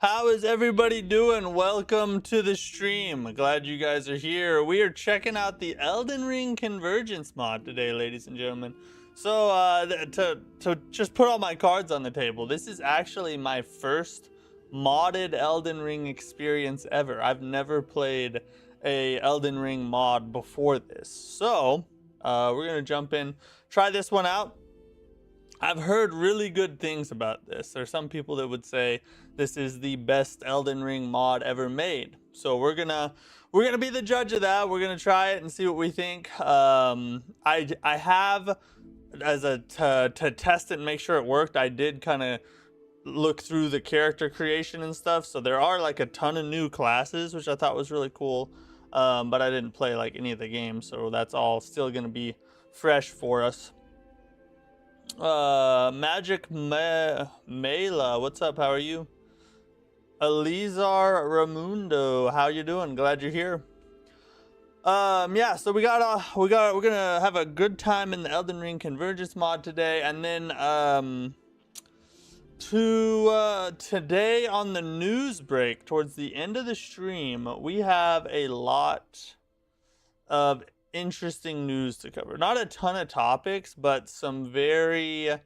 How is everybody doing? Welcome to the stream. Glad you guys are here. We are checking out the Elden Ring Convergence mod today, ladies and gentlemen. So, to just put all my cards on the table, this is actually my first modded Elden Ring experience ever. I've never played a Elden Ring mod before this. So, we're gonna jump in, try this one out. I've heard really good things about this. There's some people that would say this is the best Elden Ring mod ever made. So we're gonna be the judge of that. We're gonna try it and see what we think. I have, as a to test it and make sure it worked, I did kind of look through the character creation and stuff. So there are like a ton of new classes, which I thought was really cool. But I didn't play like any of the games, so that's all still gonna be fresh for us. Mela, what's up? How are you? Elizar Ramundo, how you doing? Glad you're here. Yeah, so we're gonna have a good time in the Elden Ring Convergence mod today, and then today on the news break towards the end of the stream, we have a lot of interesting news to cover. Not a ton of topics, but a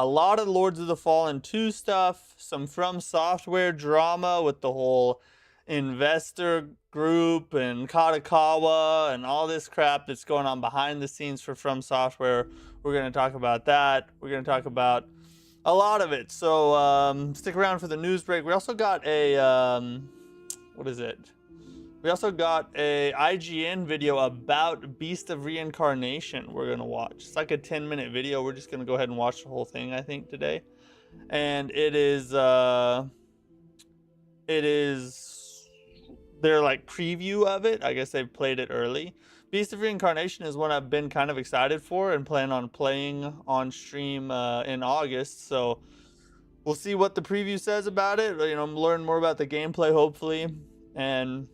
lot of Lords of the Fallen 2 stuff, some From Software drama with the whole investor group and Katakawa and all this crap that's going on behind the scenes for From Software. We're going to talk about that. We're going to talk about a lot of it. So stick around for the news break. We also got a what is it? We also got a IGN video about Beast of Reincarnation we're gonna watch. It's like a 10-minute video. We're just gonna go ahead and watch the whole thing, I think, today. And it is their like preview of it. I guess they've played it early. Beast of Reincarnation is one I've been kind of excited for and plan on playing on stream in August. So we'll see what the preview says about it. You know, learn more about the gameplay, hopefully, and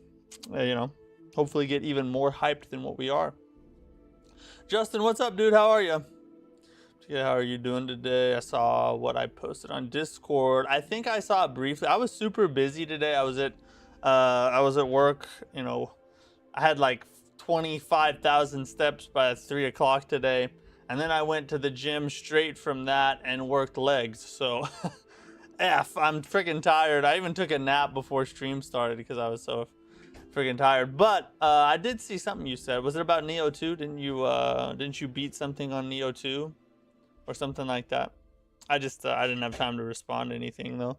you know, hopefully get even more hyped than what we are. Justin, what's up, dude? How are you? Yeah, how are you doing today? I saw what I posted on Discord. I think I saw it briefly. I was super busy today. I was at work. You know, I had like 25,000 steps by 3 o'clock today, and then I went to the gym straight from that and worked legs. So, I'm freaking tired. I even took a nap before stream started because I was so freaking tired. But I did see something you said. Was it about Neo 2? Didn't you beat something on Neo 2 or something like that? I didn't have time to respond to anything though.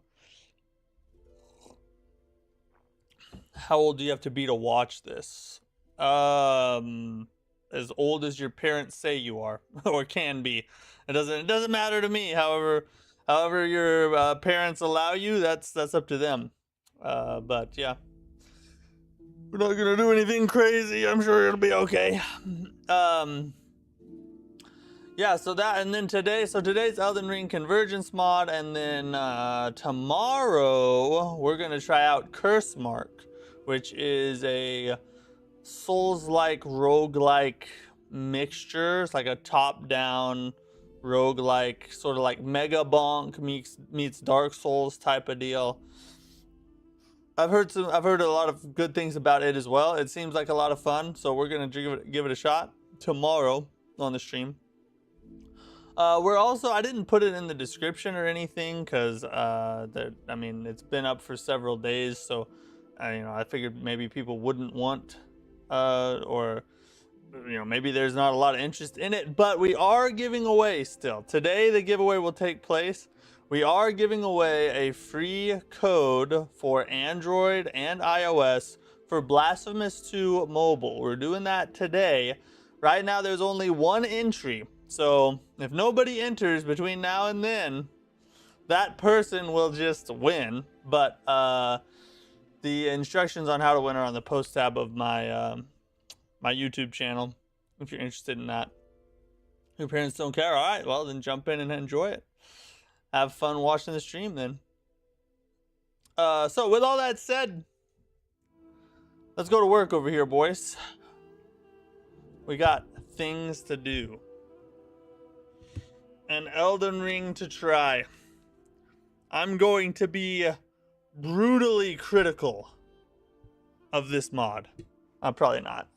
How old do you have to be to watch this? As old as your parents say you are or can be. It doesn't matter to me. However your parents allow you, that's up to them. But yeah. We're not gonna do anything crazy. I'm sure it'll be okay. Yeah, so that, and then today's Elden Ring Convergence mod, and then tomorrow we're gonna try out Curse Mark, which is a Souls-like roguelike mixture. It's like a top-down roguelike, sort of like Mega Bonk meets Dark Souls type of deal. I've heard a lot of good things about it as well. It seems like a lot of fun, so we're gonna give it a shot tomorrow on the stream. I didn't put it in the description or anything because I mean, it's been up for several days, so you know, I figured maybe people wouldn't want or you know, maybe there's not a lot of interest in it. But we are giving away still today. The giveaway will take place. We are giving away a free code for Android and iOS for Blasphemous 2 Mobile. We're doing that today. Right now, there's only one entry. So if nobody enters between now and then, that person will just win. But the instructions on how to win are on the post tab of my my YouTube channel, if you're interested in that. Your parents don't care? All right, well, then jump in and enjoy it. Have fun watching the stream then. So with all that said, let's go to work over here, boys. We got things to do. An Elden Ring to try. I'm going to be brutally critical of this mod. Probably not.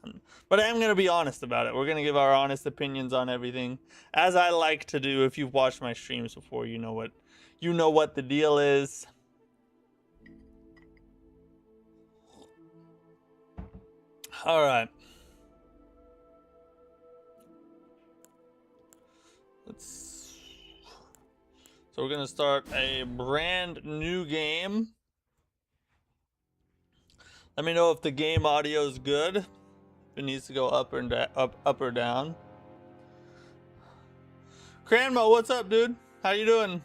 But I am going to be honest about it. We're going to give our honest opinions on everything, as I like to do. If you've watched my streams before, you know what the deal is. All right. So we're gonna start a brand new game. Let me know if the game audio is good. If it needs to go up or down. Cranmo, what's up, dude? How you doing?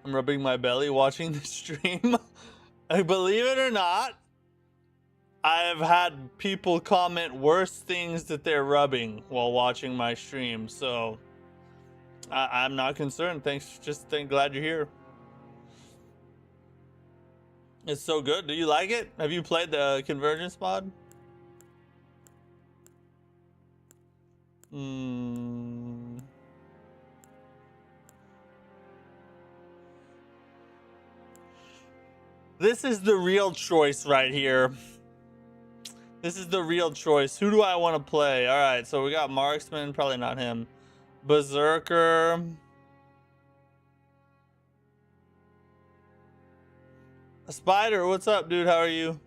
I'm rubbing my belly watching the stream. Believe it or not, I've had people comment worse things that they're rubbing while watching my stream, so I'm not concerned. Thanks, glad you're here. It's so good. Do you like it? Have you played the Convergence mod? This is the real choice right here. This is the real choice. Who do I want to play? All right, so we got Marksman, probably not him. Berserker. Spider, what's up, dude? How are you?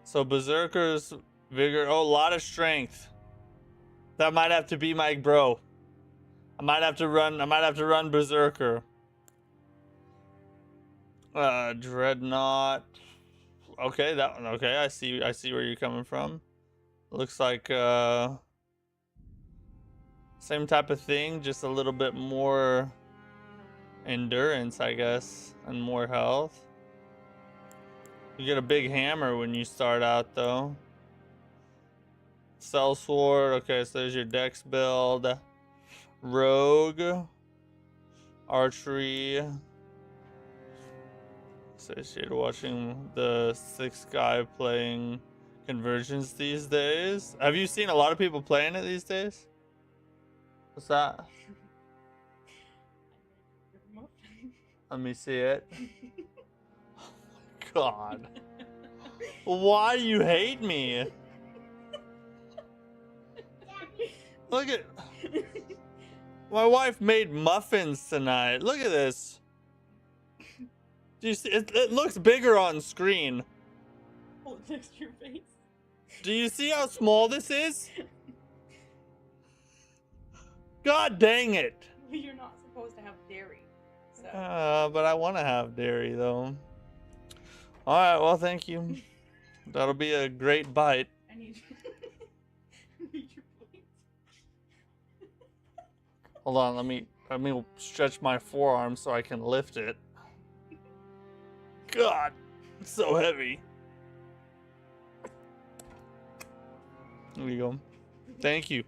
So Berserker's vigor. Oh, a lot of strength. That might have to be my bro. I might have to run Berserker. Dreadnought. Okay, that one. Okay, I see where you're coming from. Looks like same type of thing, just a little bit more endurance, I guess, and more health. You get a big hammer when you start out, though. Sellsword. Okay, so there's your dex build. Rogue. Archery. Associated watching the sixth guy playing Convergence these days. Have you seen a lot of people playing it these days? What's that? Let me see it. Oh my god. Why do you hate me? Look at... My wife made muffins tonight. Look at this. Do you see? It looks bigger on screen. Hold it next to your face. Do you see how small this is? God dang it. Well, you're not supposed to have dairy. So. But I want to have dairy, though. All right, well, thank you. That'll be a great bite. I need I need your plate. Hold on, let me stretch my forearm so I can lift it. God, it's so heavy. There you go. Thank you.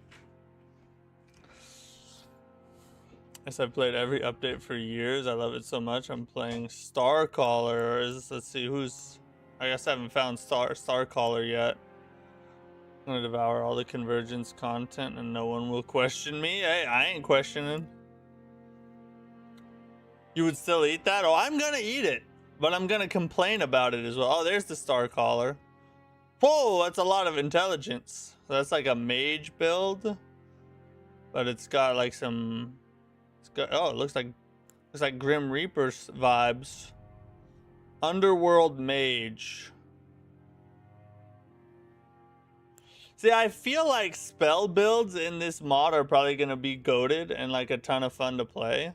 Yes, I've played every update for years. I love it so much. I'm playing Starcaller. Let's see who's... I guess I haven't found Starcaller yet. I'm gonna devour all the Convergence content and no one will question me. Hey, I ain't questioning. You would still eat that? Oh, I'm gonna eat it. But I'm gonna complain about it as well. Oh, there's the Starcaller. Whoa, that's a lot of intelligence. That's like a mage build. But it's got like some... Oh, it looks like Grim Reaper's vibes. Underworld Mage. See, I feel like spell builds in this mod are probably gonna be goated and like a ton of fun to play.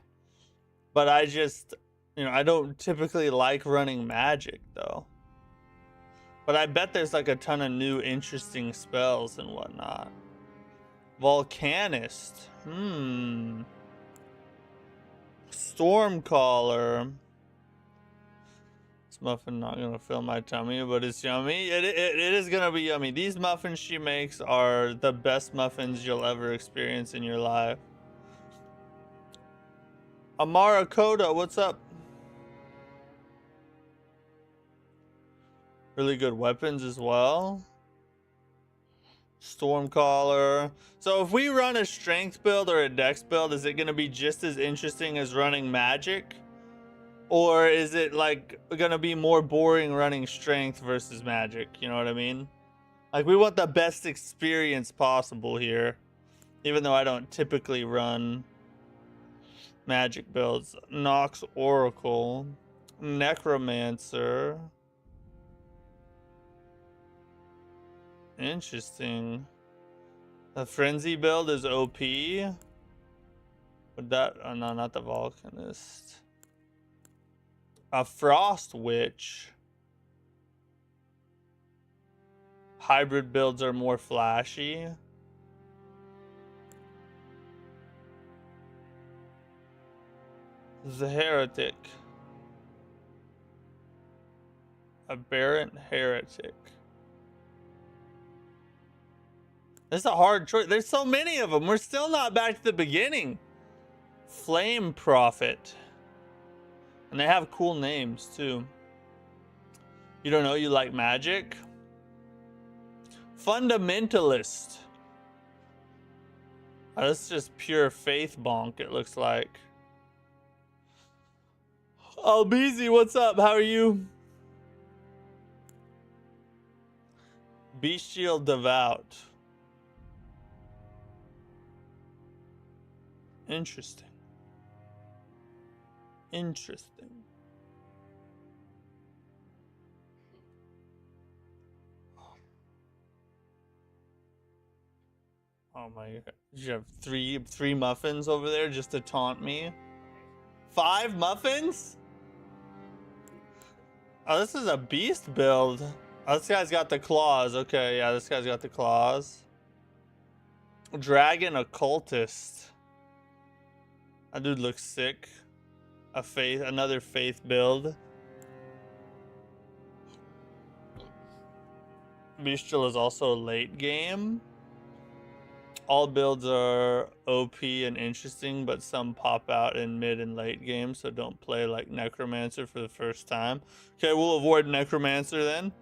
But I just, I don't typically like running magic though. But I bet there's like a ton of new interesting spells and whatnot. Volcanist. Stormcaller. This muffin not gonna fill my tummy, but it's yummy. It is gonna be yummy. These muffins she makes are the best muffins you'll ever experience in your life. Amara Koda, what's up? Really good weapons as well. Stormcaller. So if we run a strength build or a dex build, is it going to be just as interesting as running magic? Or is it like going to be more boring running strength versus magic? You know what I mean? Like we want the best experience possible here. Even though I don't typically run magic builds. Nox Oracle. Necromancer. Interesting. The Frenzy build is OP. Would that? Oh, no, not the Volcanist. A Frost Witch. Hybrid builds are more flashy. The Heretic. Aberrant Heretic. This is a hard choice. There's so many of them. We're still not back to the beginning. Flame Prophet. And they have cool names too. You don't know you like magic? Fundamentalist. Oh, this is just pure faith bonk, it looks like. Albeezy, what's up? How are you? Bestial Devout. Interesting. Interesting. Oh my god. You have three muffins over there just to taunt me? 5 muffins? Oh, this is a beast build. Oh, this guy's got the claws. Okay, yeah, this guy's got the claws. Dragon Occultist. That dude looks sick. Another faith build. Bestial is also late game. All builds are OP and interesting, but some pop out in mid and late game, so don't play like Necromancer for the first time. Okay, we'll avoid Necromancer then.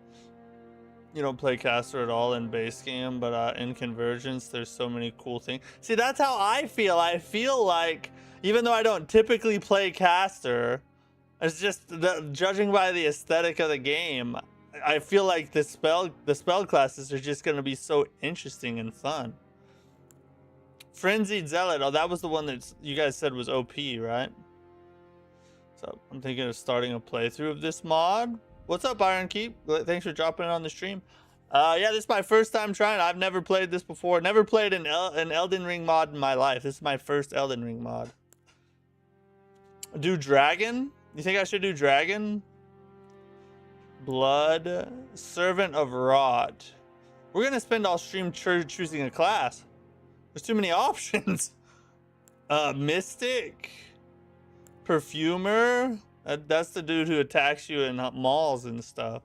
You don't play Caster at all in base game, but in Convergence, there's so many cool things. See, that's how I feel. I feel like, even though I don't typically play Caster, it's just judging by the aesthetic of the game, I feel like the spell classes are just going to be so interesting and fun. Frenzied Zealot. Oh, that was the one that you guys said was OP, right? So I'm thinking of starting a playthrough of this mod. What's up, Iron Keep? Thanks for dropping in on the stream. Yeah, this is my first time trying. I've never played this before. Never played an Elden Ring mod in my life. This is my first Elden Ring mod. Do Dragon? You think I should do Dragon? Blood. Servant of Rot. We're going to spend all stream choosing a class. There's too many options. Mystic. Perfumer. That's the dude who attacks you in malls and stuff.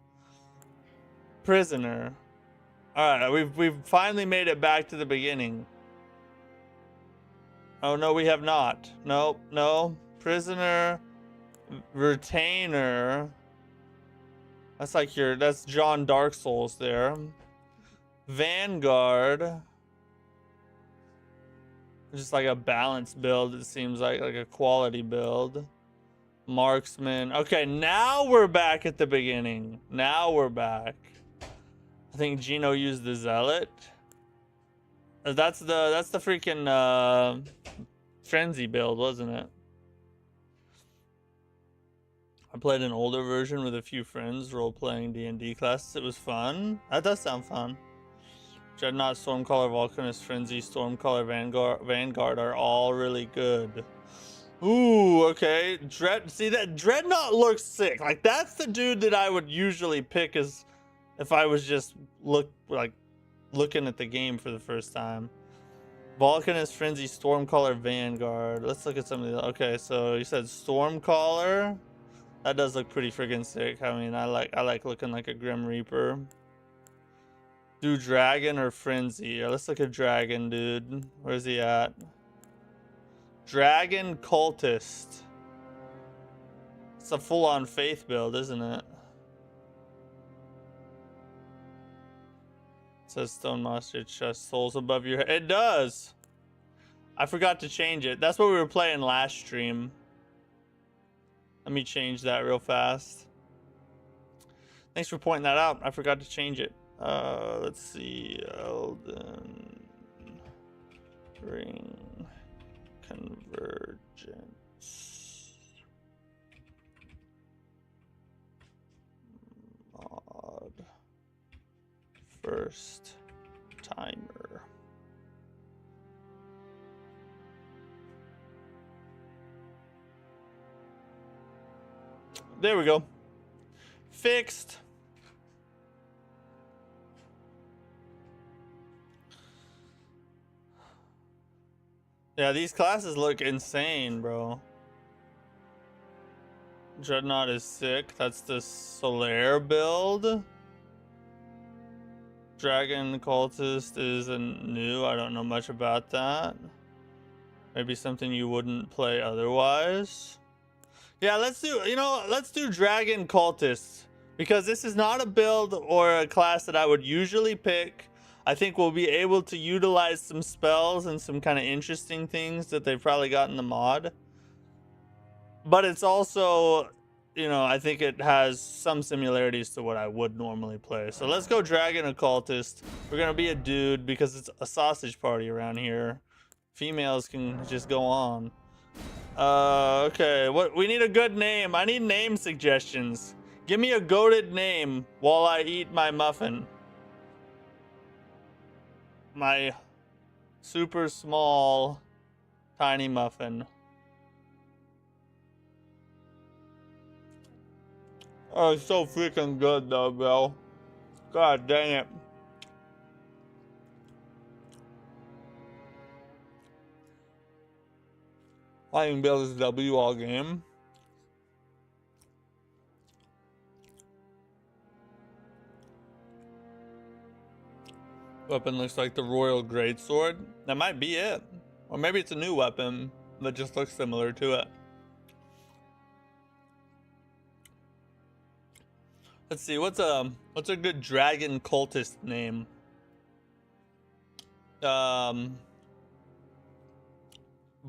Prisoner. All right, we've finally made it back to the beginning. Oh no, we have not. Nope, no. Prisoner. Retainer. That's John Dark Souls there. Vanguard. Just like a balanced build, it seems like a quality build. Marksman. Okay, now we're back at the beginning. Now we're back. I think Gino used the Zealot. That's the freaking Frenzy build, wasn't it? I played an older version with a few friends role-playing D&D classes. It was fun. That does sound fun. Dreadnought, Stormcaller, Volcanist, Frenzy, Stormcaller, Vanguard are all really good. Ooh, okay. See, that Dreadnought looks sick. Like, that's the dude that I would usually pick as if I was just looking at the game for the first time. Volcanist, Frenzy, Stormcaller, Vanguard. Let's look at some of the. Okay, so you said Stormcaller. That does look pretty friggin' sick. I mean, I like looking like a Grim Reaper. Do Dragon or Frenzy? Let's look at Dragon, dude. Where's he at? Dragon Cultist. It's a full-on faith build, isn't it? It says Stone Monster Chest, souls above your head. It does! I forgot to change it. That's what we were playing last stream. Let me change that real fast. Thanks for pointing that out. I forgot to change it. Let's see. Elden Ring Convergence mod first timer. There we go. Fixed. Yeah, these classes look insane, bro. Dreadnought is sick. That's the Solaire build. Dragon Cultist is a new. I don't know much about that. Maybe something you wouldn't play otherwise. Yeah, let's do Dragon Cultist, because this is not a build or a class that I would usually pick. I think we'll be able to utilize some spells and some kind of interesting things that they've probably got in the mod. But it's also, you know, I think it has some similarities to what I would normally play. So let's go Dragon Occultist. We're gonna be a dude because it's a sausage party around here. Females can just go on. Okay, what we need a good name. I need name suggestions. Give me a goated name while I eat my muffin. My super small, tiny muffin. Oh, it's so freaking good though, bro. God dang it. I can build this W all game. Weapon looks like the Royal Greatsword. That might be it. Or maybe it's a new weapon that just looks similar to it. Let's see, what's a good dragon cultist name?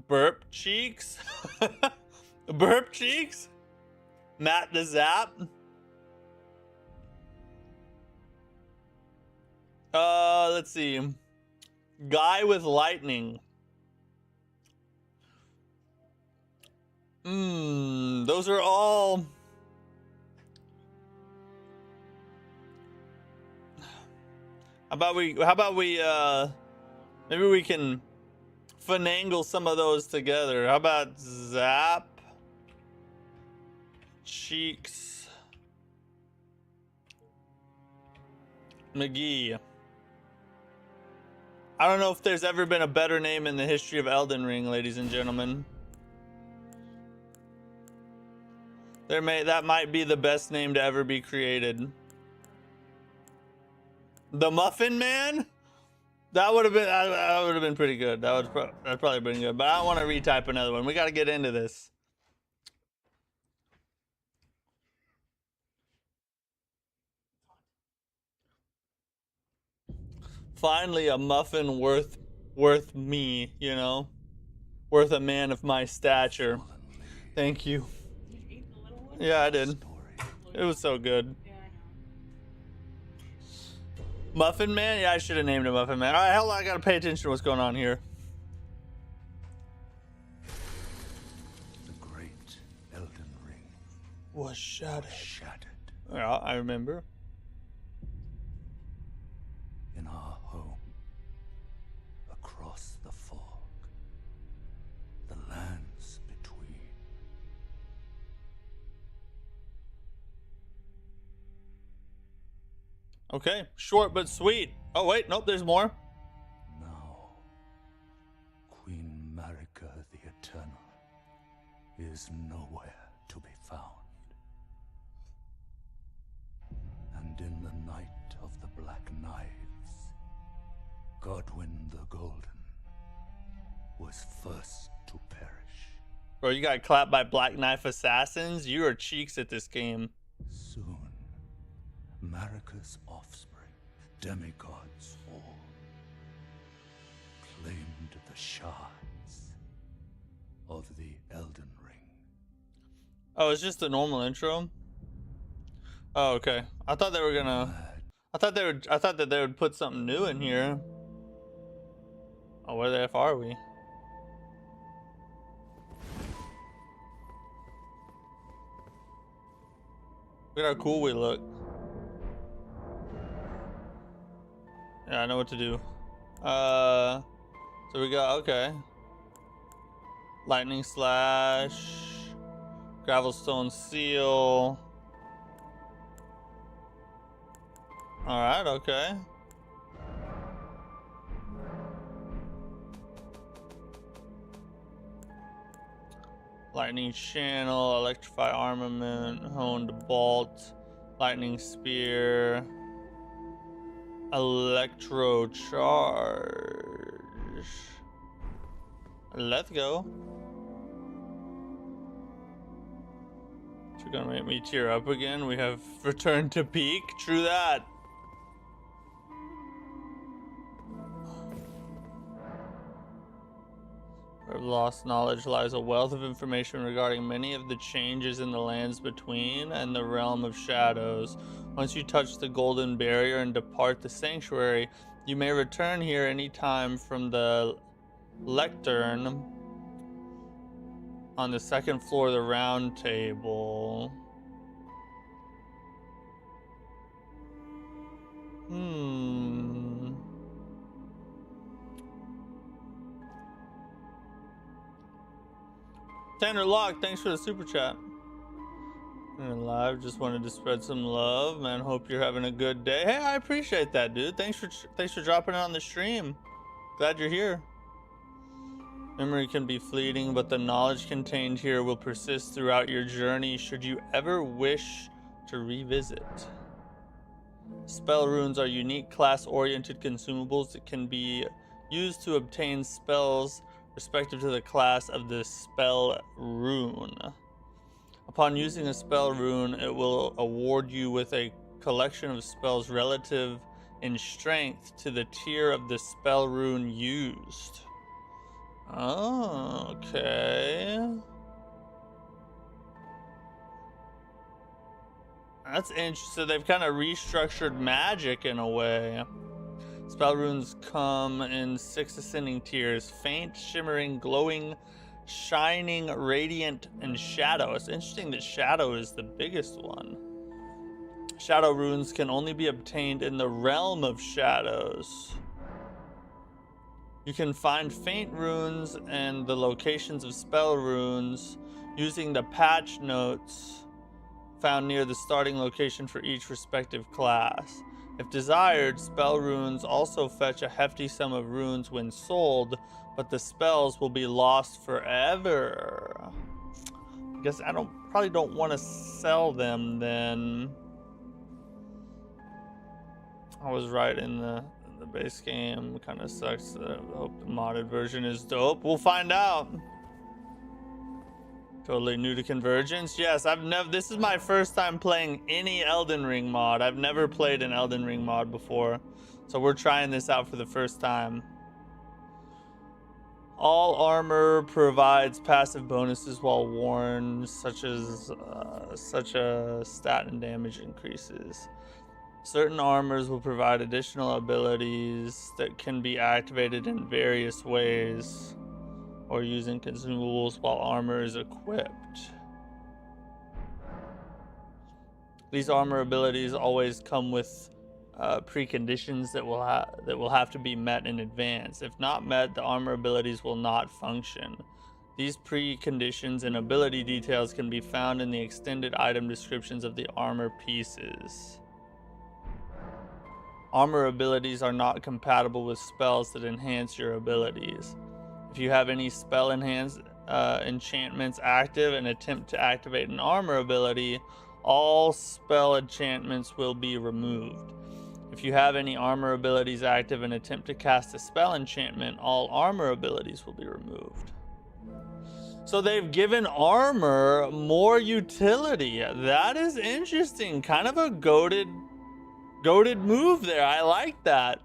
Burp Cheeks? Burp Cheeks? Matt the Zap? Let's see. Guy with lightning. Those are all... How about we maybe we can finagle some of those together. How about Zap, Cheeks, McGee? I don't know if there's ever been a better name in the history of Elden Ring, ladies and gentlemen. That might be the best name to ever be created. The Muffin Man? That would have been pretty good. That'd probably been good. But I don't want to retype another one. We got to get into this. Finally, a muffin worth me, you know, worth a man of my stature. Thank you. Did you eat the little one? Yeah, I did. It was so good. Yeah, I know. Muffin Man? Yeah, I should have named him Muffin Man. All right, hold on. I gotta pay attention to what's going on here. The great Elden Ring Was shattered. Yeah, I remember. in our home, across the fog, the lands between. Okay, short but sweet. Oh wait, nope, there's more. Now, Queen Marika the Eternal is nowhere to be found. And in the night of the Black Knives, Godwyn the Golden was first to perish. Bro, you got clapped by Black Knife assassins? You are cheeks at this game. Soon, Marika's offspring, demigods all, claimed the shards of the Elden Ring. Oh, it's just a normal intro? Oh, okay. I thought they were gonna... I thought that they would put something new in here. Oh, where the F are we? Look at how cool we look. Yeah, I know what to do. So we got, okay. Lightning Slash. Gravelstone seal. Alright, okay. Lightning channel, electrify armament, honed bolt, lightning spear, electro charge. Let's go. You're gonna make me tear up again. We have returned to peak. True that. Where lost knowledge lies a wealth of information regarding many of the changes in the lands between and the realm of shadows. Once you touch the golden barrier and depart the sanctuary, you may return here anytime from the lectern on the second floor of the round table. Tanner Locke, thanks for the super chat. Live, just wanted to spread some love, man. Hope you're having a good day. Hey, I appreciate that, dude. Thanks for dropping it on the stream. Glad you're here. Memory can be fleeting, but the knowledge contained here will persist throughout your journey should you ever wish to revisit. Spell runes are unique class-oriented consumables that can be used to obtain spells respective to the class of the spell rune. Upon using a spell rune, it will award you with a collection of spells relative in strength to the tier of the spell rune used. Oh, okay. That's interesting. So they've kind of restructured magic in a way. Spell runes come in 6 ascending tiers: faint, shimmering, glowing, shining, radiant, and shadow. It's interesting that shadow is the biggest one. Shadow runes can only be obtained in the realm of shadows. You can find faint runes and the locations of spell runes using the patch notes found near the starting location for each respective class. If desired, spell runes also fetch a hefty sum of runes when sold, but the spells will be lost forever. I guess I probably don't want to sell them then. I was right in the base game. Kind of sucks. I hope the modded version is dope. We'll find out. Totally new to Convergence. Yes, this is my first time playing any Elden Ring mod. I've never played an Elden Ring mod before, so we're trying this out for the first time. All armor provides passive bonuses while worn, such as stat and damage increases. Certain armors will provide additional abilities that can be activated in various ways, or using consumables while armor is equipped. These armor abilities always come with preconditions that will have to be met in advance. If not met, the armor abilities will not function. These preconditions and ability details can be found in the extended item descriptions of the armor pieces. Armor abilities are not compatible with spells that enhance your abilities. If you have any spell enchantments active and attempt to activate an armor ability, all spell enchantments will be removed. If you have any armor abilities active and attempt to cast a spell enchantment, all armor abilities will be removed. So they've given armor more utility. That is interesting. Kind of a goated move there. I like that.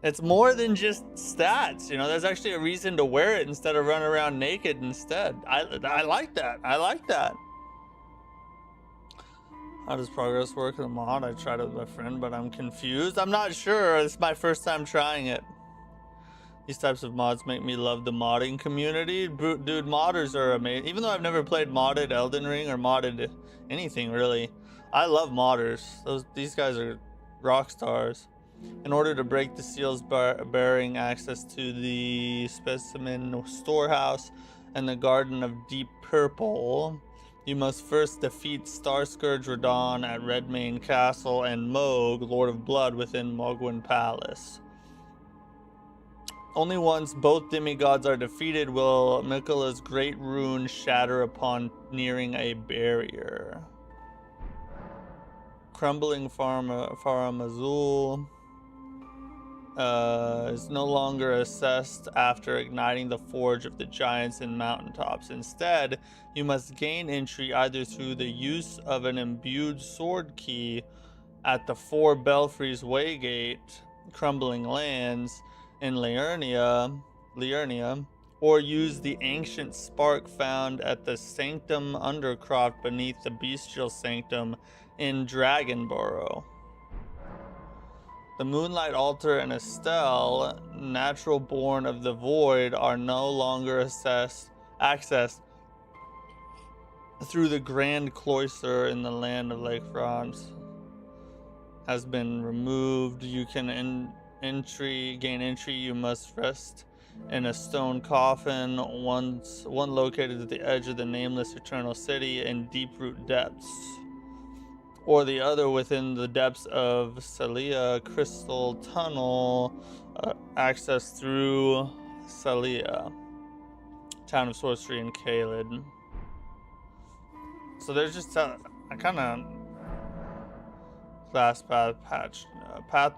It's more than just stats, you know. There's actually a reason to wear it instead of run around naked instead. I like that. I like that. How does progress work in the mod? I tried it with my friend, but I'm confused. I'm not sure. It's my first time trying it. These types of mods make me love the modding community. Dude, modders are amazing. Even though I've never played modded Elden Ring or modded anything really, I love modders. These guys are rock stars. In order to break the seals bearing access to the specimen storehouse and the Garden of Deep Purple, You must first defeat Starscourge Radon at Redmane Castle and Moog, Lord of Blood, within Mogwyn Palace. Only once both demigods are defeated will Miquella's great rune shatter upon nearing a barrier. Crumbling Farum Azul is no longer assessed after igniting the Forge of the Giants in Mountaintops. Instead, you must gain entry either through the use of an imbued sword key at the 4 Belfries Waygate, Crumbling Lands, in Liurnia, or use the ancient spark found at the Sanctum Undercroft beneath the Bestial Sanctum in Dragonborough. The Moonlight Altar and Estelle, natural born of the Void, are no longer accessed through the Grand Cloister in the land of Lake France. Has been removed. You can gain entry. You must rest in a stone coffin, one located at the edge of the nameless eternal city in Deeproot Depths, or the other within the depths of Celia Crystal Tunnel, access through Celia, Town of Sorcery in Caelid. So there's just I kind of class path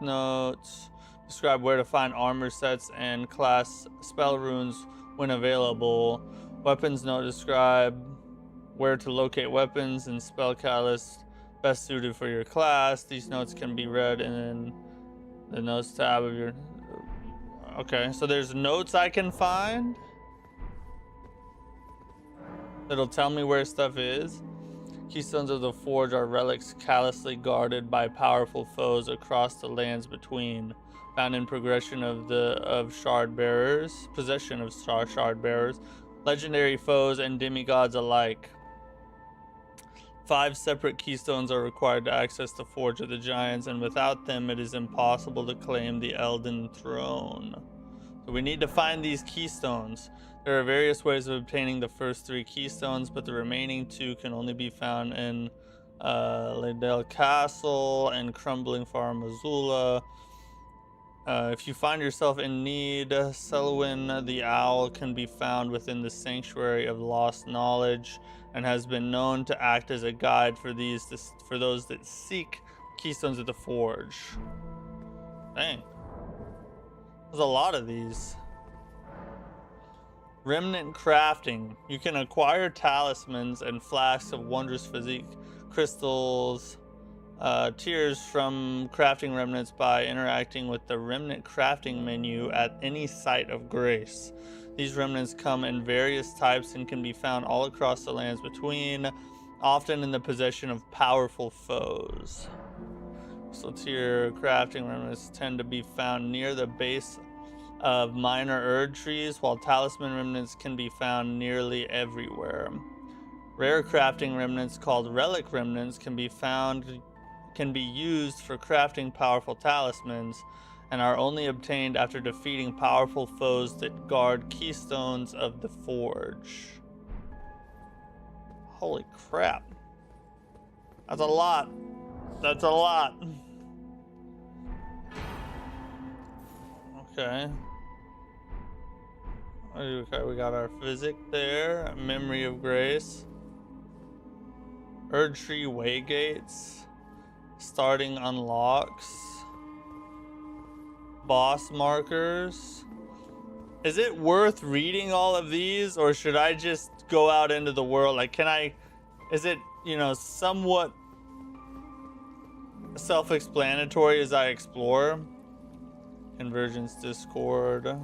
notes describe where to find armor sets and class spell runes when available. Weapons note describe where to locate weapons and spell catalysts best suited for your class. These notes can be read in the notes tab of your... Okay, so there's notes I can find that'll tell me where stuff is. Keystones of the Forge are relics callously guarded by powerful foes across the lands between, found in possession of shard bearers, legendary foes and demigods alike. 5 separate keystones are required to access the Forge of the Giants, and without them it is impossible to claim the Elden Throne. So we need to find these keystones. There are various ways of obtaining the first 3 keystones, but the remaining 2 can only be found in Laedale Castle and Crumbling Farum Azula. If you find yourself in need, Selwyn the Owl can be found within the Sanctuary of Lost Knowledge and has been known to act as a guide for those that seek keystones of the Forge. Dang. There's a lot of these. Remnant crafting. You can acquire talismans and flasks of wondrous physique crystals, tiers from crafting remnants by interacting with the remnant crafting menu at any site of grace. These remnants come in various types and can be found all across the lands between, often in the possession of powerful foes. So tier crafting remnants tend to be found near the base of minor Erd trees, while talisman remnants can be found nearly everywhere. Rare crafting remnants called relic remnants can be used for crafting powerful talismans and are only obtained after defeating powerful foes that guard keystones of the Forge. Holy crap. That's a lot. That's a lot. Okay. Okay, we got our physic there. Memory of Grace. Erdtree Waygates. Starting unlocks. Boss markers. Is it worth reading all of these, or should I just go out into the world? Like, is it, somewhat self-explanatory as I explore? Convergence Discord.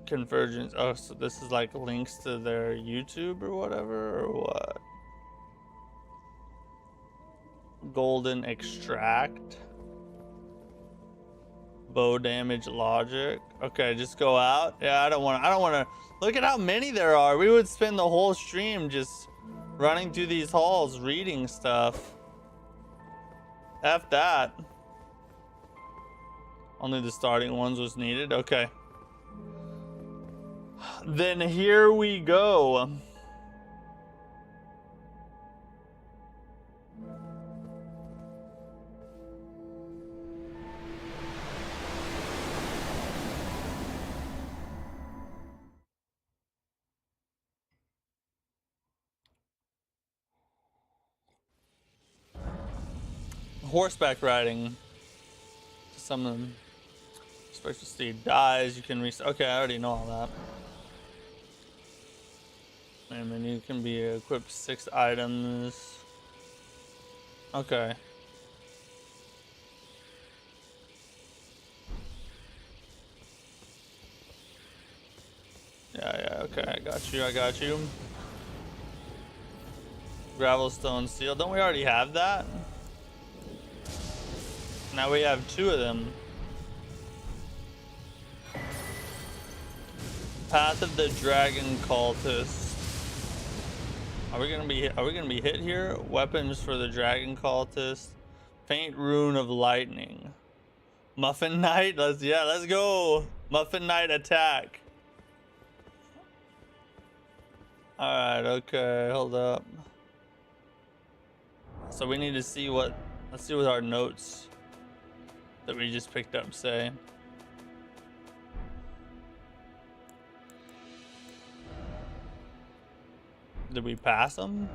Convergence. Oh, so this is like links to their YouTube or whatever, or what? Golden Extract. Bow damage logic. Okay, just go out. Yeah, I don't want to. Look at how many there are. We would spend the whole stream just running through these halls, reading stuff. F that. Only the starting ones was needed. Okay. Then here we go. Horseback riding. Summon special steed dies. You can reset. Okay, I already know all that. And then you can be equipped 6 items. Okay. Yeah, okay, I got you. Gravelstone seal. Don't we already have that? Now we have 2 of them. Path of the Dragon Cultist. Are we gonna be hit here? Weapons for the Dragon Cultist. Faint Rune of Lightning. Muffin Knight. Let's go. Muffin Knight attack. All right. Okay. Hold up. So we need to see what. Let's see what our notes that we just picked up say. Did we pass them?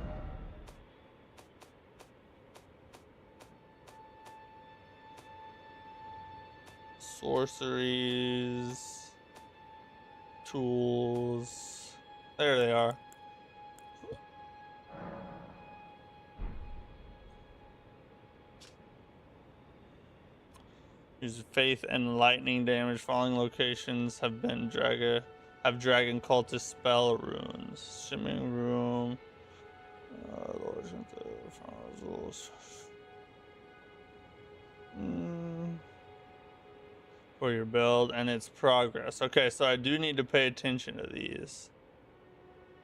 Sorceries, tools. There they are. Use faith and lightning damage. Falling locations have been dragon cultist spell runes. Shimmering room. For your build and its progress. Okay, so I do need to pay attention to these.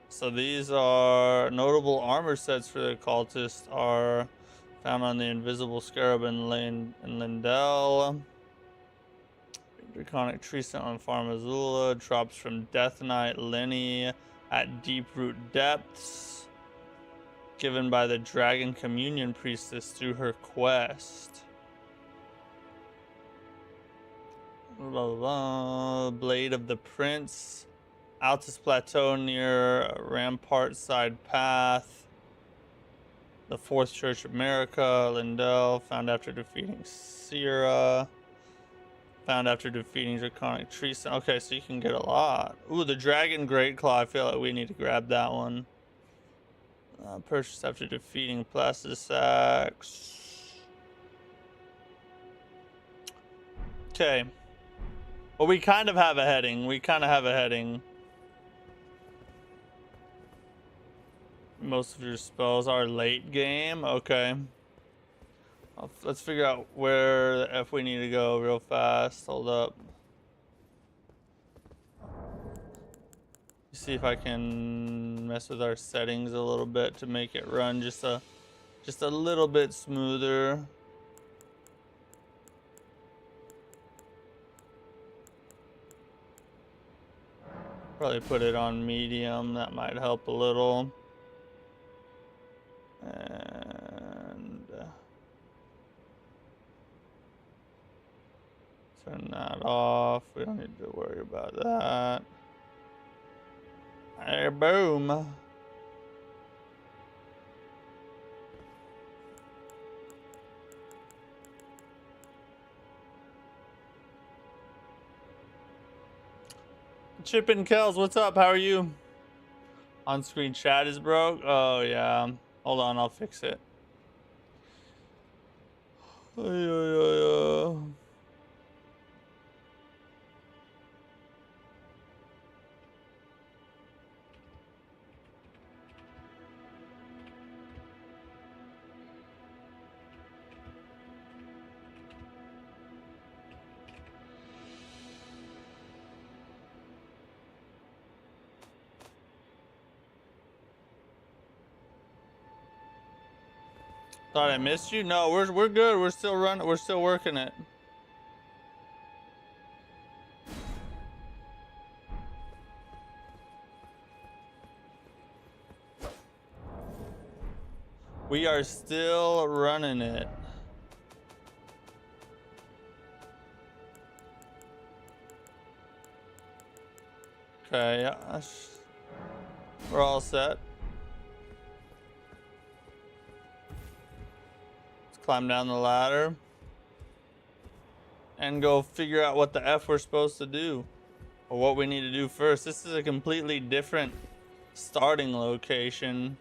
So these are notable armor sets for the cultists are found on the Invisible Scarab in Lindell. Draconic Tree Set on Farm Azula. Drops from Death Knight Lenny at Deeproot Depths. Given by the Dragon Communion Priestess through her quest. Blah, blah, blah. Blade of the Prince. Altus Plateau near Rampart Side Path. The Fourth Church of America, Lindell, found after defeating Sierra. Found after defeating Draconic Tree. Okay, so you can get a lot. Ooh, the Dragon Great Claw. I feel like we need to grab that one. Purchased after defeating Plastisax. Okay. Well, we kind of have a heading. Most of your spells are late game. Okay. Let's figure out where the F we need to go real fast. Hold up. See if I can mess with our settings a little bit to make it run just a little bit smoother. Probably put it on medium. That might help a little. And turn that off. We don't need to worry about that. Hey, boom. Chip and Kells, what's up? How are you? On-screen chat is broke. Oh yeah. Hold on, I'll fix it. Thought I missed you? No, we're good. We're still running. We're still working it. We are still running it. Okay, yeah. We're all set. Let's climb down the ladder and go figure out what the F we're supposed to do, or what we need to do first. This is a completely different starting location.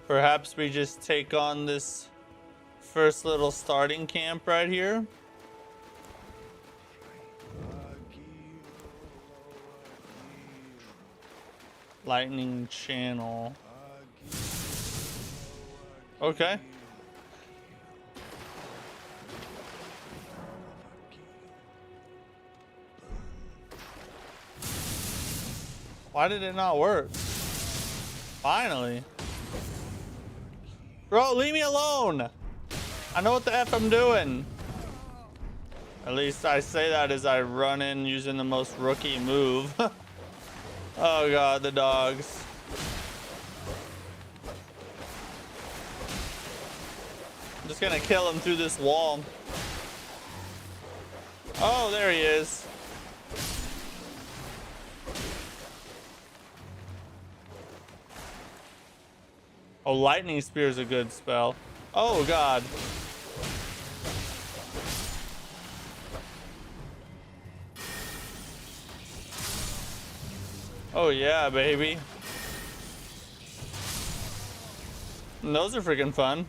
Perhaps we just take on this first little starting camp right here. Lightning channel. Okay. Why did it not work? Finally. Bro, leave me alone. I know what the F I'm doing. At least I say that as I run in using the most rookie move. Oh god, the dogs. I'm just gonna kill him through this wall. Oh, there he is. Oh, lightning spear is a good spell. Oh god. Oh yeah, baby. And those are freaking fun.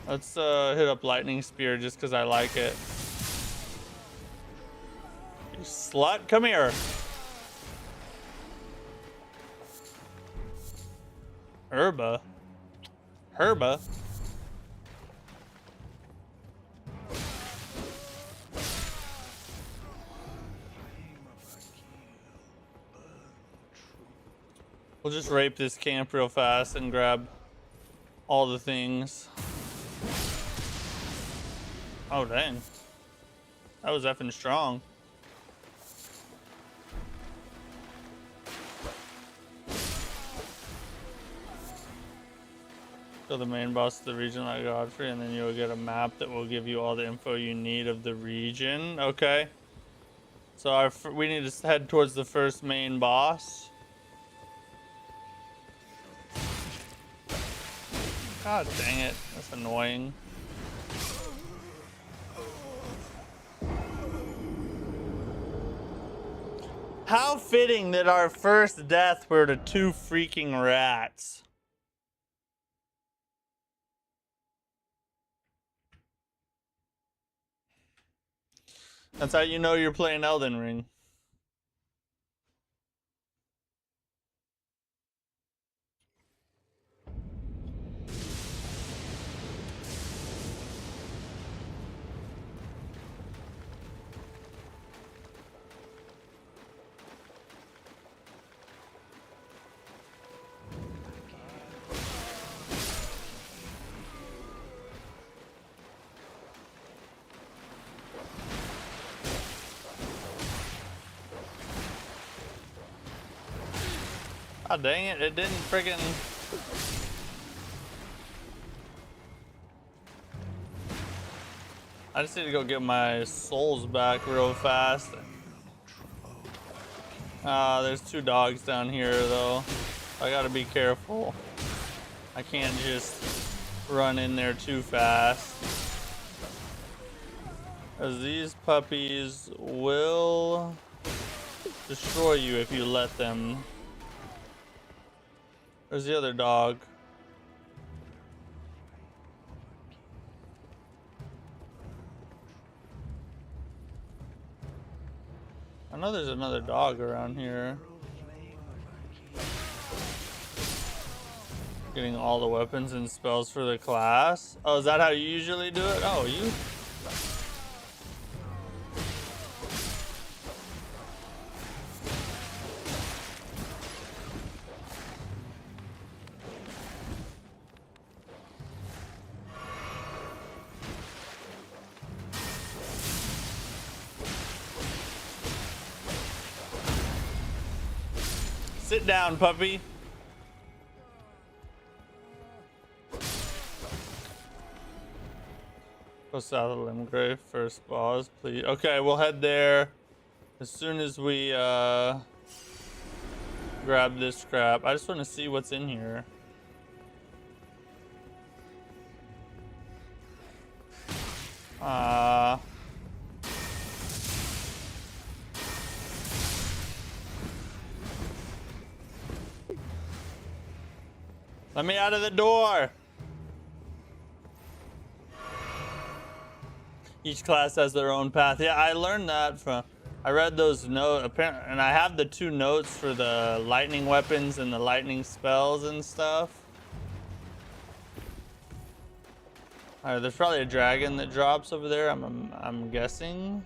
Let's hit up lightning spear just because I like it. You slut, come here. Herba. Herba. We'll just rape this camp real fast and grab all the things. Oh dang. That was effing strong. Go the main boss of the region like Godfrey, and then you'll get a map that will give you all the info you need of the region. Okay. So we need to head towards the first main boss. God dang it. That's annoying. How fitting that our first death were to two freaking rats. That's how you know you're playing Elden Ring. Oh dang it, it didn't friggin'... I just need to go get my souls back real fast. There's two dogs down here though. I gotta be careful. I can't just run in there too fast. As these puppies will destroy you if you let them. Where's the other dog? I know there's another dog around here. Getting all the weapons and spells for the class. Oh, is that how you usually do it? Oh, you... Sit down, puppy. Go south of Limgrave, first boss, please. Okay, we'll head there as soon as we grab this crap. I just want to see what's in here. Let me out of the door. Each class has their own path. Yeah, I learned that from. I read those notes, apparently, and I have the 2 notes for the lightning weapons and the lightning spells and stuff. All right, there's probably a dragon that drops over there. I'm guessing.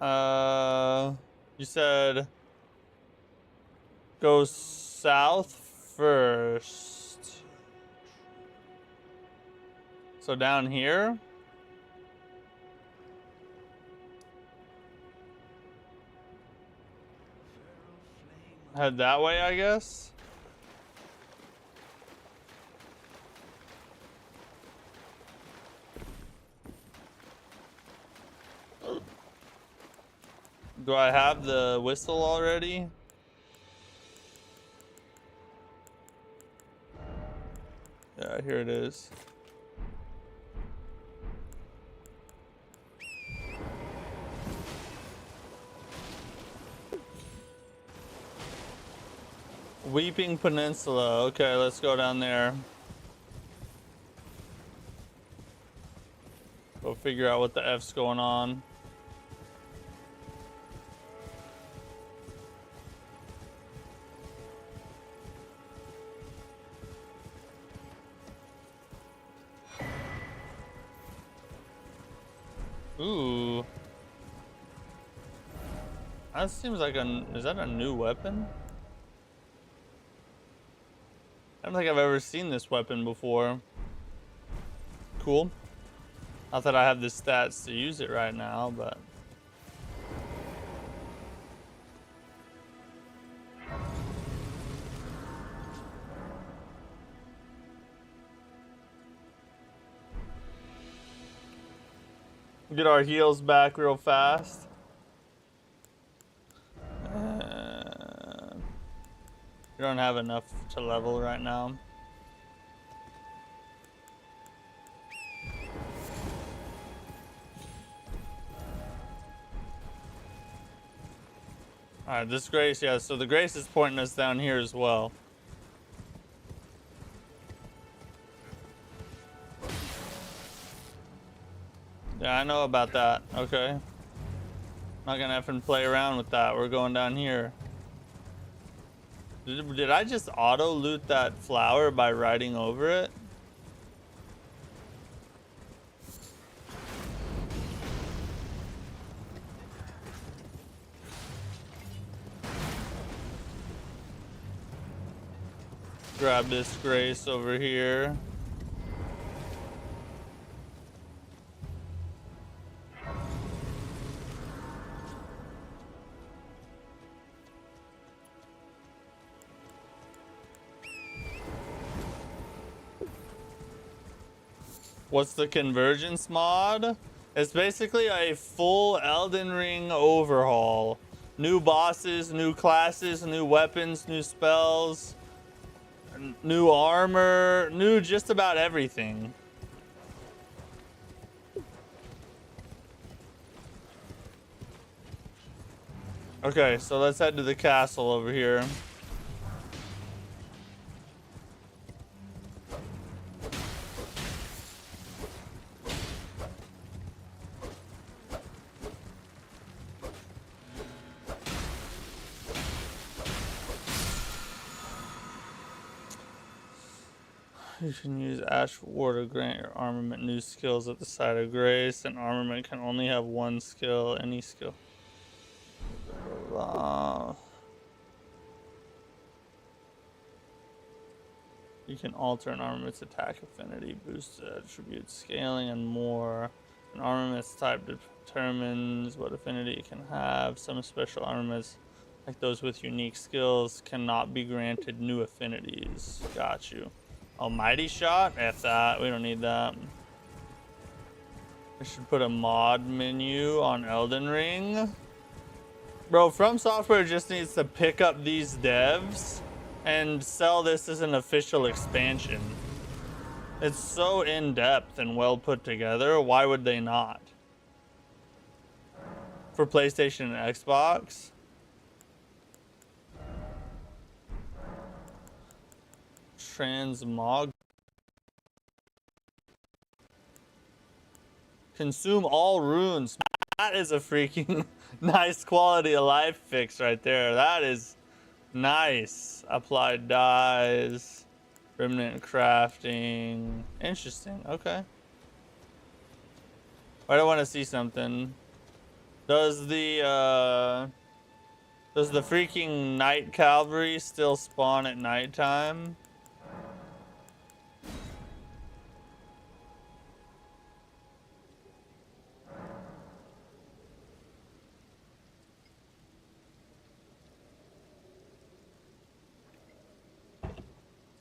You said go south first. So down here. Head that way, I guess. Do I have the whistle already? Yeah, here it is. Weeping Peninsula. Okay, let's go down there. Go figure out what the F's going on. Ooh. That seems like is that a new weapon? I don't think I've ever seen this weapon before. Cool. Not that I have the stats to use it right now, but... Get our heals back real fast. We don't have enough to level right now. Alright, this Grace, yeah, so the Grace is pointing us down here as well. Yeah, I know about that. Okay. Not gonna have to play around with that. We're going down here. Did I just auto loot that flower by riding over it? Grab this Grace over here. What's the Convergence mod? It's basically a full Elden Ring overhaul. New bosses, new classes, new weapons, new spells, new armor, new just about everything. Okay, so let's head to the castle over here. You can use Ash War to grant your armament new skills at the site of Grace. An armament can only have one skill, any skill. You can alter an armament's attack affinity, boost attribute scaling, and more. An armament's type determines what affinity it can have. Some special armaments Like those with unique skills cannot be granted new affinities. Got you. Almighty shot? F that. We don't need that. I should put a mod menu on Elden Ring. Bro, From Software just needs to pick up these devs and sell this as an official expansion. It's so in-depth and well put together. Why would they not? For PlayStation and Xbox? Transmog. Consume all runes. That is a freaking nice quality of life fix right there. That is nice. Applied dyes. Remnant crafting. Interesting. Okay. I don't want to see something. Does the freaking night cavalry still spawn at nighttime?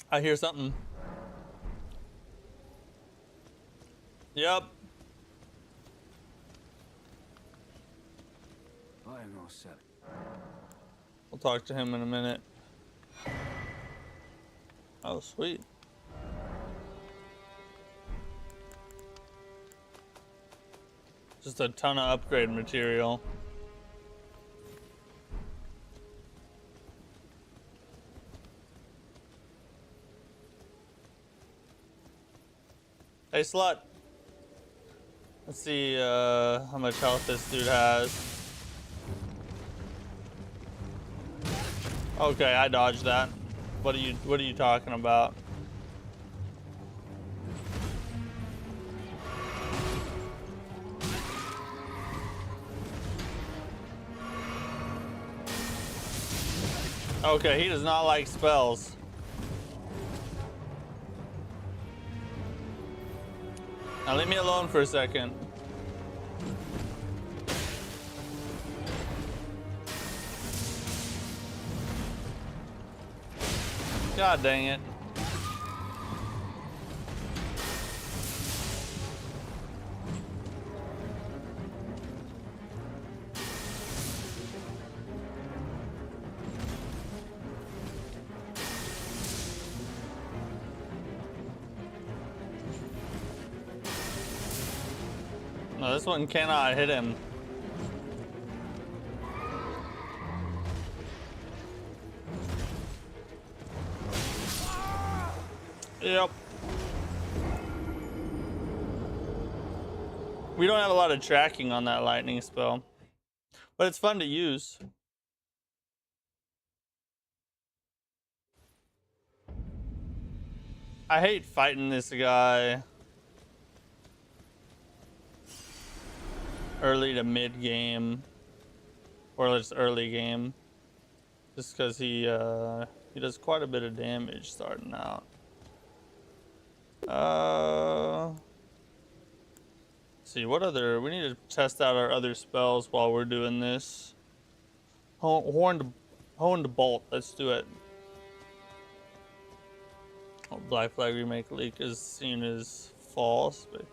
I hear something. Yep. I am all set. We'll talk to him in a minute. Oh, sweet. Just a ton of upgrade material. Hey, slut. Let's see how much health this dude has. Okay, I dodged that. What are you talking about? Okay, he does not like spells. Now leave me alone for a second. God dang it. No, this one cannot hit him. Yep. We don't have a lot of tracking on that lightning spell, but it's fun to use. I hate fighting this guy early to mid game, or just early game, just because he does quite a bit of damage starting out. See what other, we need to test out our other spells while we're doing this. Horned bolt, let's do it. Oh, Black Flag remake leak is seen as false, but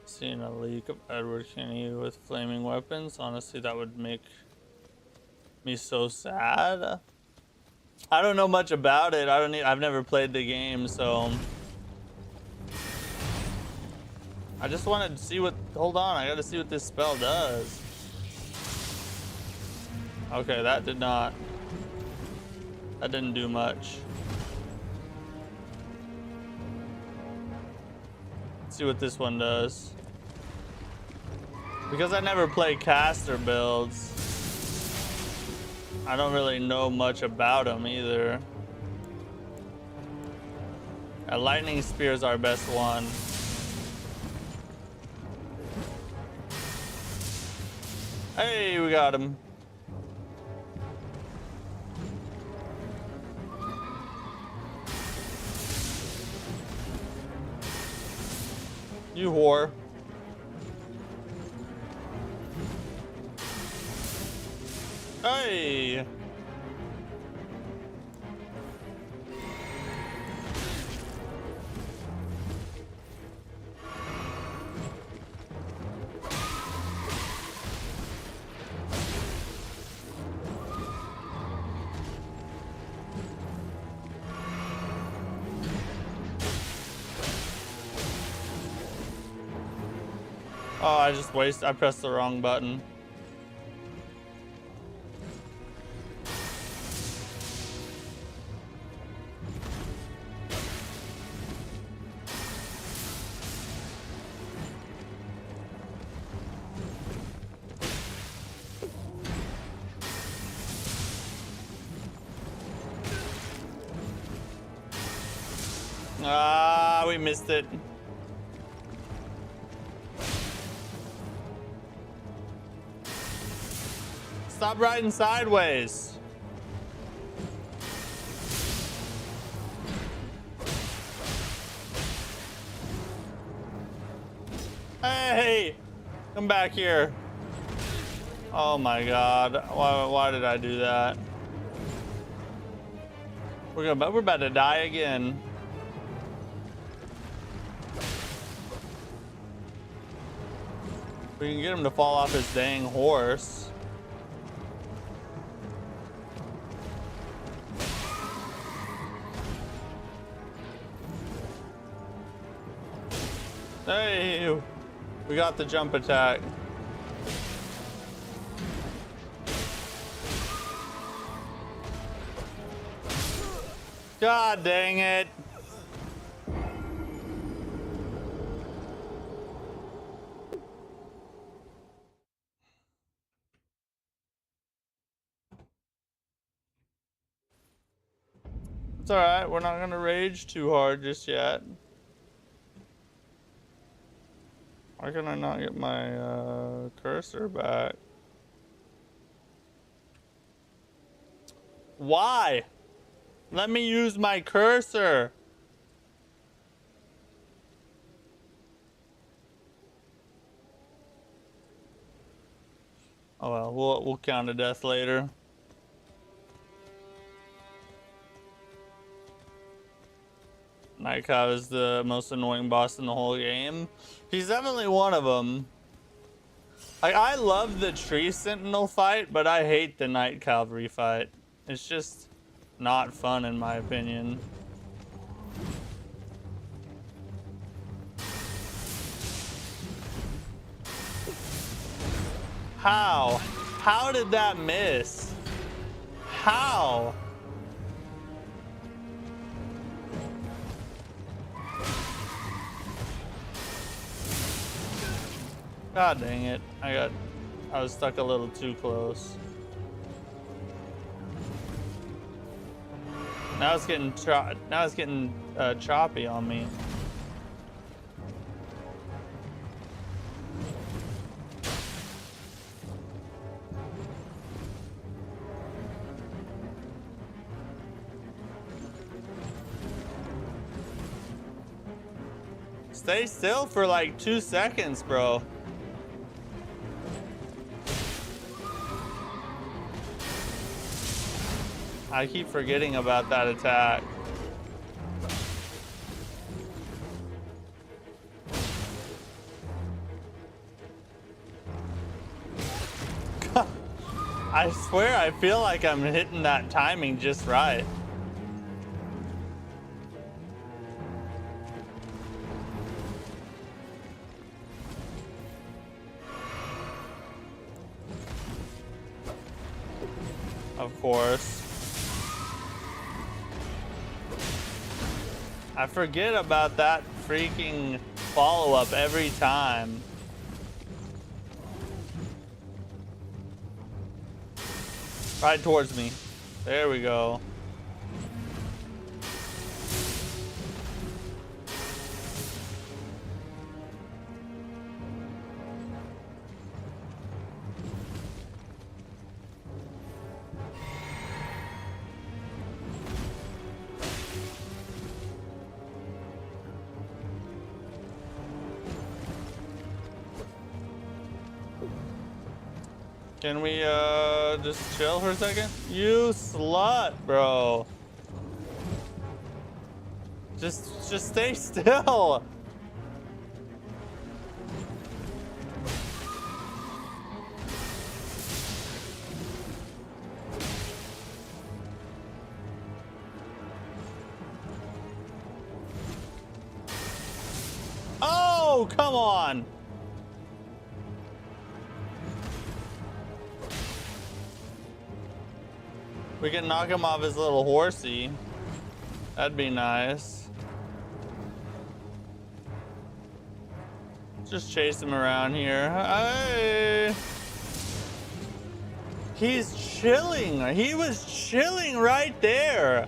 seeing a leak of Edward Kenny with flaming weapons, honestly that would make me so sad. I don't know much about it. I've never played the game, so I just wanted to see what, hold on, I gotta see what this spell does. Okay, that didn't do much. Let's see what this one does. Because I never play caster builds, I don't really know much about them either. A lightning spear is our best one. Hey, we got him. You whore. Hey. Oh, I pressed the wrong button. Ah, we missed it. Stop riding sideways. Hey, come back here. Oh my God, why did I do that? We're about to die again. We can get him to fall off his dang horse. Hey, we got the jump attack. God dang it. It's alright, we're not gonna rage too hard just yet. Why can I not get my cursor back? Why? Let me use my cursor. Oh well, we'll count to death later. Nightcow is the most annoying boss in the whole game. He's definitely one of them. Like, I love the tree sentinel fight, but I hate the night cavalry fight. It's just not fun in my opinion. How? How did that miss? How? God dang it. I was stuck a little too close. Now it's getting choppy on me. Stay still for like 2 seconds, bro. I keep forgetting about that attack. I swear I feel like I'm hitting that timing just right. Of course. I forget about that freaking follow-up every time. Right towards me. There we go. Can we just chill for a second? You slut, bro. Just stay still. Oh, come on. We can knock him off his little horsey. That'd be nice. Just chase him around here. Hey! He's chilling. He was chilling right there.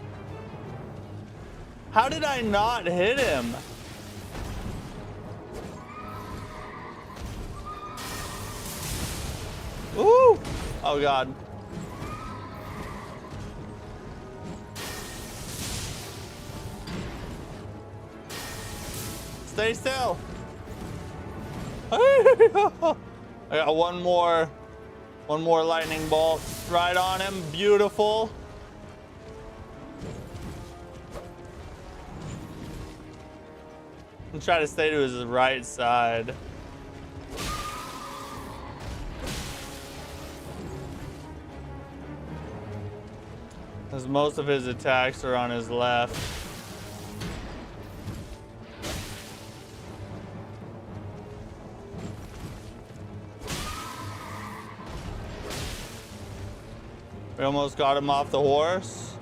How did I not hit him? Ooh! Oh God. Stay still. I got one more lightning bolt right on him. Beautiful. I'm trying to stay to his right side. Because most of his attacks are on his left. We almost got him off the horse.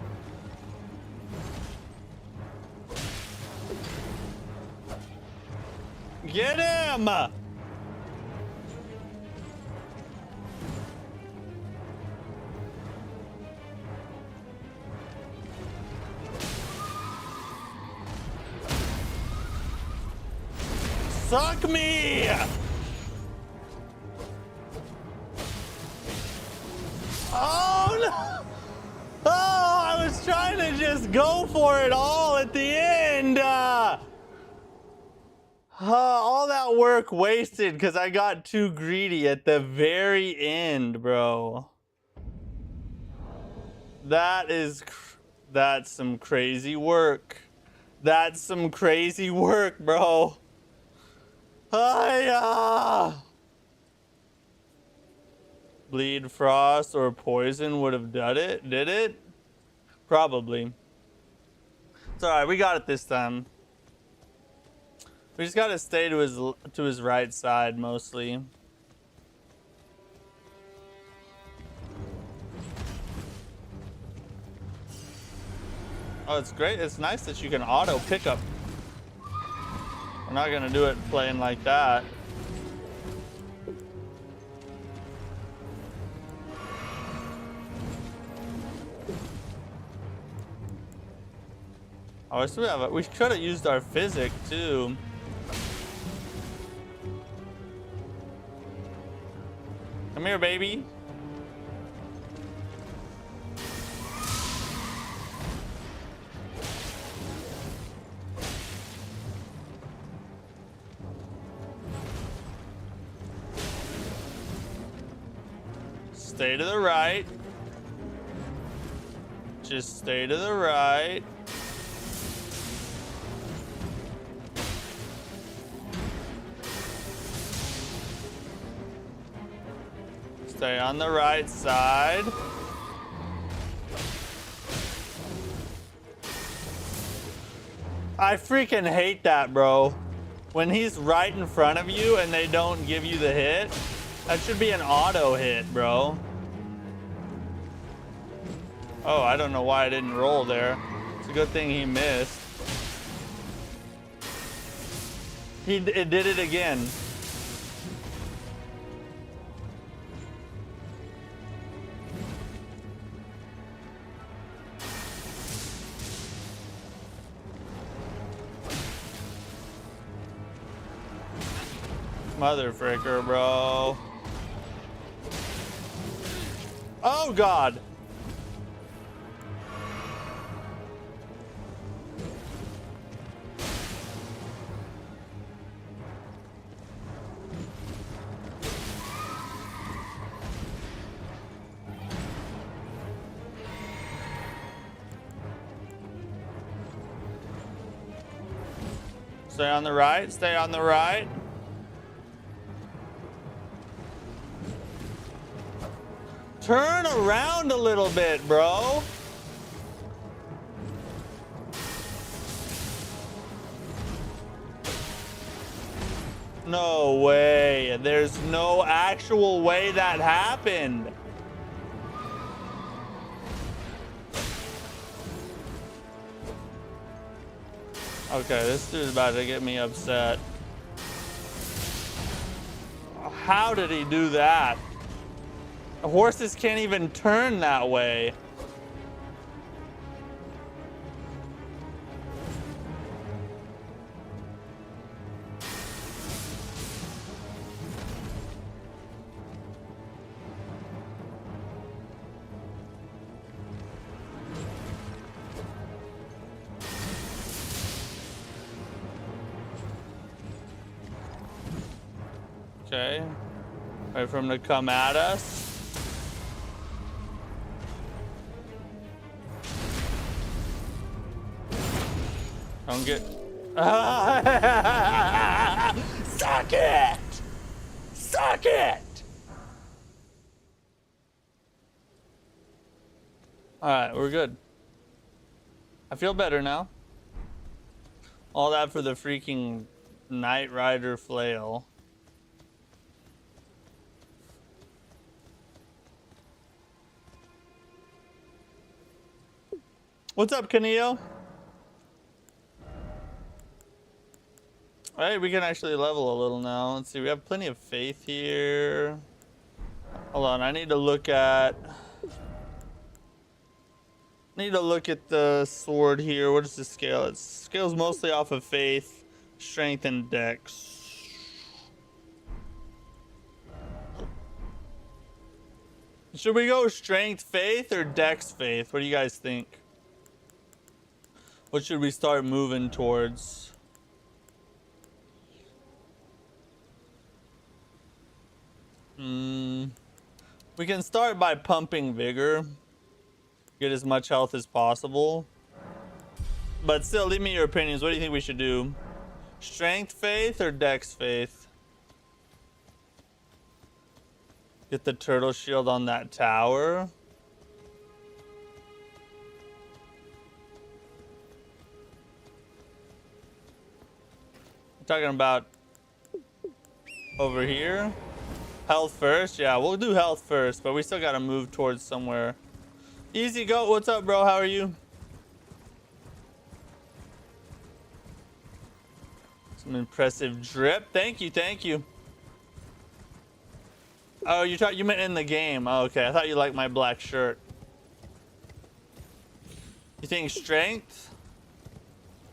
Get him! Suck me! Oh no! Oh, I was trying to just go for it all at the end. All that work wasted because I got too greedy at the very end, bro. That's some crazy work. That's some crazy work, bro. Hiya! Bleed, frost, or poison would have done it. Did it? Probably. It's alright, we got it this time. We just gotta stay to his right side mostly. Oh, it's great. It's nice that you can auto pickup. We're not gonna do it playing like that. Oh, we could have used our physic too. Come here, baby. Stay to the right. Just stay to the right. Stay on the right side. I freaking hate that, bro. When he's right in front of you and they don't give you the hit, that should be an auto hit, bro. Oh, I don't know why I didn't roll there. It's a good thing he missed. It did it again. Mother fricker, bro. Oh, God. Stay on the right. Stay on the right. Turn around a little bit, bro. No way. There's no actual way that happened. Okay, this dude's about to get me upset. How did he do that? Horses can't even turn that way. Okay. Wait for him to come at us. Don't get... Suck it! Suck it! Alright, we're good. I feel better now. All that for the freaking Knight Rider flail. What's up, Canio? Alright, we can actually level a little now. Let's see, we have plenty of faith here. Hold on, I need to look at the sword here. What is the scale? It scales mostly off of faith, strength, and dex. Should we go strength faith or dex faith? What do you guys think? What should we start moving towards? We can start by pumping vigor. Get as much health as possible. But still, leave me your opinions. What do you think we should do? Strength faith or dex faith? Get the turtle shield on that tower. I'm talking about over here. Health first? Yeah, we'll do health first, but we still gotta move towards somewhere. Easy Goat, what's up, bro? How are you? Some impressive drip. Thank you, thank you. Oh, you meant in the game. Oh, okay, I thought you liked my black shirt. You think strength?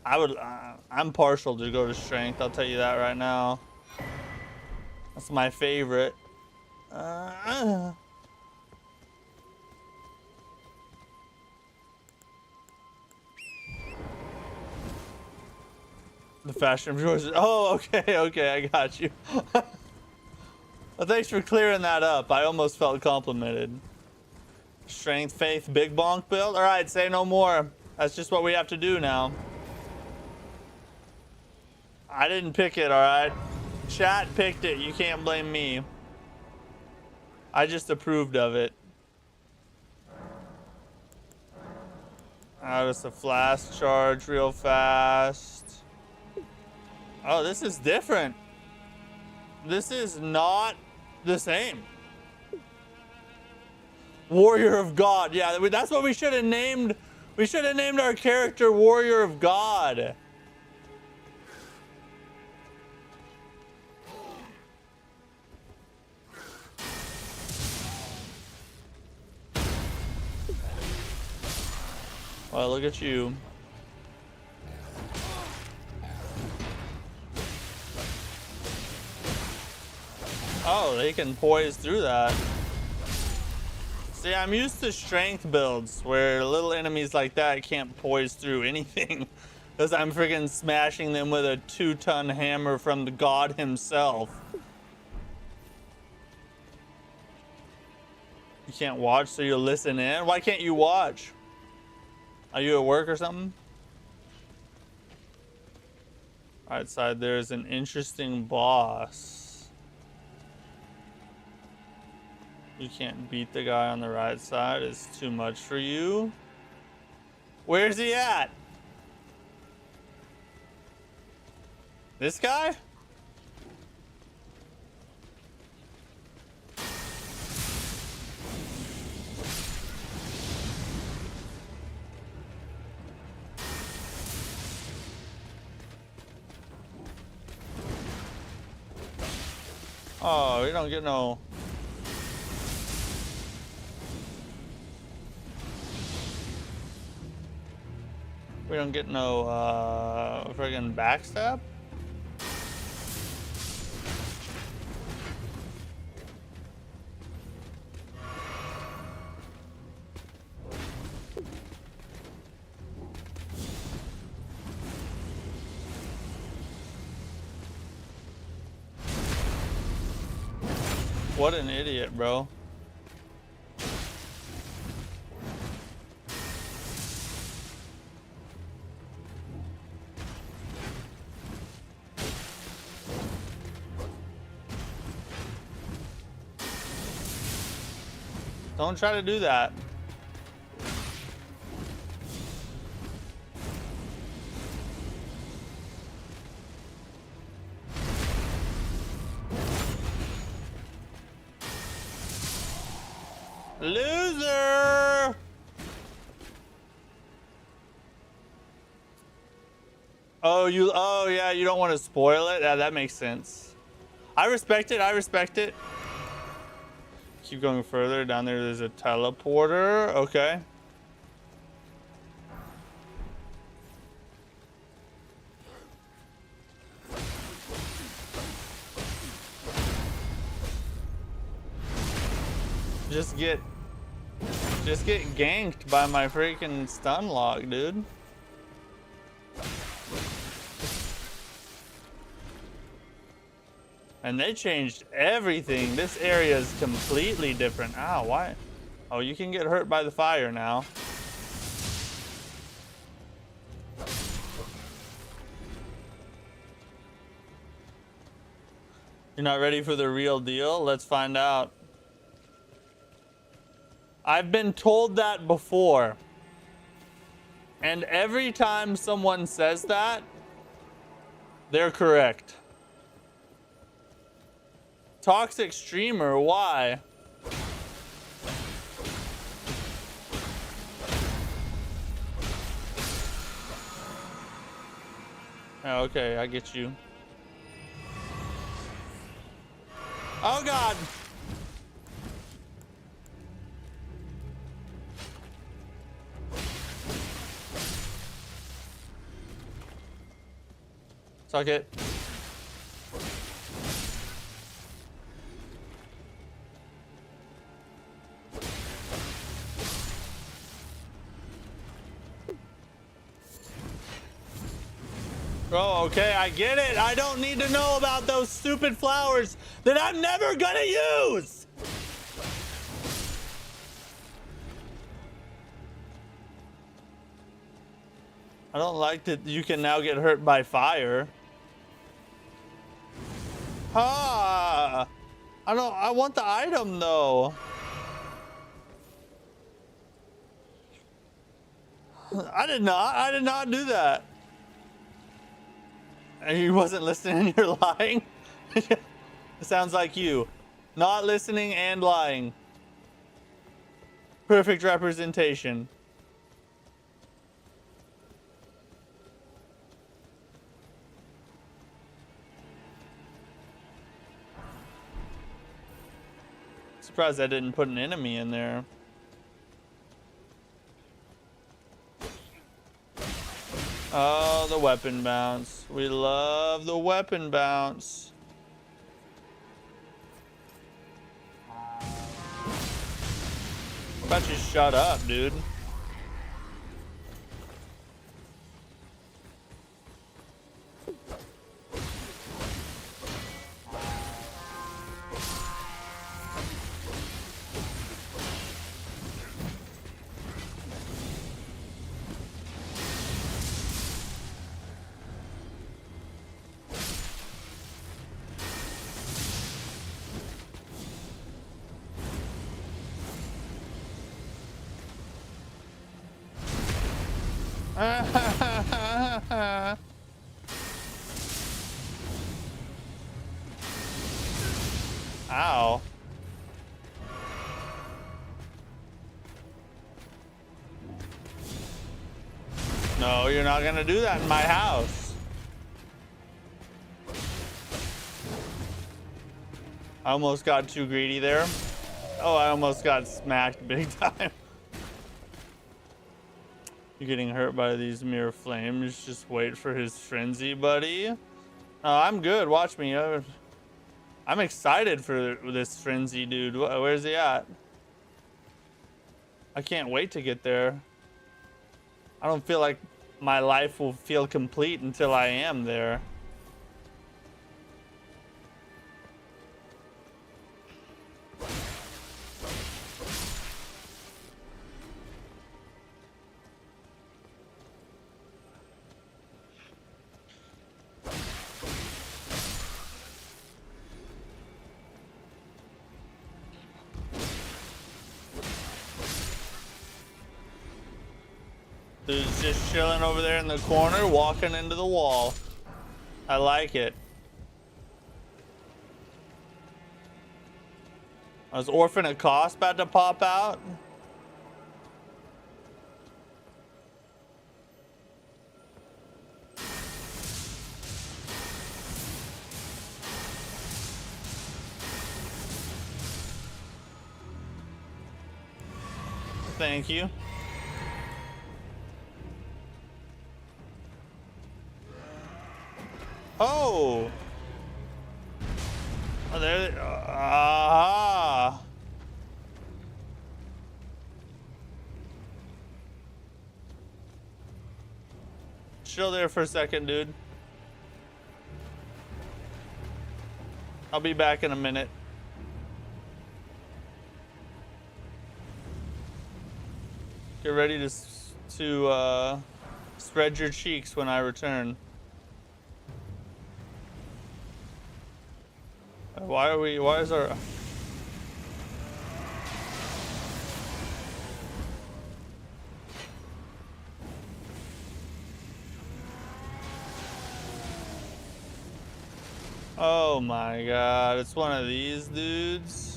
I'm partial to go to strength. I'll tell you that right now. That's my favorite. The fashion choices. Oh, okay, I got you. Well, thanks for clearing that up. I almost felt complimented. Strength, faith, big bonk build. All right, say no more. That's just what we have to do now. I didn't pick it, all right? Chat picked it. You can't blame me. I just approved of it. Oh, just a flash charge real fast. Oh, this is different. This is not the same. Warrior of God. Yeah, that's what we should have named. We should have named our character Warrior of God. Well, look at you. Oh, they can poise through that. See, I'm used to strength builds where little enemies like that can't poise through anything. Because I'm freaking smashing them with a 2-ton hammer from the god himself. You can't watch, so you listen in? Why can't you watch? Are you at work or something? Right side, there's an interesting boss. You can't beat the guy on the right side. It's too much for you. Where's he at? This guy? Oh, you don't get no. We don't get no friggin' backstab. What an idiot, bro. Don't try to do that. Loser! Oh yeah, you don't want to spoil it? Yeah, that makes sense. I respect it, I respect it. Keep going further. Down there, there's a teleporter. Okay. Just get ganked by my freaking stun lock, dude. And they changed everything. This area is completely different. Ow, why? Oh, you can get hurt by the fire now. You're not ready for the real deal? Let's find out. I've been told that before. And every time someone says that, they're correct. Toxic streamer, why? Oh, okay, I get you. Oh God! Suck it. Oh, okay, I get it. I don't need to know about those stupid flowers that I'm never gonna use. I don't like that you can now get hurt by fire. Ah, I want the item though. I did not do that. He wasn't listening, you're lying. It sounds like you. Not listening and lying. Perfect representation. Surprised I didn't put an enemy in there. Oh, the weapon bounce. We love the weapon bounce. How about you shut up, dude? Ow. No, you're not gonna do that in my house. I almost got too greedy there. Oh, I almost got smacked big time. You're getting hurt by these mere flames. Just wait for his frenzy, buddy. I'm good. Watch me. I'm excited for this frenzy, dude. Where's he at? I can't wait to get there. I don't feel like my life will feel complete until I am there. Dude's just chilling over there in the corner, walking into the wall. I like it. Was Orphan of Cost about to pop out? Thank you. Oh! Oh, there. Ah! Chill there for a second, dude. I'll be back in a minute. Get ready to spread your cheeks when I return. Why is our... Oh my god, it's one of these dudes.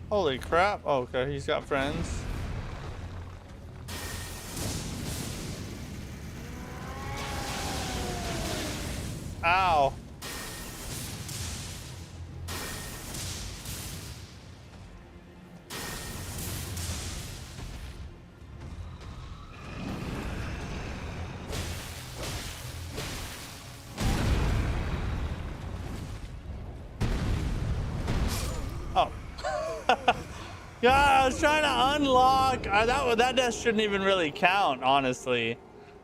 Holy crap. Oh, okay, he's got friends. Ow. Oh. God, I was trying to unlock. That death shouldn't even really count, honestly.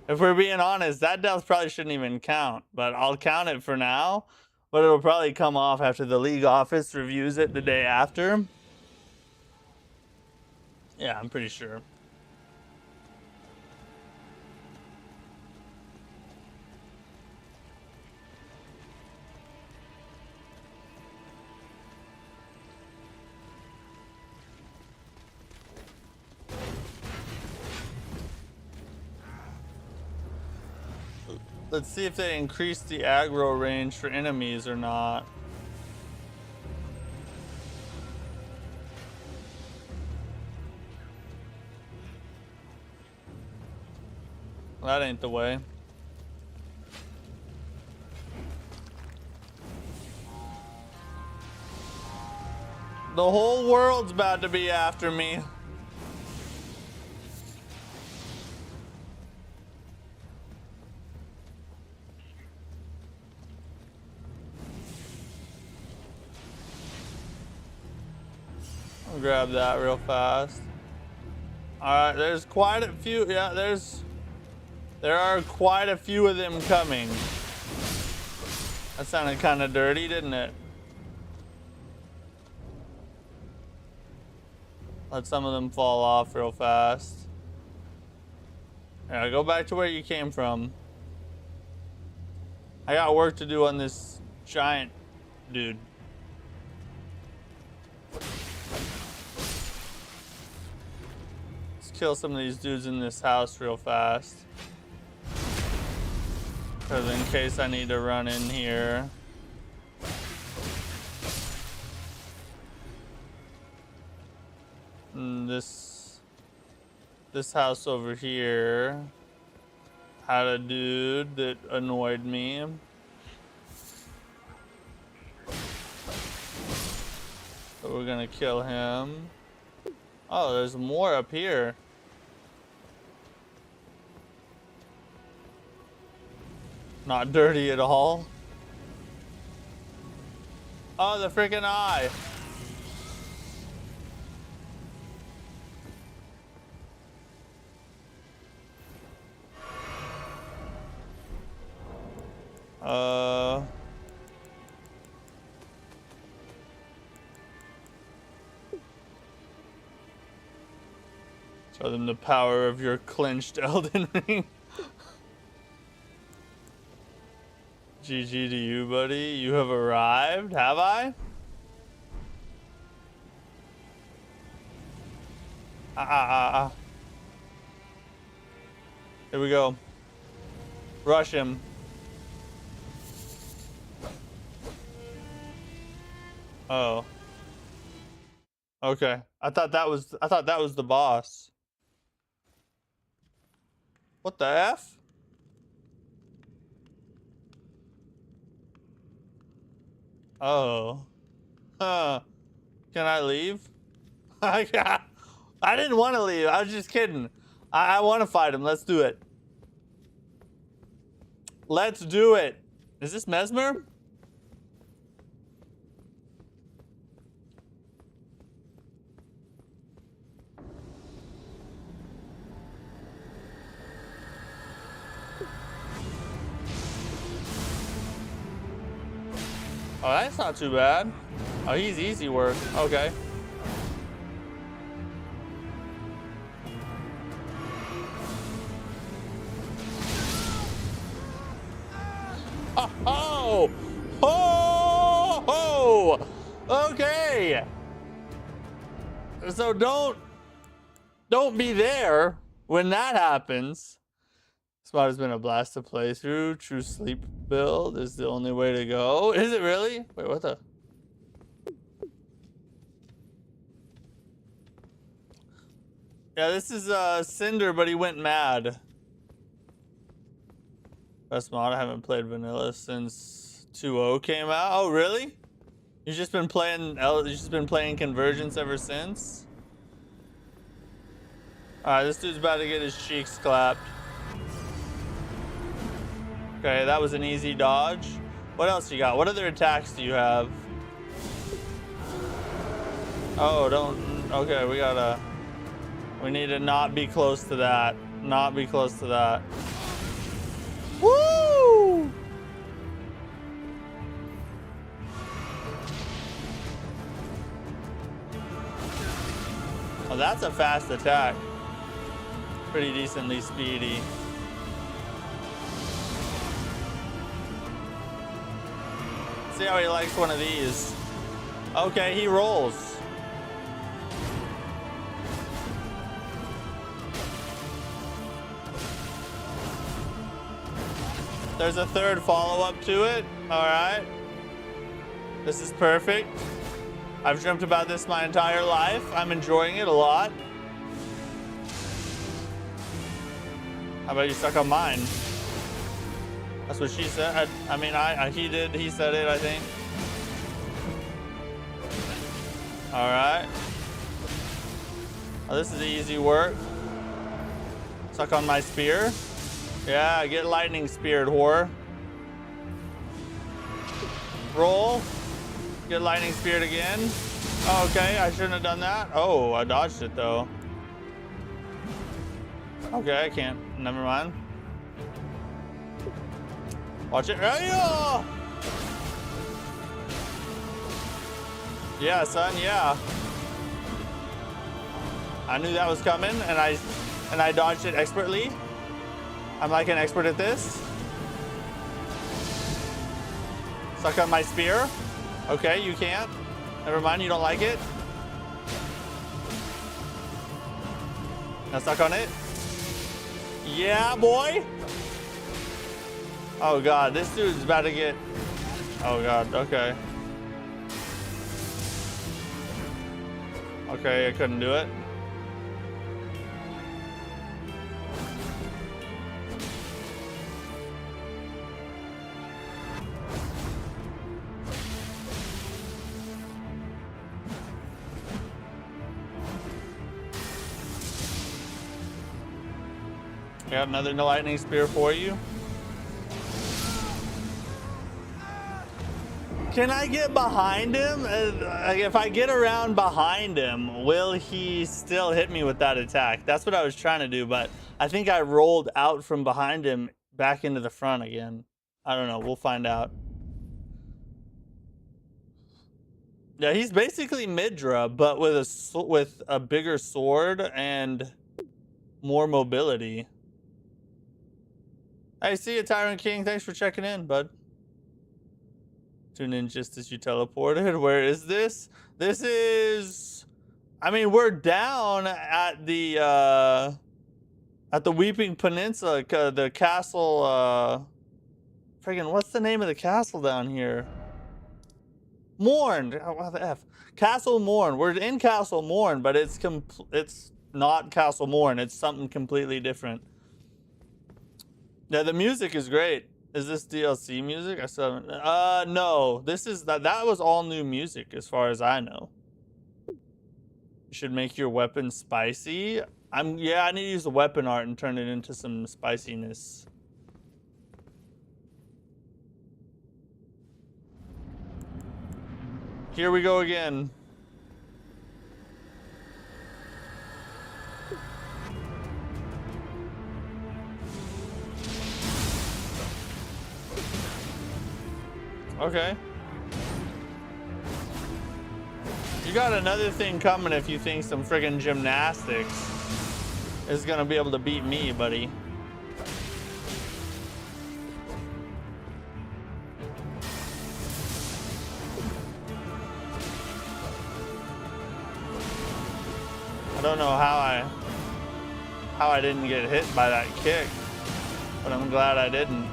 If we're being honest, that death probably shouldn't even count. But I'll count it for now. But it'll probably come off after the league office reviews it the day after. Yeah, I'm pretty sure. Let's see if they increase the aggro range for enemies or not. That ain't the way. The whole world's about to be after me. I'll grab that real fast. Alright, there's quite a few. Yeah, there are quite a few of them coming. That sounded kind of dirty, didn't it? Let some of them fall off real fast. Yeah, go back to where you came from. I got work to do on this giant dude. Let's kill some of these dudes in this house real fast. Because in case I need to run in here. This house over here had a dude that annoyed me. So we're gonna kill him. Oh, there's more up here. Not dirty at all. Oh, the freaking eye. Show them the power of your clenched Elden Ring. GG to you, buddy. You have arrived. Have I? Here we go. Rush him. Oh. Okay. I thought that was the boss. What the F? Oh. Huh. Can I leave? I didn't want to leave. I was just kidding. I want to fight him. Let's do it. Let's do it. Is this Mesmer? Oh, that's not too bad. Oh, he's easy work. Okay. Oh! Oh! Oh! Okay. So don't be there when that happens. This mod has been a blast to play through. True sleep build is the only way to go. Is it really? Wait, what the? Yeah, this is Cinder, but he went mad. Best mod. I haven't played vanilla since 2.0 came out. Oh, really? You've just been playing Convergence ever since? Alright, this dude's about to get his cheeks clapped. Okay, that was an easy dodge. What else you got? What other attacks do you have? Oh, don't... Okay, we need to not be close to that. Not be close to that. Woo! Oh, that's a fast attack. Pretty decently speedy. See how he likes one of these. Okay, he rolls. There's a third follow-up to it. All right. This is perfect. I've dreamt about this my entire life. I'm enjoying it a lot. How about you suck on mine? That's what she said. I mean, he said it, I think. All right. Oh, this is easy work. Suck on my spear. Yeah, get lightning speared, whore. Roll. Get lightning speared again. Oh, okay, I shouldn't have done that. Oh, I dodged it though. Okay, I can't. Never mind. Watch it. Yeah, son. Yeah. I knew that was coming, and I dodged it expertly. I'm like an expert at this. Suck on my spear. Okay, you can't. Never mind, you don't like it. Now suck on it. Yeah, boy. Oh god, this dude's about to get... Oh god, okay. Okay, I couldn't do it. Got another lightning spear for you. Can I get behind him? If I get around behind him, will he still hit me with that attack? That's what I was trying to do, but I think I rolled out from behind him back into the front again. I don't know. We'll find out. Yeah, he's basically Midra, but with a bigger sword and more mobility. Hey, see you, Tyrant King. Thanks for checking in, bud. Tune in just as you teleported. Where is this? This is... I mean, we're down at the Weeping Peninsula, the castle, friggin', what's the name of the castle down here? Morn. Oh, the F. Castle Morn. We're in Castle Morn, but it's not Castle Morn. It's something completely different. Yeah, the music is great. Is this DLC music? I still haven't. No. This is that was all new music as far as I know. You should make your weapon spicy. I need to use the weapon art and turn it into some spiciness. Here we go again. Okay. You got another thing coming if you think some friggin' gymnastics is gonna be able to beat me, buddy. I don't know how I didn't get hit by that kick, but I'm glad I didn't.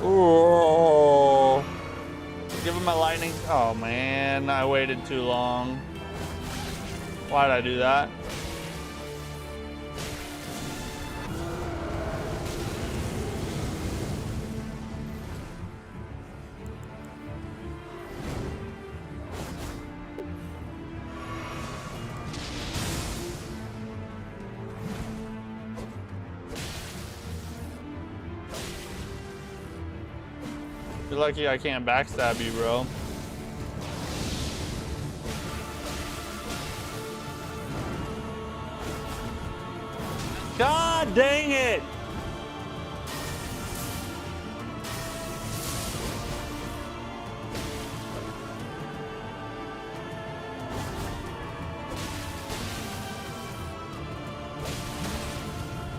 Ooh. Give him my lightning. Oh man, I waited too long. Why did I do that? You're lucky I can't backstab you, bro. God dang it!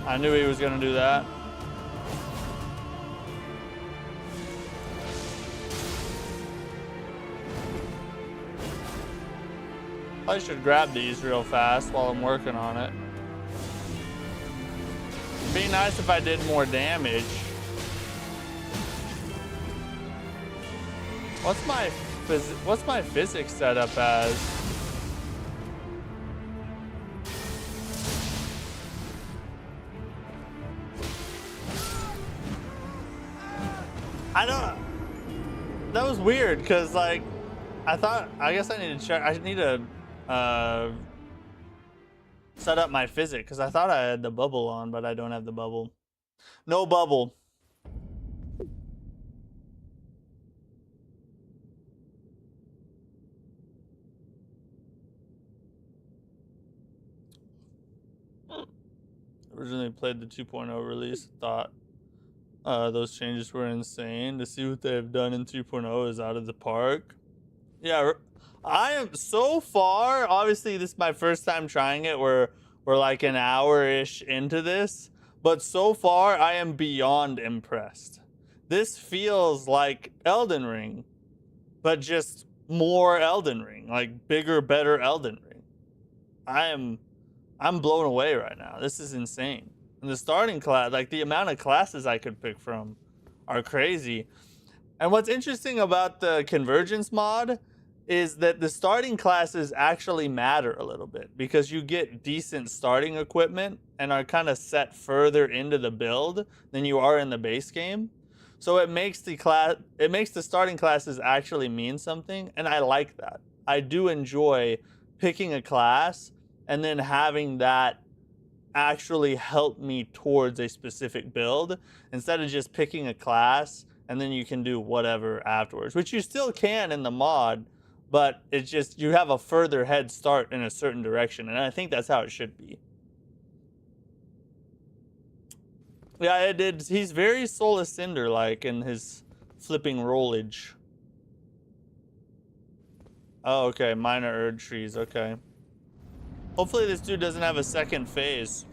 I knew he was gonna do that. I should grab these real fast while I'm working on it. It'd be nice if I did more damage. What's my physics set up as? I don't. That was weird because like I guess I need to check. I need to set up my physics because I thought I had the bubble on, but I don't have the bubble. No bubble. Originally played the 2.0 release, thought those changes were insane. To see what they have done in 2.0 is out of the park. Yeah, I am so far. Obviously, this is my first time trying it. We're like an hour-ish into this, but so far I am beyond impressed. This feels like Elden Ring, but just more Elden Ring, like bigger, better Elden Ring. I'm blown away right now. This is insane. And the starting class, like the amount of classes I could pick from are crazy. And what's interesting about the Convergence mod is that the starting classes actually matter a little bit because you get decent starting equipment and are kind of set further into the build than you are in the base game. So it makes the starting classes actually mean something, and I like that. I do enjoy picking a class and then having that actually help me towards a specific build instead of just picking a class and then you can do whatever afterwards, which you still can in the mod, but it's just you have a further head start in a certain direction, and I think that's how it should be. Yeah, it did. He's very Soul Ascender like in his flipping rollage. Oh, okay, minor Erd trees, okay. Hopefully this dude doesn't have a second phase.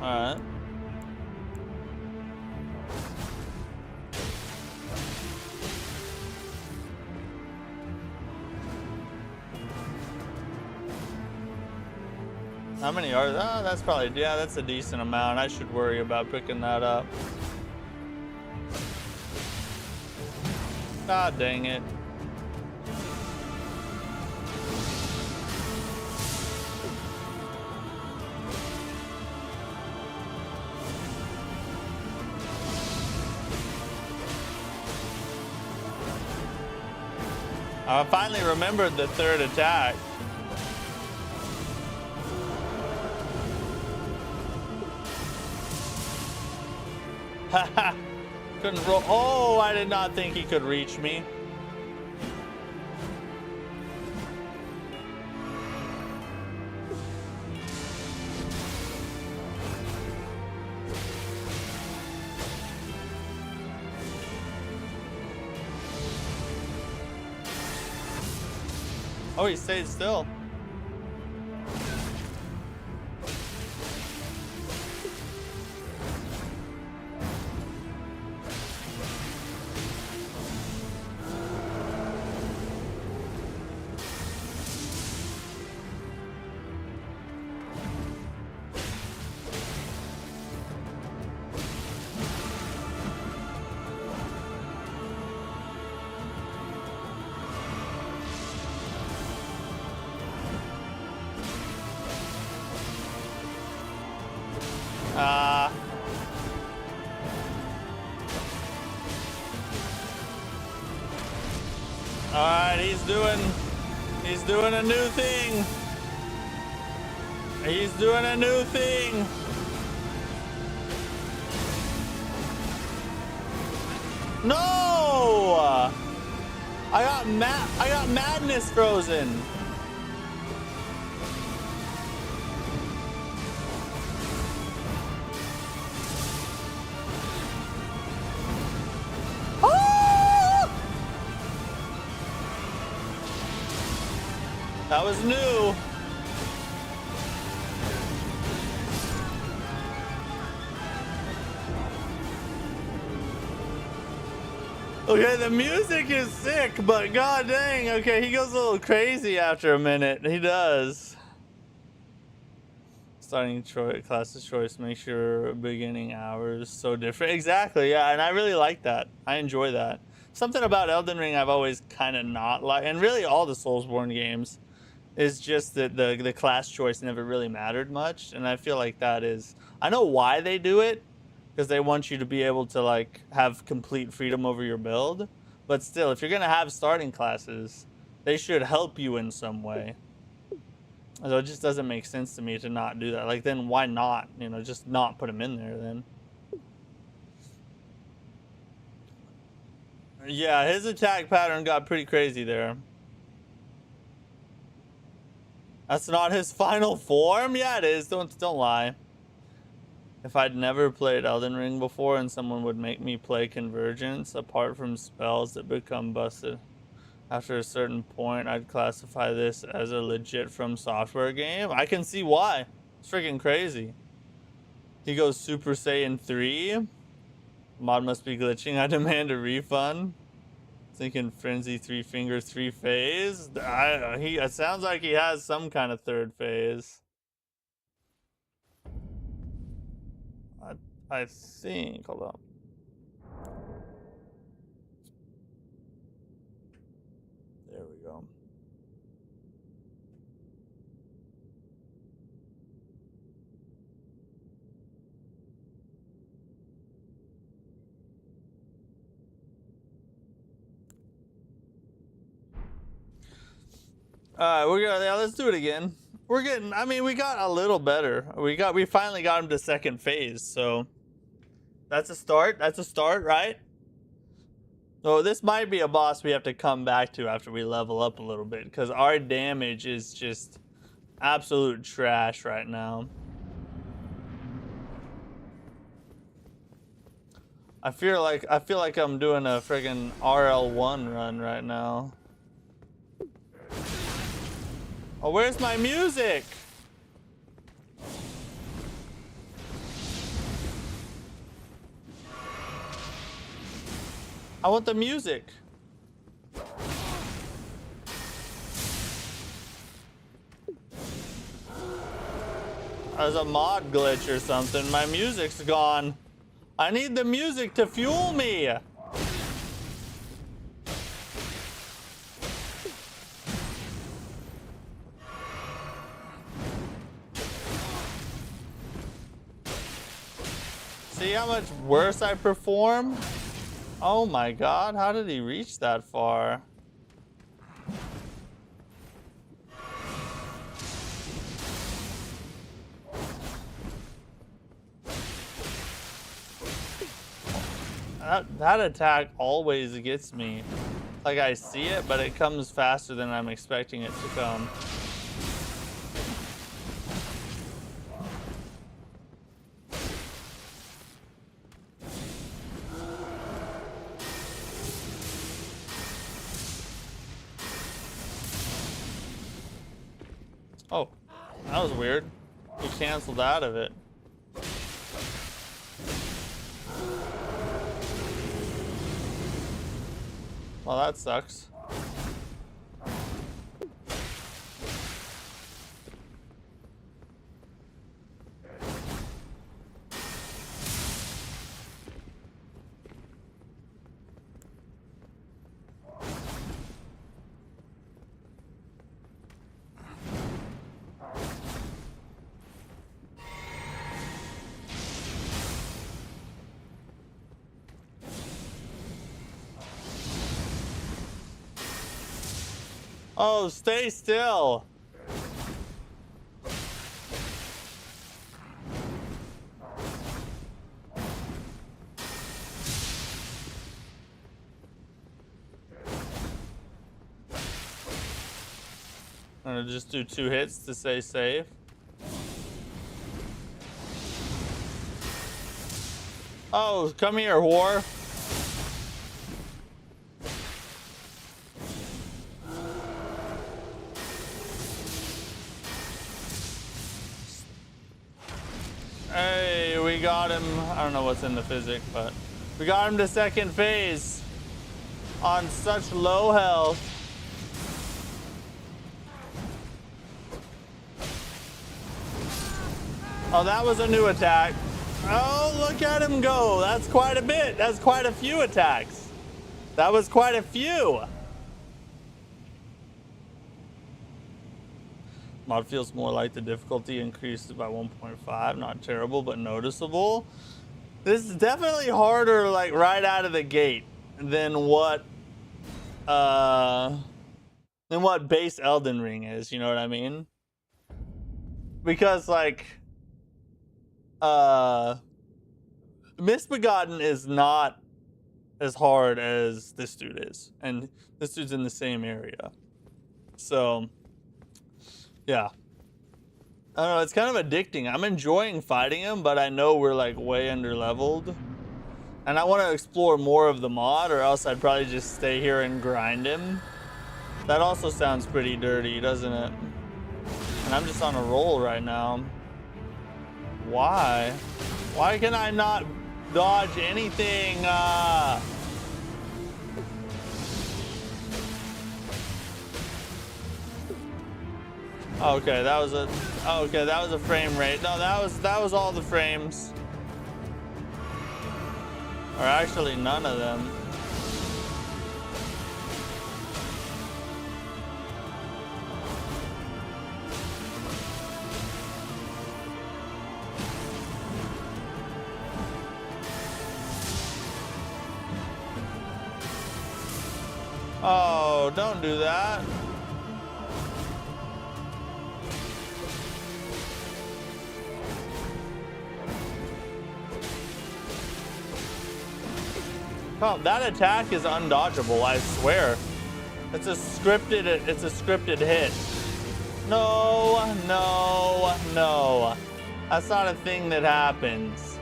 Alright. How many are there? Oh, that's probably, yeah, that's a decent amount. I should worry about picking that up. Ah, dang it. I finally remembered the third attack. Haha. Couldn't roll. Oh, I did not think he could reach me. Oh, he stayed still. All right, he's doing a new thing. He's doing a new thing. No! I got madness frozen. That was new. Okay, the music is sick, but god dang, okay, he goes a little crazy after a minute. He does. Starting classes choice makes your beginning hours so different. Exactly, yeah, and I really like that. I enjoy that. Something about Elden Ring I've always kind of not liked, and really all the Soulsborne games, is just that the class choice never really mattered much, and I feel like that is, I know why they do it, because they want you to be able to like have complete freedom over your build, but still, if you're gonna have starting classes, they should help you in some way. So it just doesn't make sense to me to not do that. Like, then why not, you know, just not put them in there then. Yeah, his attack pattern got pretty crazy there. That's not his final form? Yeah, it is. Don't lie. If I'd never played Elden Ring before and someone would make me play Convergence, apart from spells that become busted after a certain point, I'd classify this as a legit From Software game. I can see why. It's freaking crazy. He goes Super Saiyan 3. Mod must be glitching. I demand a refund. Thinking Frenzy 3 Finger 3 phase. It sounds like he has some kind of third phase. I think. Hold on. go. Alright, we're gonna, yeah, let's do it again. We're getting, I mean, we got a little better. We finally got him to second phase, so that's a start. That's a start, right? So this might be a boss we have to come back to after we level up a little bit, because our damage is just absolute trash right now. I feel like I'm doing a friggin' RL1 run right now. Oh, where's my music? I want the music. There's a mod glitch or something. My music's gone. I need the music to fuel me. See how much worse I perform? Oh my god, how did he reach that far? That attack always gets me. Like I see it, but it comes faster than I'm expecting it to come. Oh, that was weird. He canceled out of it. Well, that sucks. Oh, stay still. I'm gonna just do 2 hits to stay safe. Oh, come here, whore. Hey, we got him. I don't know what's in the physic, but we got him to second phase on such low health. Oh, that was a new attack. Oh, look at him go. That's quite a bit. That's quite a few attacks. That was quite a few. Mod feels more like the difficulty increased by 1.5. Not terrible, but noticeable. This is definitely harder, like right out of the gate, than what base Elden Ring is. You know what I mean? Because like, Misbegotten is not as hard as this dude is, and this dude's in the same area. So. Yeah. I don't know, it's kind of addicting. I'm enjoying fighting him, but I know we're like way under leveled. And I want to explore more of the mod, or else I'd probably just stay here and grind him. That also sounds pretty dirty, doesn't it? And I'm just on a roll right now. Why? Why can I not dodge anything? Okay, that was a frame rate. No, that was all the frames. Or actually none of them. don't do that. Oh, that attack is undodgeable, I swear. It's a scripted hit. No, no, no. That's not a thing that happens.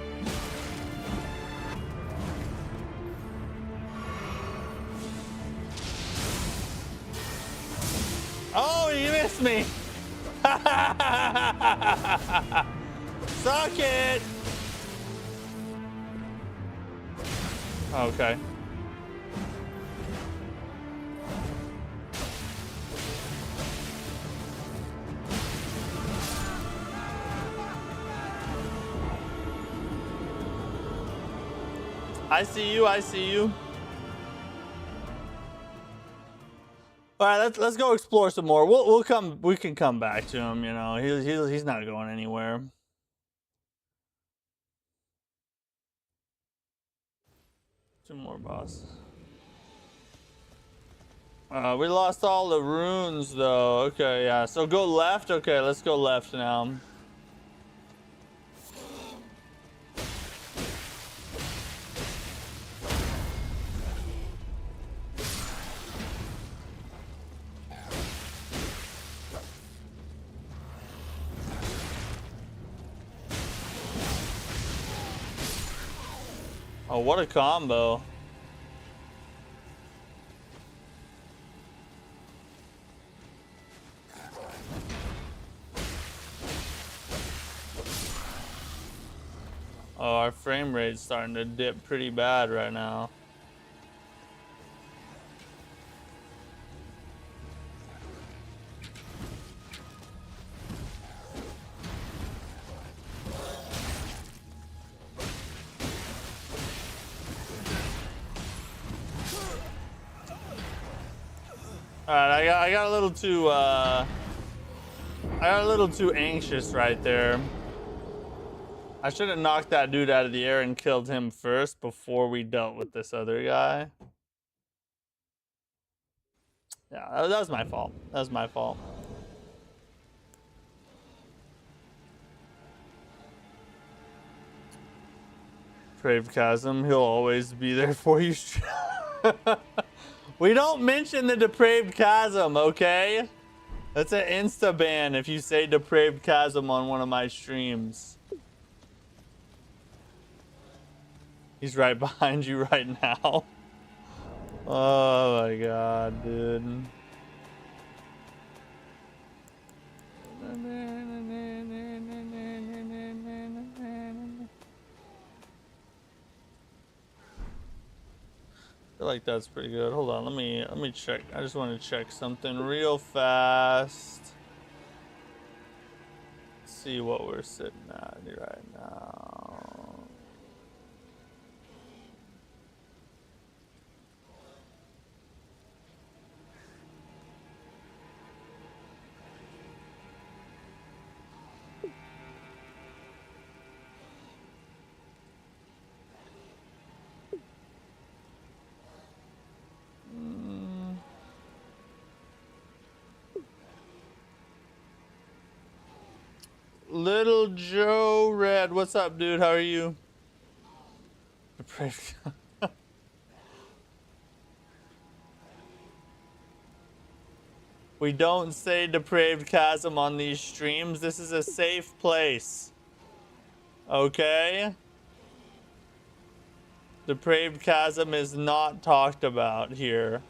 Oh, you missed me. Suck it. Okay. I see you. I see you. All right, let's go explore some more. We can come back to him. You know, he's not going anywhere. Two more bosses. We lost all the runes though. Okay, yeah. So go left. Okay, let's go left now. Oh, what a combo. Oh, our frame rate's starting to dip pretty bad right now. Alright, I got a little too anxious right there. I should have knocked that dude out of the air and killed him first before we dealt with this other guy. Yeah, that was my fault. That was my fault. Depraved Chasm, he'll always be there for you. We don't mention the Depraved Chasm, okay? That's an insta ban if you say Depraved Chasm on one of my streams. He's right behind you right now. Oh my god, dude. I feel like that's pretty good. Hold on, let me check. I just want to check something real fast. See what we're sitting at right now. Little Joe Red, what's up, dude? How are you? We don't say Depraved Chasm on these streams. This is a safe place. Okay? Depraved Chasm is not talked about here.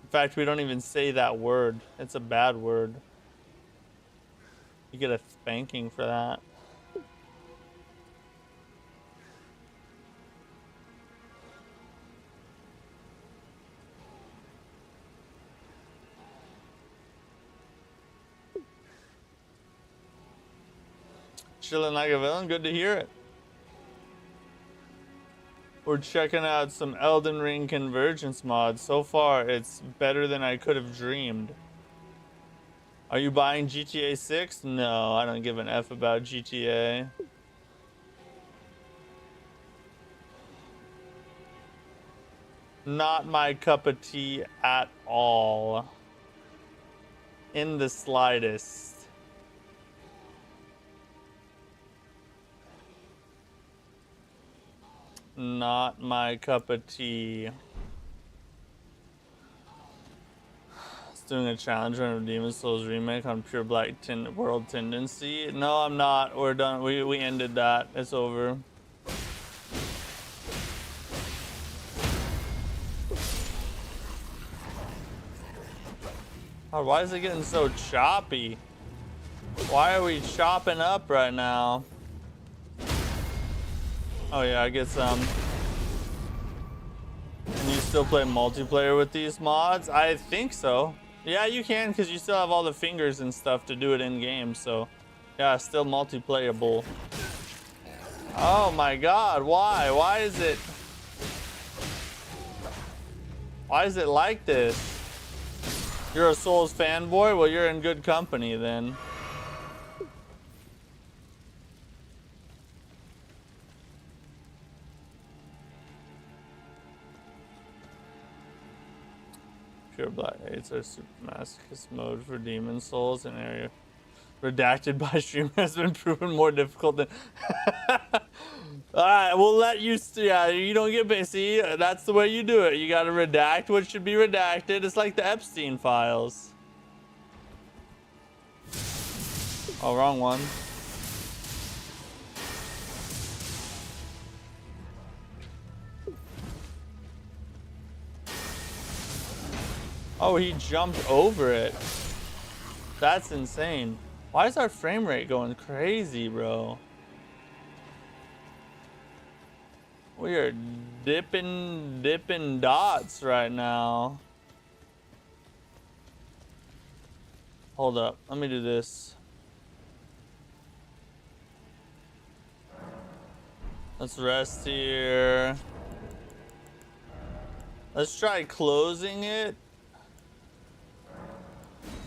In fact, we don't even say that word. It's a bad word. You get a spanking for that. Chilling like a villain, good to hear it. We're checking out some Elden Ring Convergence mods. So far, it's better than I could have dreamed. Are you buying GTA 6? No, I don't give an F about GTA. Not my cup of tea at all. In the slightest. Not my cup of tea. It's doing a challenge run of Demon Souls remake on Pure Black World Tendency. No, I'm not. We're done. We ended that. It's over. Oh, why is it getting so choppy? Why are we chopping up right now? Oh yeah, I get some. Can you still play multiplayer with these mods? I think so. Yeah, you can, because you still have all the fingers and stuff to do it in game, so yeah, still multiplayable. Oh my god, why? Why is it like this? You're a Souls fanboy? Well, you're in good company then. Pure Black hates our super masochist mode for Demon Souls, an area redacted by streamer has been proven more difficult than. Alright, we'll let you. Yeah, you don't get busy. That's the way you do it. You gotta redact what should be redacted. It's like the Epstein files. Oh, wrong one. Oh, he jumped over it. That's insane. Why is our frame rate going crazy, bro? We are dipping dots right now. Hold up. Let me do this. Let's rest here. Let's try closing it.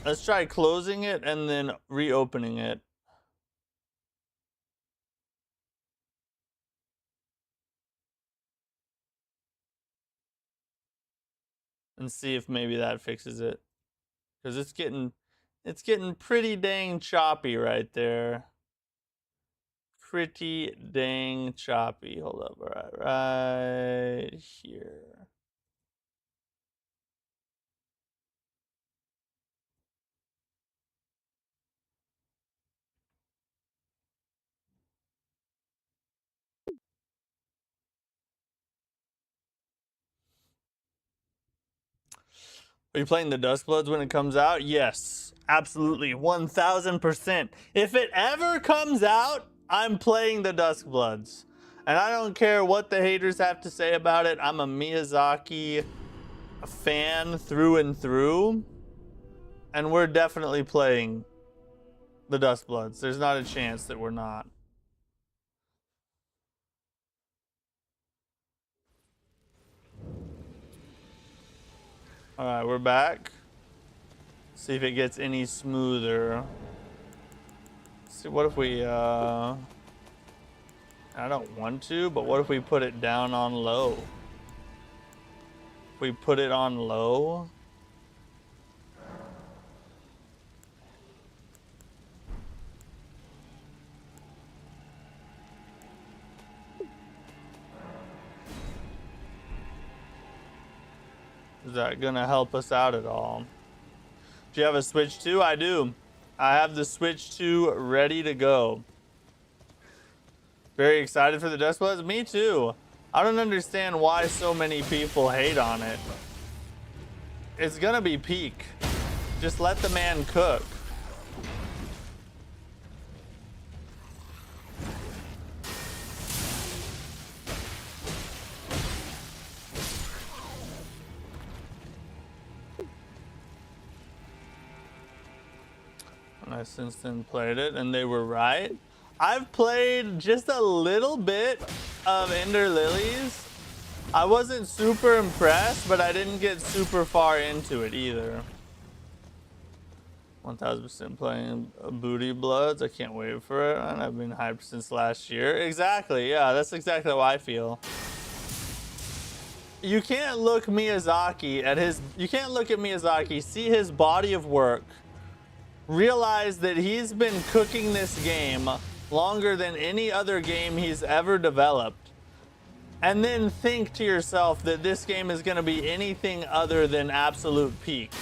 Let's try closing it and then reopening it. And see if maybe that fixes it. Because it's getting pretty dang choppy right there. Pretty dang choppy. Hold up, right here. Are you playing the Duskbloods when it comes out? Yes, absolutely, 1000%. If it ever comes out, I'm playing the Duskbloods. And I don't care what the haters have to say about it. I'm a Miyazaki fan through and through. And we're definitely playing the Duskbloods. There's not a chance that we're not. All right, we're back. See if it gets any smoother. See, what if we, I don't want to, but what if we put it down on low? If we put it on low. Is that gonna help us out at all? Do you have a Switch 2? I do. I have the Switch 2 ready to go. Very excited for the Duskbloods? Me too. I don't understand why so many people hate on it. It's gonna be peak. Just let the man cook. I since then played it and they were right. I've played just a little bit of Ender Lilies. I wasn't super impressed, but I didn't get super far into it either. 1000% playing Booty Bloods. I can't wait for it. And I've been hyped since last year. Exactly. Yeah, that's exactly how I feel. you can't look Miyazaki at his, you can't look at Miyazaki, see his body of work, realize that he's been cooking this game longer than any other game he's ever developed, and then think to yourself that this game is going to be anything other than absolute peak.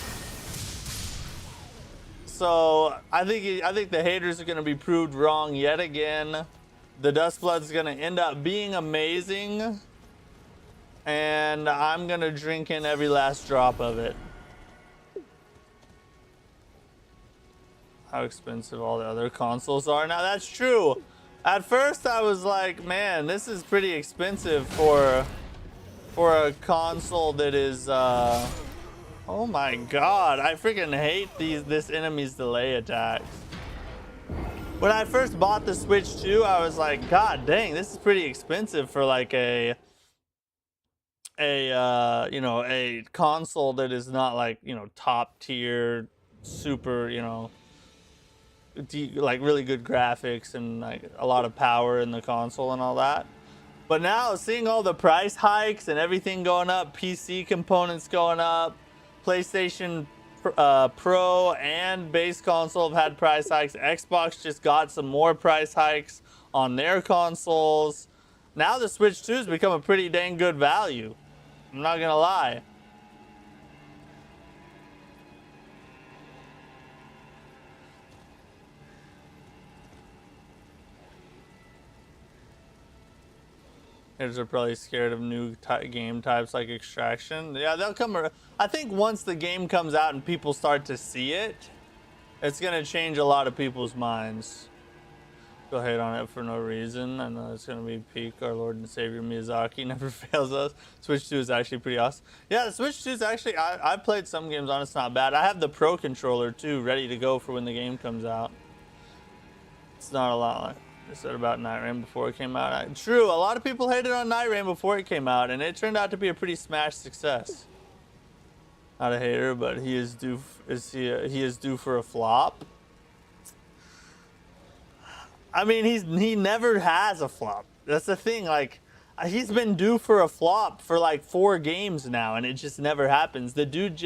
So I think the haters are going to be proved wrong yet again. The Dustblood is going to end up being amazing, and I'm going to drink in every last drop of it. How expensive all the other consoles are. Now that's true. At first I was like, man, this is pretty expensive for a console that is oh my god, I freaking hate this enemy's delay attacks. When I first bought the Switch 2, I was like, god dang, this is pretty expensive for like a you know, a console that is not like, you know, top tier, super, you know, like really good graphics and like a lot of power in the console and all that. But now seeing all the price hikes and everything going up, PC components going up, PlayStation Pro and base console have had price hikes. Xbox just got some more price hikes on their consoles. Now the Switch 2 has become a pretty dang good value. I'm not gonna lie. Haters are probably scared of new game types like Extraction. Yeah, they'll come. I think once the game comes out and people start to see it, it's gonna change a lot of people's minds. Go hate on it for no reason. I know it's gonna be peak. Our Lord and Savior Miyazaki never fails us. Switch 2 is actually pretty awesome. Yeah, the Switch 2 is actually, I've played some games on it, it's not bad. I have the Pro controller too, ready to go for when the game comes out. It's not a lot like I said about Night Rain before it came out. True, a lot of people hated on Night Rain before it came out, and it turned out to be a pretty smash success. Not a hater, but he is due. He is due for a flop? I mean, he never has a flop. That's the thing. Like, he's been due for a flop for like 4 games now, and it just never happens. The dude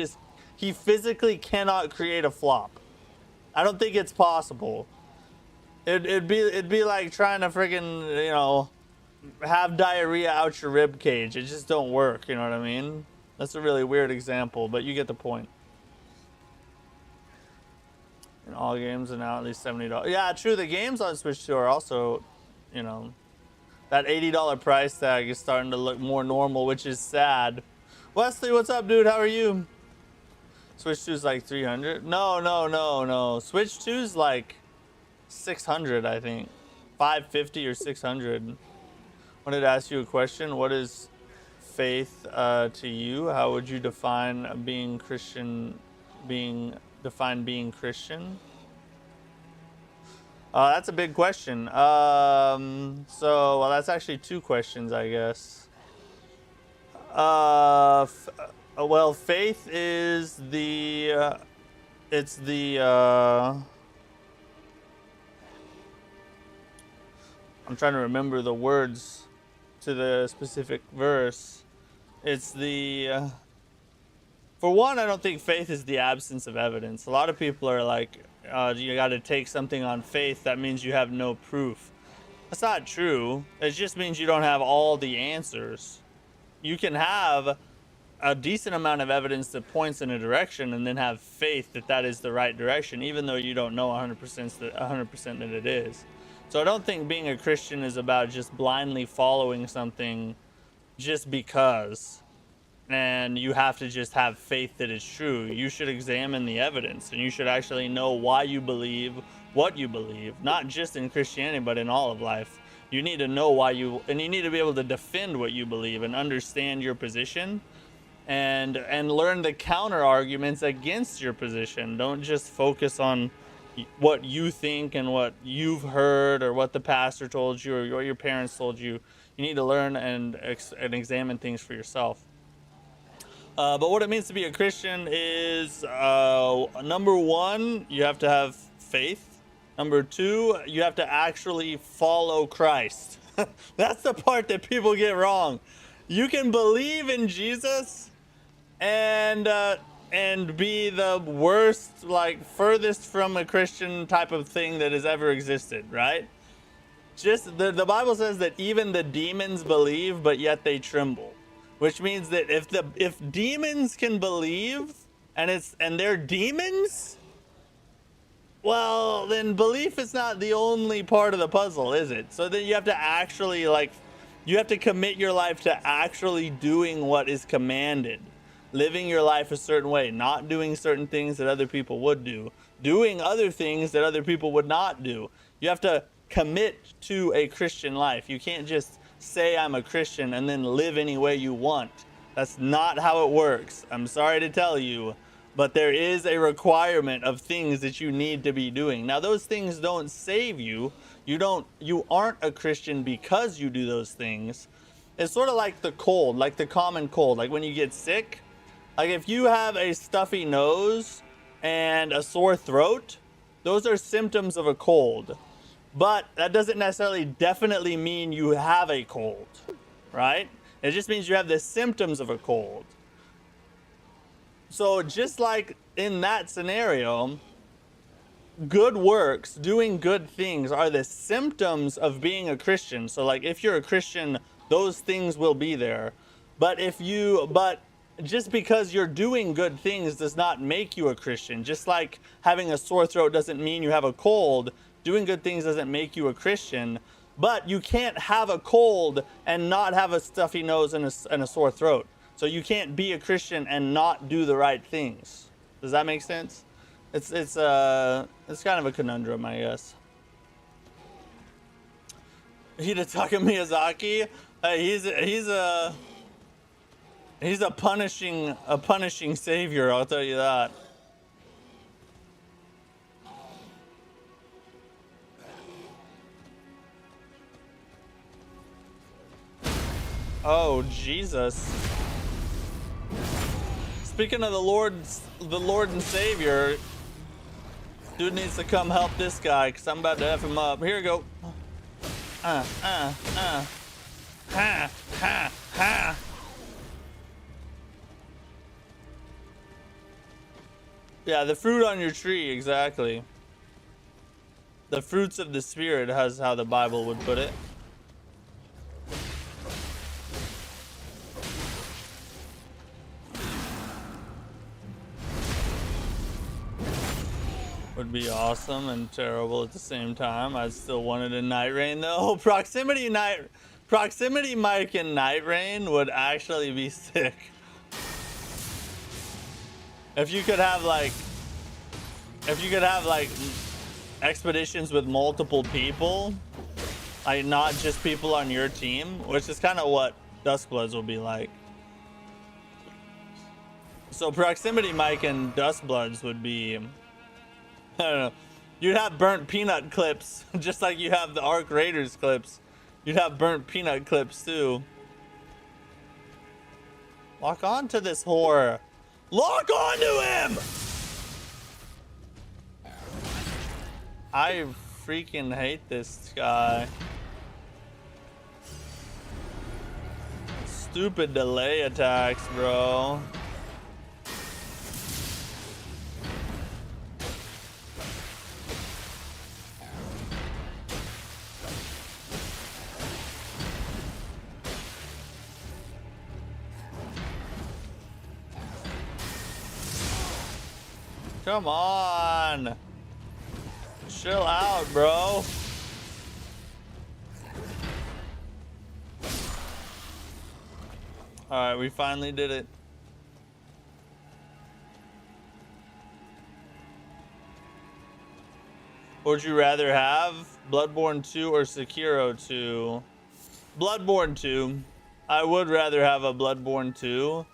he physically cannot create a flop. I don't think it's possible. It'd be like trying to friggin', you know, have diarrhea out your rib cage. It just don't work, you know what I mean? That's a really weird example, but you get the point. And all games are now at least $70. Yeah, true, the games on Switch 2 are also, you know, that $80 price tag is starting to look more normal, which is sad. Wesley, what's up, dude? How are you? Switch 2 is like 300? No. Switch 2 is like 600, I think. 550 or 600. Wanted to ask you a question. What is faith to you? How would you define being Christian? Define being Christian? That's a big question. So, well, that's actually 2 questions, I guess. Well, faith is the it's the I'm trying to remember the words to the specific verse. It's the for one, I don't think faith is the absence of evidence. A lot of people are like, you got to take something on faith. That means you have no proof. That's not true. It just means you don't have all the answers. You can have a decent amount of evidence that points in a direction and then have faith that that is the right direction, even though you don't know 100% that it is. So I don't think being a Christian is about just blindly following something just because, and you have to just have faith that it's true. You should examine the evidence, and you should actually know why you believe what you believe, not just in Christianity, but in all of life. You need to know why and you need to be able to defend what you believe and understand your position and learn the counter arguments against your position. Don't just focus on what you think and what you've heard or what the pastor told you or what your parents told you. You need to learn and examine things for yourself. But what it means to be a Christian is, number 1, you have to have faith. Number 2, you have to actually follow Christ. That's the part that people get wrong. You can believe in Jesus and be the worst, like furthest from a Christian type of thing that has ever existed, right? Just the Bible says that even the demons believe, but yet they tremble, which means that if demons can believe and they're demons, well, then belief is not the only part of the puzzle, is it? So then you have to actually you have to commit your life to actually doing what is commanded, living your life a certain way, not doing certain things that other people would do, doing other things that other people would not do. You have to commit to a Christian life. You can't just say I'm a Christian and then live any way you want. That's not how it works. I'm sorry to tell you, but there is a requirement of things that you need to be doing. Now, those things don't save you. You aren't a Christian because you do those things. It's sort of like the cold, like the common cold, like when you get sick. Like if you have a stuffy nose and a sore throat, those are symptoms of a cold. But that doesn't necessarily definitely mean you have a cold, right? It just means you have the symptoms of a cold. So just like in that scenario, good works, doing good things are the symptoms of being a Christian. So like if you're a Christian, those things will be there. But just because you're doing good things does not make you a Christian. Just like having a sore throat doesn't mean you have a cold. Doing good things doesn't make you a Christian, but you can't have a cold and not have a stuffy nose and a sore throat. So you can't be a Christian and not do the right things. Does that make sense? It's kind of a conundrum, I guess. Hidetaka Miyazaki, he's a punishing savior, I'll tell you that. Oh, Jesus. Speaking of the Lord and Savior, dude needs to come help this guy because I'm about to F him up. Here we go. Ha, ha. Yeah, the fruit on your tree, exactly. The fruits of the Spirit has how the Bible would put it. Would be awesome and terrible at the same time. I still wanted a Night Rain though. Proximity Mike and Night Rain would actually be sick. If you could have like expeditions with multiple people, like not just people on your team, which is kind of what Duskbloods will be like. So Proximity Mike and Duskbloods would be, I don't know. You'd have burnt peanut clips, just like you have the Arc Raiders clips. You'd have burnt peanut clips too. Lock on to this whore. Lock on to him! I freaking hate this guy. Stupid delay attacks, bro. Come on. Chill out, bro. Alright, we finally did it. What would you rather have? Bloodborne 2 or Sekiro 2? Bloodborne 2. I would rather have a Bloodborne 2.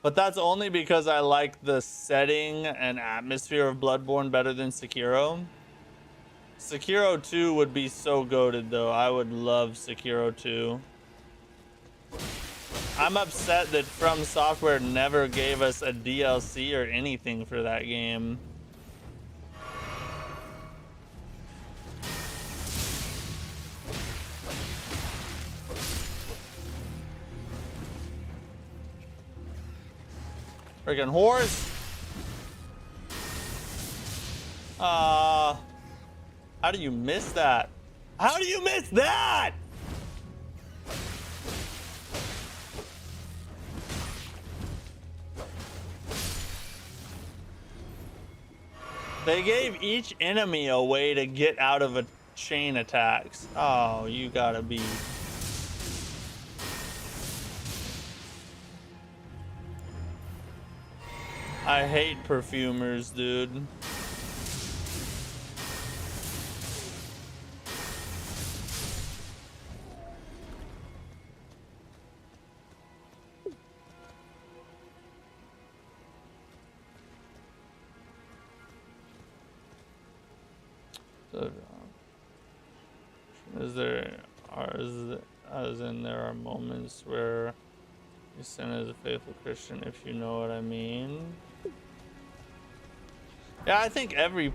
But that's only because I like the setting and atmosphere of Bloodborne better than Sekiro. Sekiro 2 would be so goated though. I would love Sekiro 2. I'm upset that From Software never gave us a DLC or anything for that game. Friggin' horse. How do you miss that? How do you miss that? They gave each enemy a way to get out of a chain attacks. Oh, you gotta be. I hate perfumers, dude. So, as in there are moments where you sin as a faithful Christian, if you know what I mean. Yeah, I think every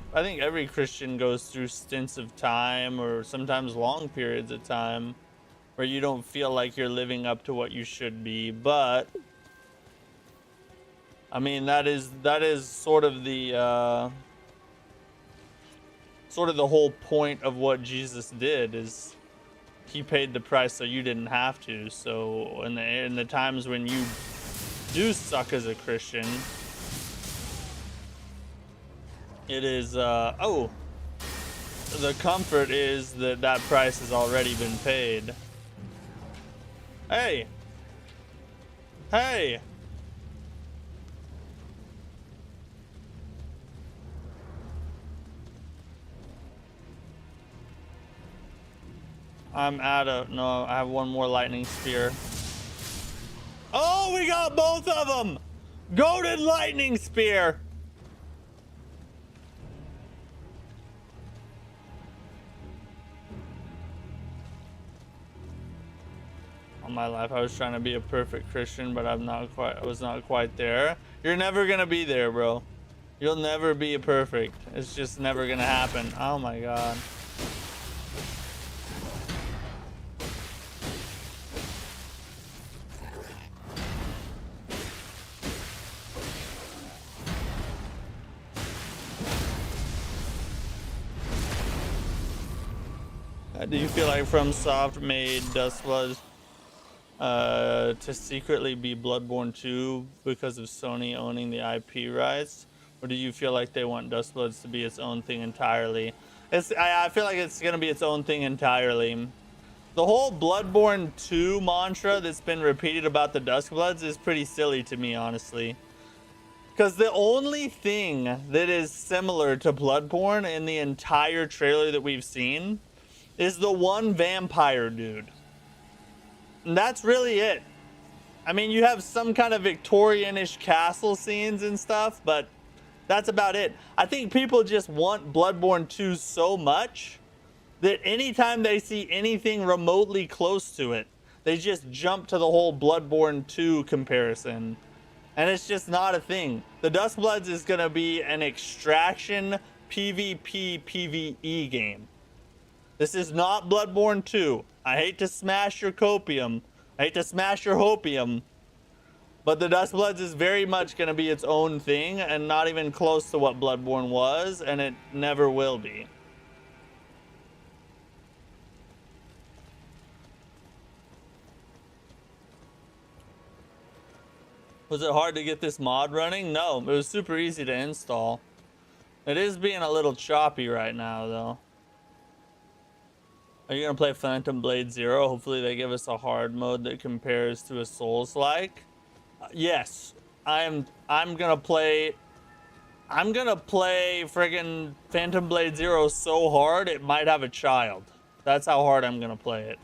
Christian goes through stints of time, or sometimes long periods of time, where you don't feel like you're living up to what you should be. But I mean, that is sort of the whole point of what Jesus did, is he paid the price so you didn't have to. So in the times when you do suck as a Christian, it is the comfort is that that price has already been paid. Hey, I'm out of, no, I have one more lightning spear. Oh, we got both of them. Goated lightning spear. All my life I was trying to be a perfect Christian, but I was not quite there. You're never gonna be there, bro. You'll never be perfect. It's just never gonna happen. Oh my god. Do you feel like FromSoft made Dustblood to secretly be Bloodborne 2 because of Sony owning the IP rights? Or do you feel like they want Dustbloods to be its own thing entirely? I feel like it's going to be its own thing entirely. The whole Bloodborne 2 mantra that's been repeated about the Duskbloods is pretty silly to me, honestly. Because the only thing that is similar to Bloodborne in the entire trailer that we've seen is the one vampire dude. And that's really it. I mean, you have some kind of Victorian-ish castle scenes and stuff, but that's about it. I think people just want Bloodborne 2 so much that anytime they see anything remotely close to it, they just jump to the whole Bloodborne 2 comparison. And it's just not a thing. The Duskbloods is going to be an extraction PvP PvE game. This is not Bloodborne 2. I hate to smash your copium. I hate to smash your hopium. But the Duskbloods is very much going to be its own thing and not even close to what Bloodborne was, and it never will be. Was it hard to get this mod running? No, it was super easy to install. It is being a little choppy right now, though. Are you gonna play Phantom Blade Zero? Hopefully they give us a hard mode that compares to a Souls-like. Yes, I'm gonna play friggin' Phantom Blade Zero so hard it might have a child. That's how hard I'm gonna play it.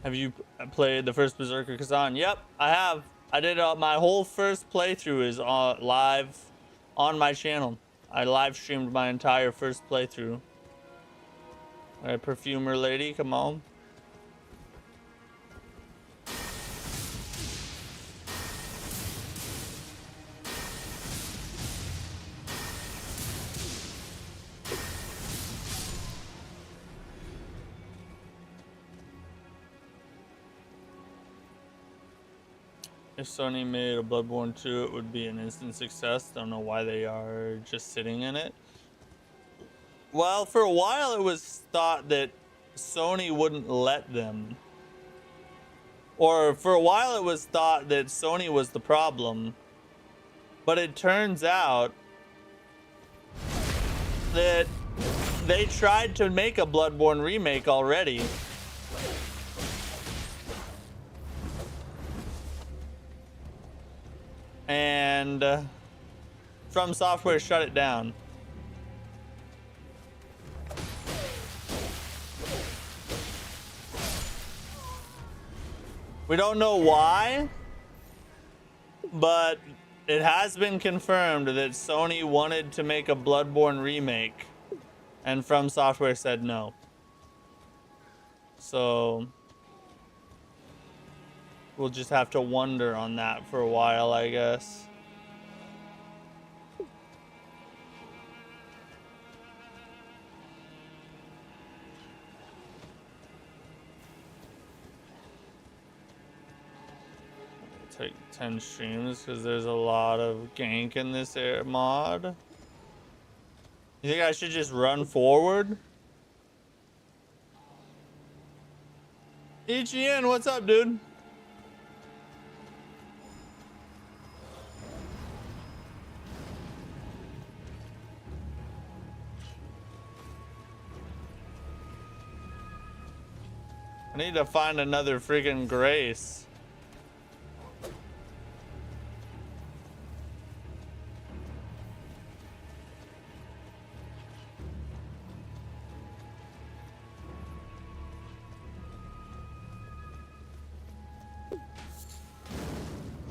Have you played the first Berserker Kazan? Yep, I have. I did my whole first playthrough is live on my channel. I live streamed my entire first playthrough. All right, perfumer lady, come on. If Sony made a Bloodborne 2, it would be an instant success. Don't know why they are just sitting in it. Well, for a while it was thought that Sony wouldn't let them. Or for a while it was thought that Sony was the problem. But it turns out that they tried to make a Bloodborne remake already. And From Software shut it down. We don't know why, but it has been confirmed that Sony wanted to make a Bloodborne remake, and From Software said no. So we'll just have to wonder on that for a while, I guess. Take 10 streams because there's a lot of gank in this mod. You think I should just run forward? EGN, what's up, dude? I need to find another freaking Grace.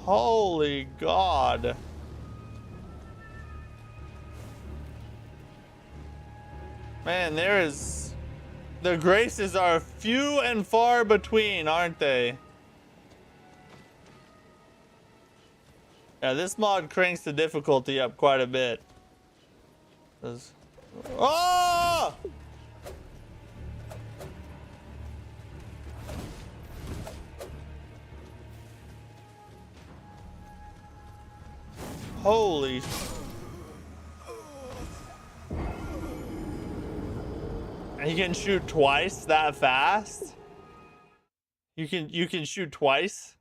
Holy God. Man, the graces are few and far between, aren't they? Yeah, this mod cranks the difficulty up quite a bit. Oh! Holy. And you can shoot twice that fast? You can shoot twice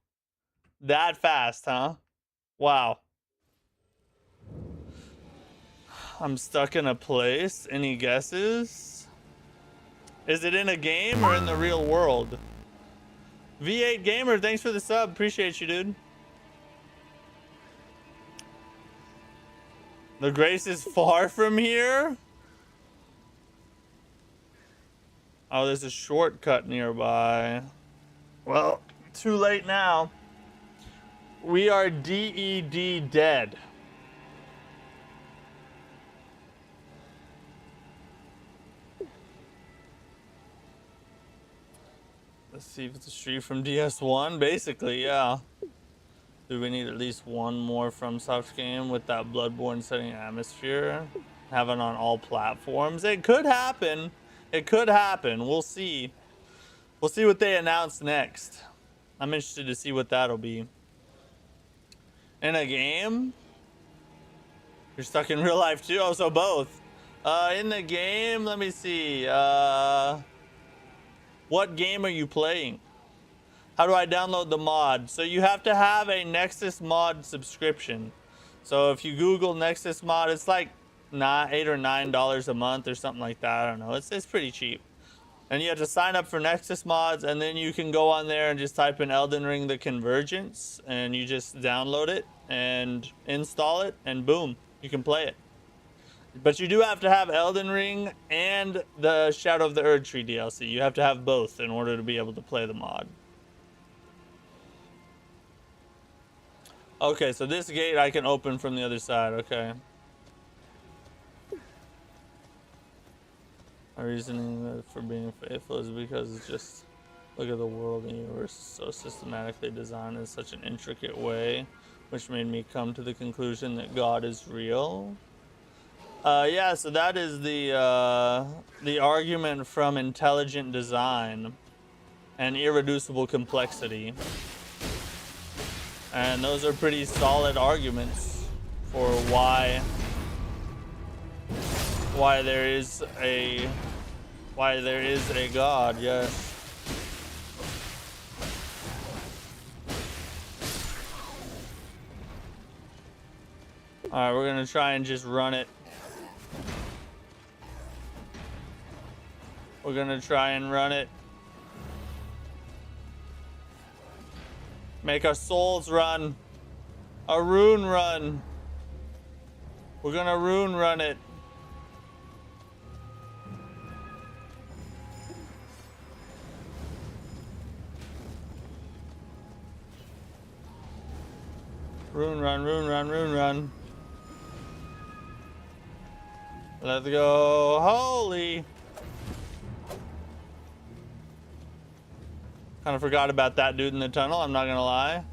that fast, huh? Wow. I'm stuck in a place. Any guesses? Is it in a game or in the real world? V8 Gamer, thanks for the sub. Appreciate you, dude. The Grace is far from here? Oh, there's a shortcut nearby. Well, too late now. We are DED dead. Let's see if it's a stream from DS1. Basically, yeah. Do we need at least one more From Soft game with that Bloodborne setting atmosphere? Have it on all platforms? It could happen. It could happen. We'll see. We'll see what they announce next. I'm interested to see what that'll be. In a game? You're stuck in real life too? Oh, so both. In the game, let me see. What game are you playing? How do I download the mod? So you have to have a Nexus mod subscription. So if you Google Nexus mod, it's like $8 or $9 a month or something like that. I don't know. It's pretty cheap. And you have to sign up for Nexus mods, and then you can go on there and just type in Elden Ring the Convergence, and you just download it and install it, and boom, you can play it. But you do have to have Elden Ring and the Shadow of the Erdtree DLC. You have to have both in order to be able to play the mod. Okay, so this gate I can open from the other side, okay. My reasoning for being faithful is because it's just, look at the world and universe so systematically designed in such an intricate way, which made me come to the conclusion that God is real. Yeah, so that is the argument from intelligent design and irreducible complexity. And those are pretty solid arguments for why there is a God, yes. Alright, we're gonna try and just run it. We're gonna try and run it. Make our souls run. A rune run. We're gonna rune run it. Rune run, rune run, rune run. Let's go. Holy. Kind of forgot about that dude in the tunnel, I'm not gonna lie.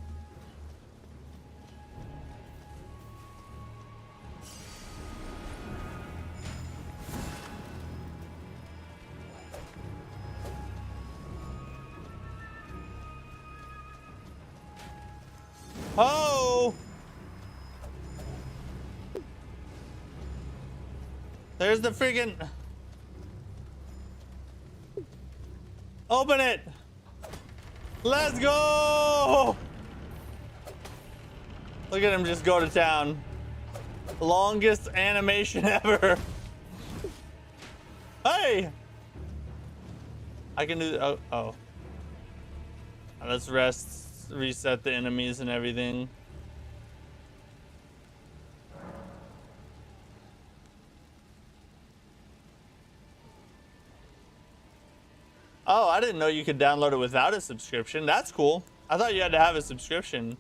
Oh! There's the friggin'... Open it! Let's go! Look at him just go to town. Longest animation ever. Hey! I can do... Oh. Let's rest, reset the enemies and everything. Oh, I didn't know you could download it without a subscription. That's cool. I thought you had to have a subscription.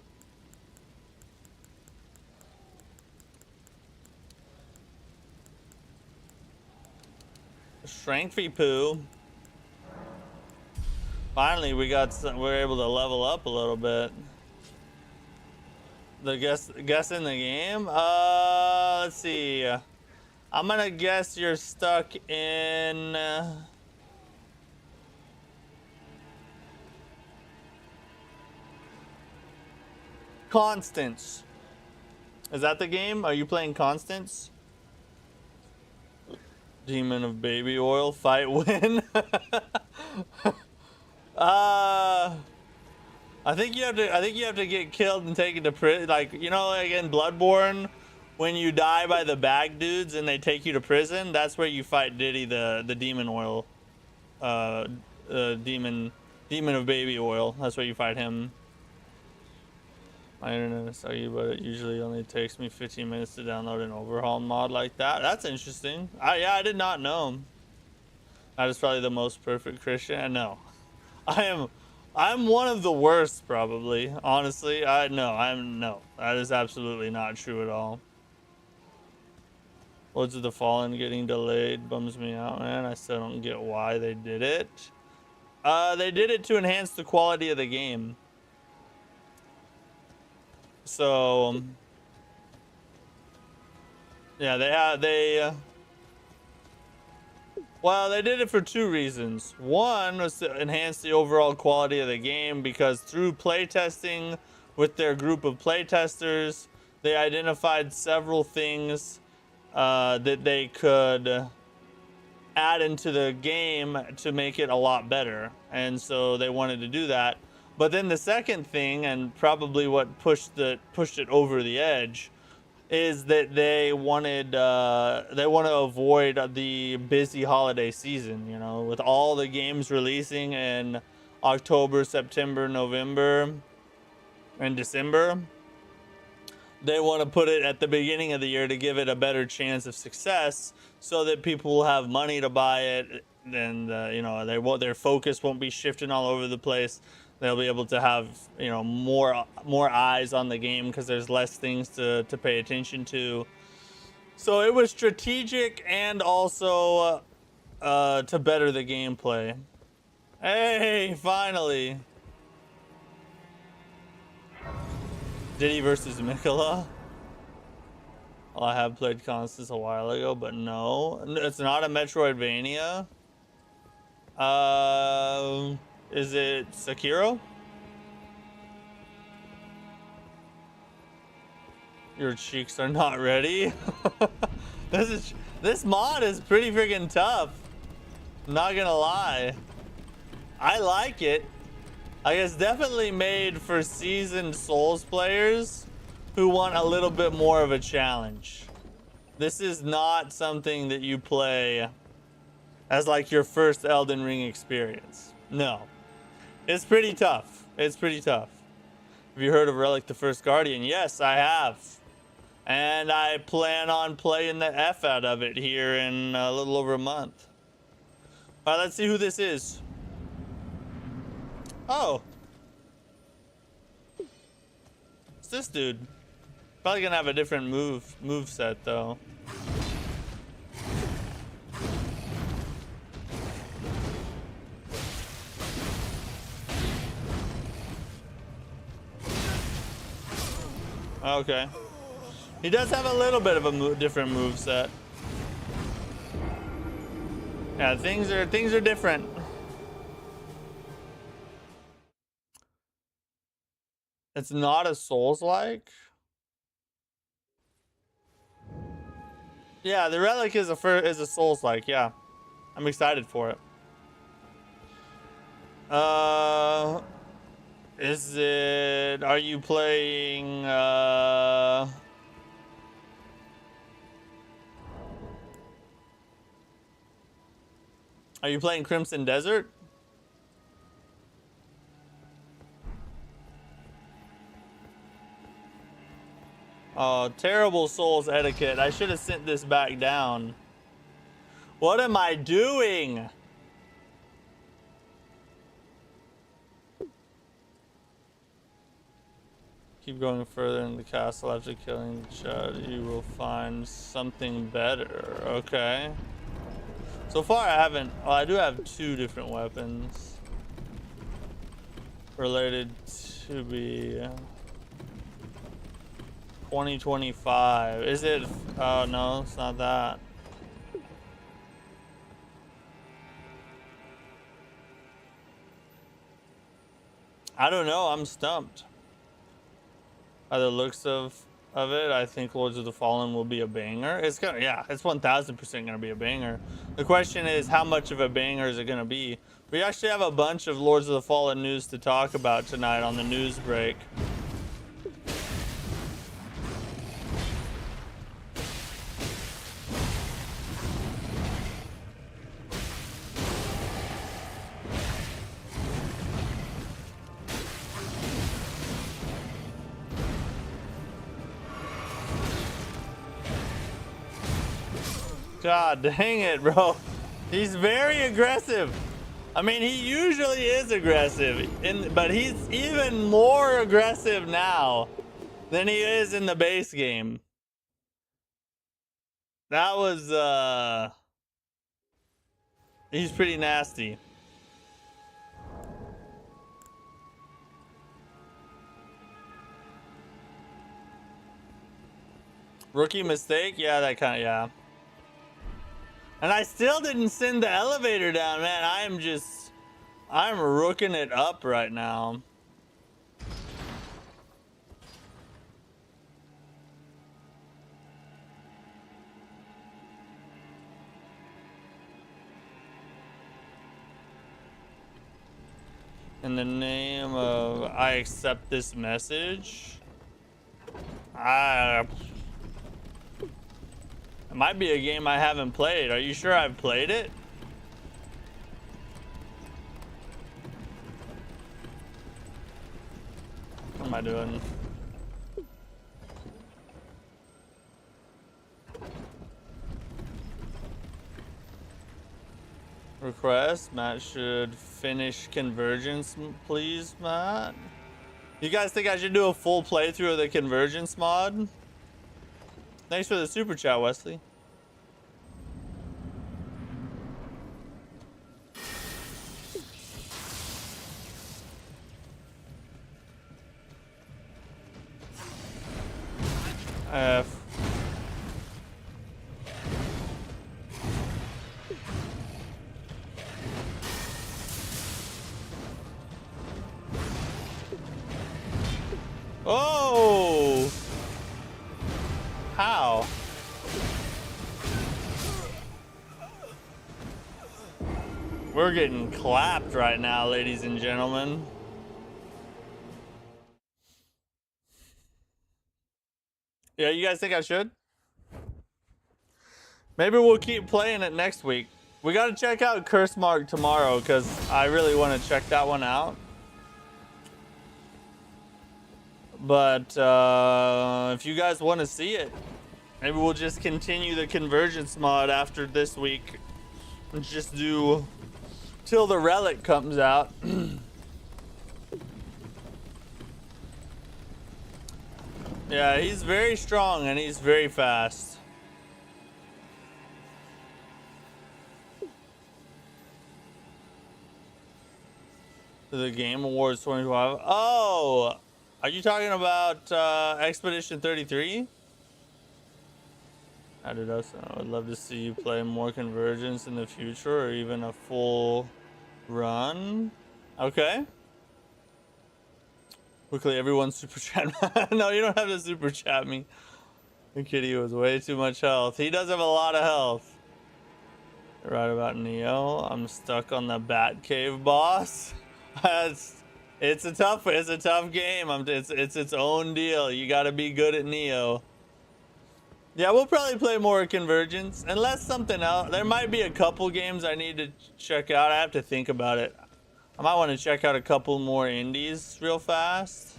Strengthy poo. Finally, we're able to level up a little bit. The guess in the game? Let's see. I'm gonna guess you're stuck in... Constance. Is that the game? Are you playing Constance? Demon of baby oil, fight win. I think you have to get killed and taken to prison. Like, you know, like in Bloodborne, when you die by the bag dudes and they take you to prison, that's where you fight Diddy, the demon oil, demon of baby oil. That's where you fight him. My internet is sucky, but it usually only takes me 15 minutes to download an overhaul mod like that. That's interesting. Yeah, I did not know. That is probably the most perfect Christian. No, I'm one of the worst, probably. Honestly, no. That is absolutely not true at all. Lords of the Fallen getting delayed bums me out, man. I still don't get why they did it. They did it to enhance the quality of the game. So, yeah, well, they did it for two reasons. One was to enhance the overall quality of the game, because through playtesting with their group of playtesters, they identified several things that they could add into the game to make it a lot better. And so they wanted to do that. But then the second thing, and probably what pushed it over the edge, is that they want to avoid the busy holiday season. You know, with all the games releasing in October, September, November, and December, they want to put it at the beginning of the year to give it a better chance of success, so that people will have money to buy it, and you know, their focus won't be shifting all over the place. They'll be able to have, you know, more eyes on the game because there's less things to pay attention to. So it was strategic and also to better the gameplay. Hey, finally. Diddy versus Mikola. Well, I have played Constance a while ago, but no. It's not a Metroidvania. Is it Sekiro? Your cheeks are not ready. This mod is pretty freaking tough. Not gonna lie. I like it. I guess definitely made for seasoned Souls players who want a little bit more of a challenge. This is not something that you play as like your first Elden Ring experience. No. It's pretty tough. It's pretty tough. Have you heard of Relic the First Guardian? Yes, I have. And I plan on playing the F out of it here in a little over a month. All right, let's see who this is. Oh. It's this dude. Probably gonna have a different move set though. Okay. He does have a little bit of a different move set. Yeah, things are different. It's not a Souls-like. Yeah, the Relic is a Souls-like. Yeah, I'm excited for it. Is it? Are you playing? Are you playing Crimson Desert? Oh, terrible Souls etiquette. I should have sent this back down. What am I doing? Keep going further in the castle after killing the child. You will find something better. Okay. So far I haven't... Well, I do have 2 different weapons. Related to be... 2025. Is it? Oh no, it's not that. I don't know. I'm stumped. By the looks of it, I think Lords of the Fallen will be a banger. It's gonna, yeah, it's 1000% gonna be a banger. The question is, how much of a banger is it gonna be? We actually have a bunch of Lords of the Fallen news to talk about tonight on the news break. God dang it, bro. He's very aggressive. I mean, he usually is aggressive, but he's even more aggressive now than he is in the base game. That was, he's pretty nasty. Rookie mistake? Yeah, that kind of, yeah. And I still didn't send the elevator down, man. I'm rooking it up right now. In the name of I accept this message. It might be a game I haven't played. Are you sure I've played it? What am I doing? Request. Matt should finish Convergence, please, Matt. You guys think I should do a full playthrough of the Convergence mod? Thanks for the super chat, Wesley. Oh! We're getting clapped right now, ladies and gentlemen. Yeah, you guys think I should? Maybe we'll keep playing it next week. We gotta check out Curse Mark tomorrow because I really want to check that one out. But if you guys want to see it, maybe we'll just continue the Convergence mod after this week and just do till the relic comes out. Yeah, he's very strong and he's very fast. The Game Awards 2012. Oh, are you talking about Expedition 33? I would love to see you play more Convergence in the future or even a full run. Okay. Quickly, everyone super chat. No, you don't have to super chat me. The kitty was way too much health. He does have a lot of health. You're right about Neo. I'm stuck on the Batcave boss. It's a tough game. It's its own deal. You got to be good at Neo. Yeah, we'll probably play more Convergence unless something else. There might be a couple games I need to check out. I have to think about it. I might want to check out a couple more indies real fast.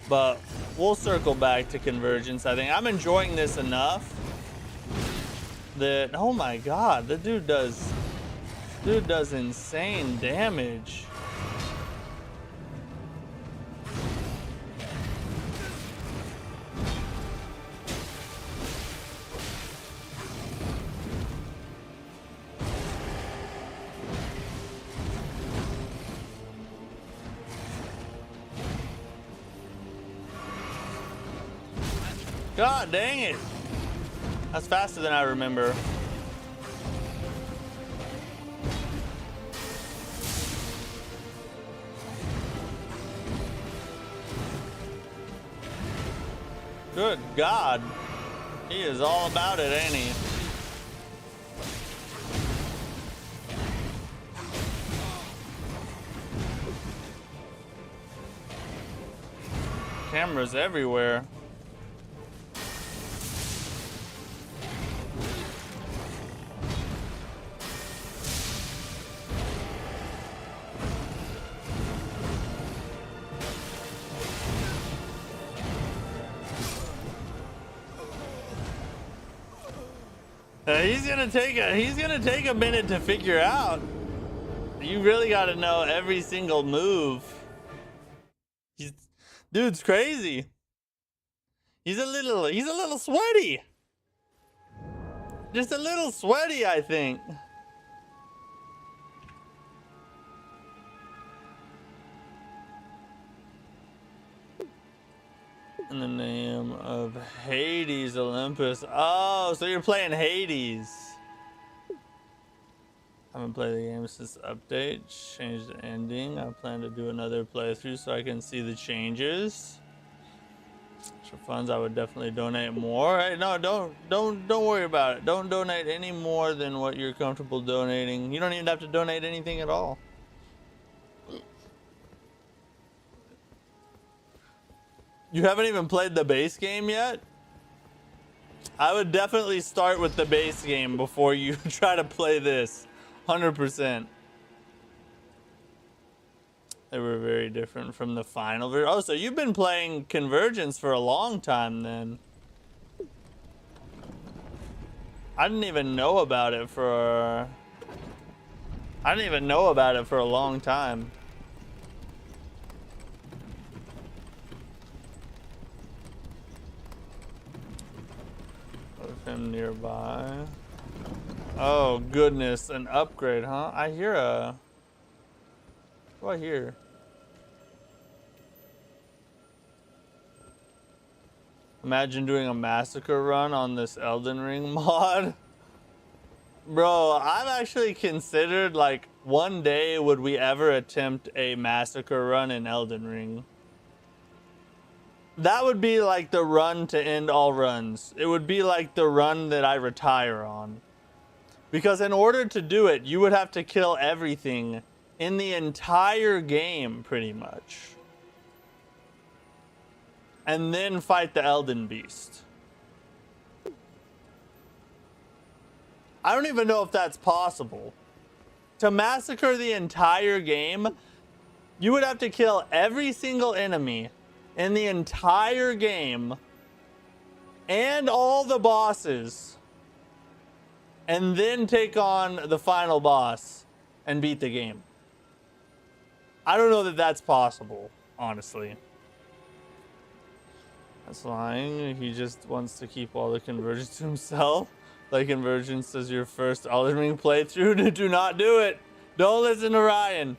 But we'll circle back to Convergence. I think I'm enjoying this enough that, oh my god, the dude does insane damage. God dang it. That's faster than I remember. Good God. He is all about it, ain't he? Cameras everywhere. He's gonna take a minute to figure out. You really got to know every single move. Dude's crazy. He's a little sweaty. Just a little sweaty, I think. In the name of Hades Olympus. Oh, so you're playing Hades. I haven't played the game since the update. Changed the ending. I plan to do another playthrough so I can see the changes. For funds, I would definitely donate more. Hey, no, don't worry about it. Don't donate any more than what you're comfortable donating. You don't even have to donate anything at all. You haven't even played the base game yet? I would definitely start with the base game before you try to play this. 100%. They were very different from the final version. Oh, so you've been playing Convergence for a long time then. I didn't even know about it for a long time. With him nearby. Oh goodness, an upgrade, huh? I hear a... What do I hear? Imagine doing a massacre run on this Elden Ring mod. Bro, I've actually considered, like, one day would we ever attempt a massacre run in Elden Ring. that would be like the run to end all runs. It would be like the run that I retire on. Because in order to do it, you would have to kill everything in the entire game, pretty much. And then fight the Elden Beast. I don't even know if that's possible. To massacre the entire game, you would have to kill every single enemy in the entire game and all the bosses, and then take on the final boss and beat the game. I don't know that that's possible, honestly. That's lying. He just wants to keep all the convergence to himself. Like convergence is your first Elden Ring playthrough. Do not do it. Don't listen to Ryan.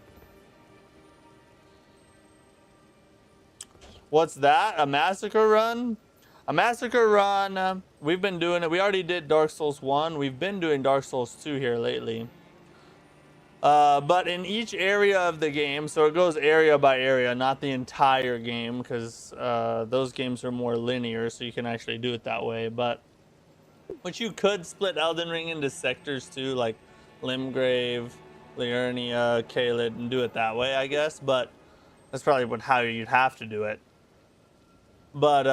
What's that? A massacre run? A massacre run. We've been doing it. We already did Dark Souls 1. We've been doing Dark Souls 2 here lately. But in each area of the game, so it goes area by area, not the entire game, because those games are more linear, so you can actually do it that way. But you could split Elden Ring into sectors too, like Limgrave, Liurnia, Caelid, and do it that way, I guess. But that's probably how you'd have to do it. But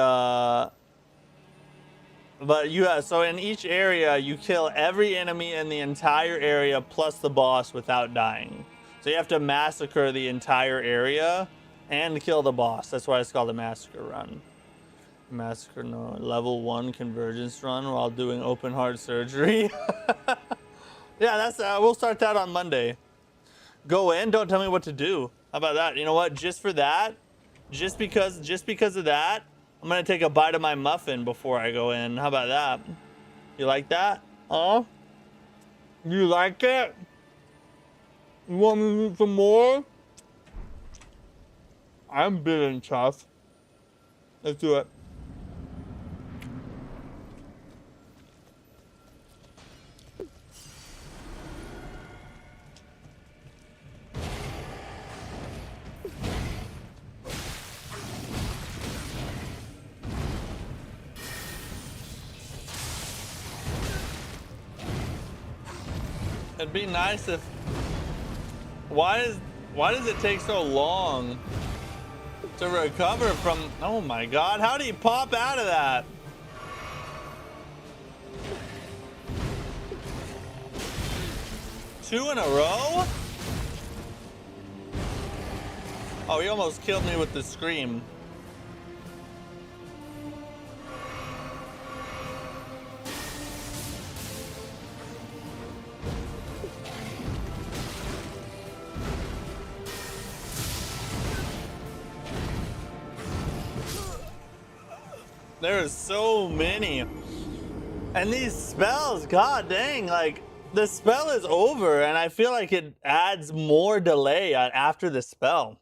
so in each area, you kill every enemy in the entire area plus the boss without dying. So you have to massacre the entire area and kill the boss. That's why it's called a massacre run. Massacre, no, level 1 convergence run while doing open heart surgery. Yeah, that's we'll start that on Monday. Go in, don't tell me what to do. How about that? You know what? Just for that, just because of that, I'm gonna take a bite of my muffin before I go in. How about that? You like that? Huh? You like it? You want me to eat some more? I'm big and tough. Let's do it. It'd be nice if... Why does it take so long to recover from... Oh my god, how do you pop out of that? Two in a row? Oh, he almost killed me with the scream. There's so many. And these spells, god dang, like the spell is over and I feel like it adds more delay after the spell.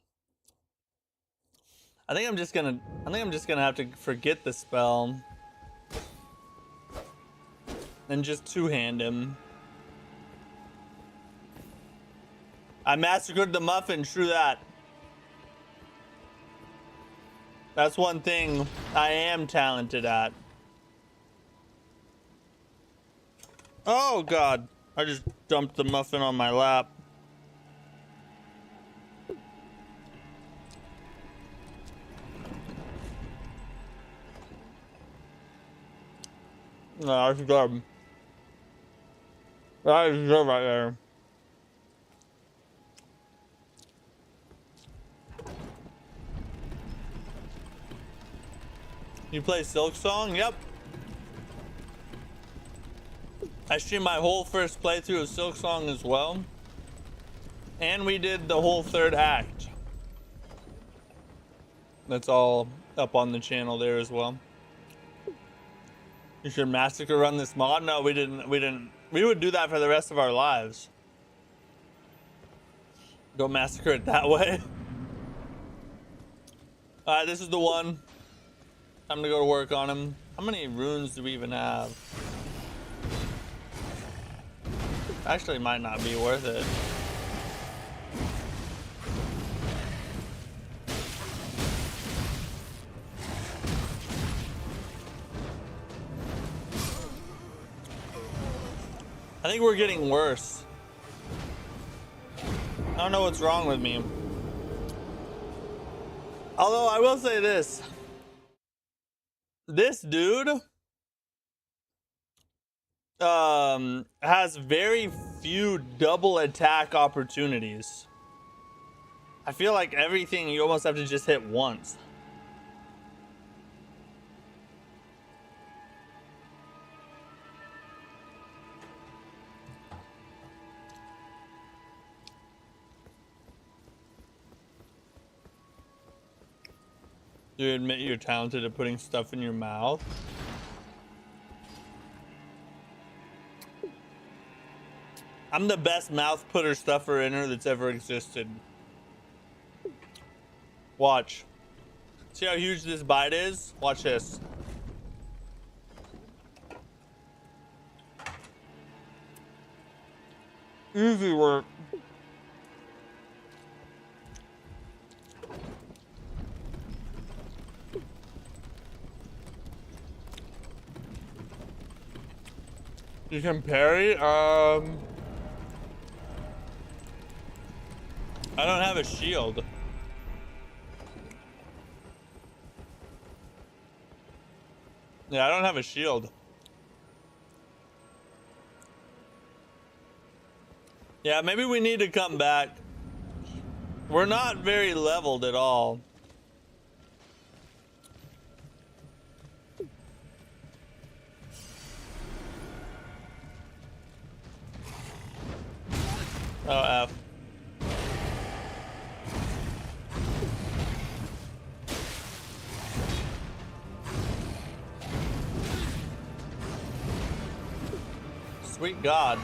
I think I'm just gonna have to forget the spell and just two-hand him. I massacred the muffin, true that. That's one thing I am talented at. Oh god, I just dumped the muffin on my lap. No, that's good. That is good right there. You play Silk Song? Yep. I streamed my whole first playthrough of Silk Song as well. And we did the whole third act. That's all up on the channel there as well. You should massacre run this mod? No, we didn't. We would do that for the rest of our lives. Go massacre it that way. Alright, this is the one. Time to go to work on him. How many runes do we even have? Actually, might not be worth it. I think we're getting worse. I don't know what's wrong with me. Although I will say this. This dude has very few double attack opportunities. I feel like everything you almost have to just hit once. Do you admit you're talented at putting stuff in your mouth? I'm the best mouth putter stuffer inner that's ever existed. Watch. See how huge this bite is? Watch this. Easy work. You can parry? I don't have a shield. Yeah, I don't have a shield. Yeah, maybe we need to come back. We're not very leveled at all. Oh, F. Sweet God.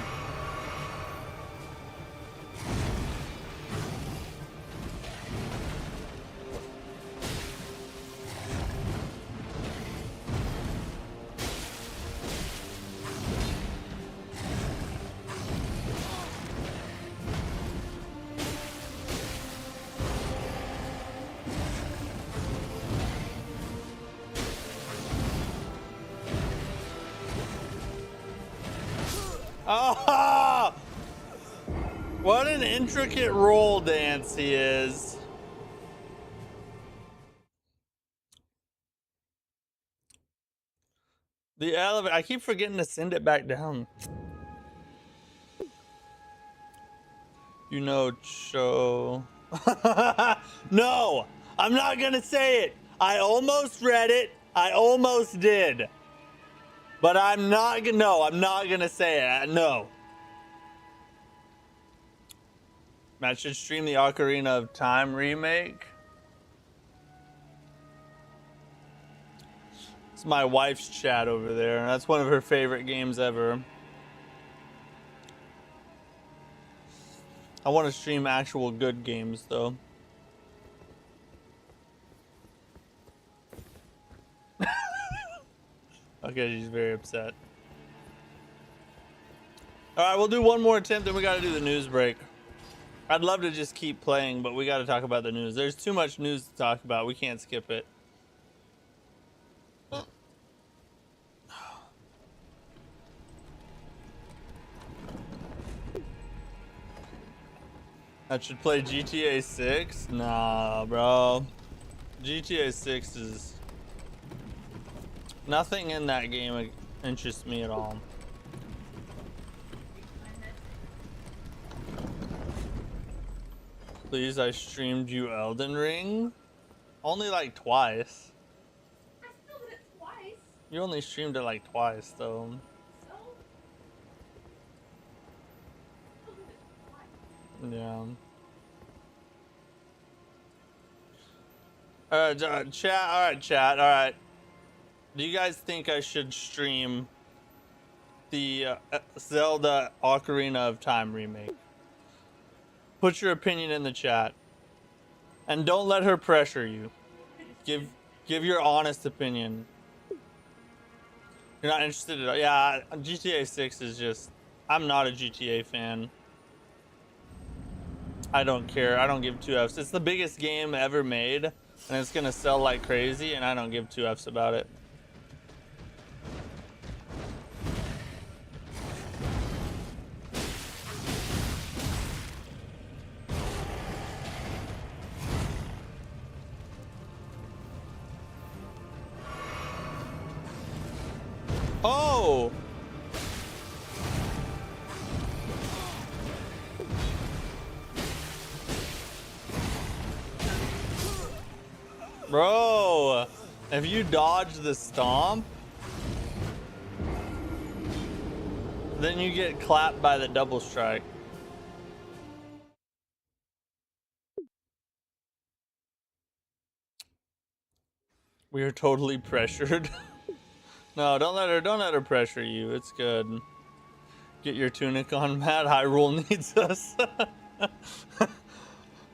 Oh! What an intricate roll dance he is. The elevator, I keep forgetting to send it back down. You know, Cho. No, I'm not gonna say it. I almost read it. I almost did. But I'm not gonna, no, I'm not gonna say it. No. Matt should stream the Ocarina of Time remake. It's my wife's chat over there. That's one of her favorite games ever. I want to stream actual good games though. Okay, she's very upset. Alright, we'll do one more attempt, then we gotta do the news break. I'd love to just keep playing, but we gotta talk about the news. There's too much news to talk about. We can't skip it. I should play GTA 6? Nah, bro. GTA 6 is... Nothing in that game interests me at all. Please, I streamed you Elden Ring? Only like twice. I still did it twice. You only streamed it like twice, though. So? Still did it twice. Yeah. Alright, chat. Alright, chat. Alright. Do you guys think I should stream the Zelda Ocarina of Time remake? Put your opinion in the chat. And don't let her pressure you. Give your honest opinion. You're not interested at all. Yeah, GTA 6 is just... I'm not a GTA fan. I don't care. I don't give two Fs. It's the biggest game ever made. And it's gonna sell like crazy. And I don't give two Fs about it. Bro, if you dodge the stomp, then you get clapped by the double strike. We are totally pressured. No, don't let her pressure you. It's good. Get your tunic on, Matt. Hyrule needs us.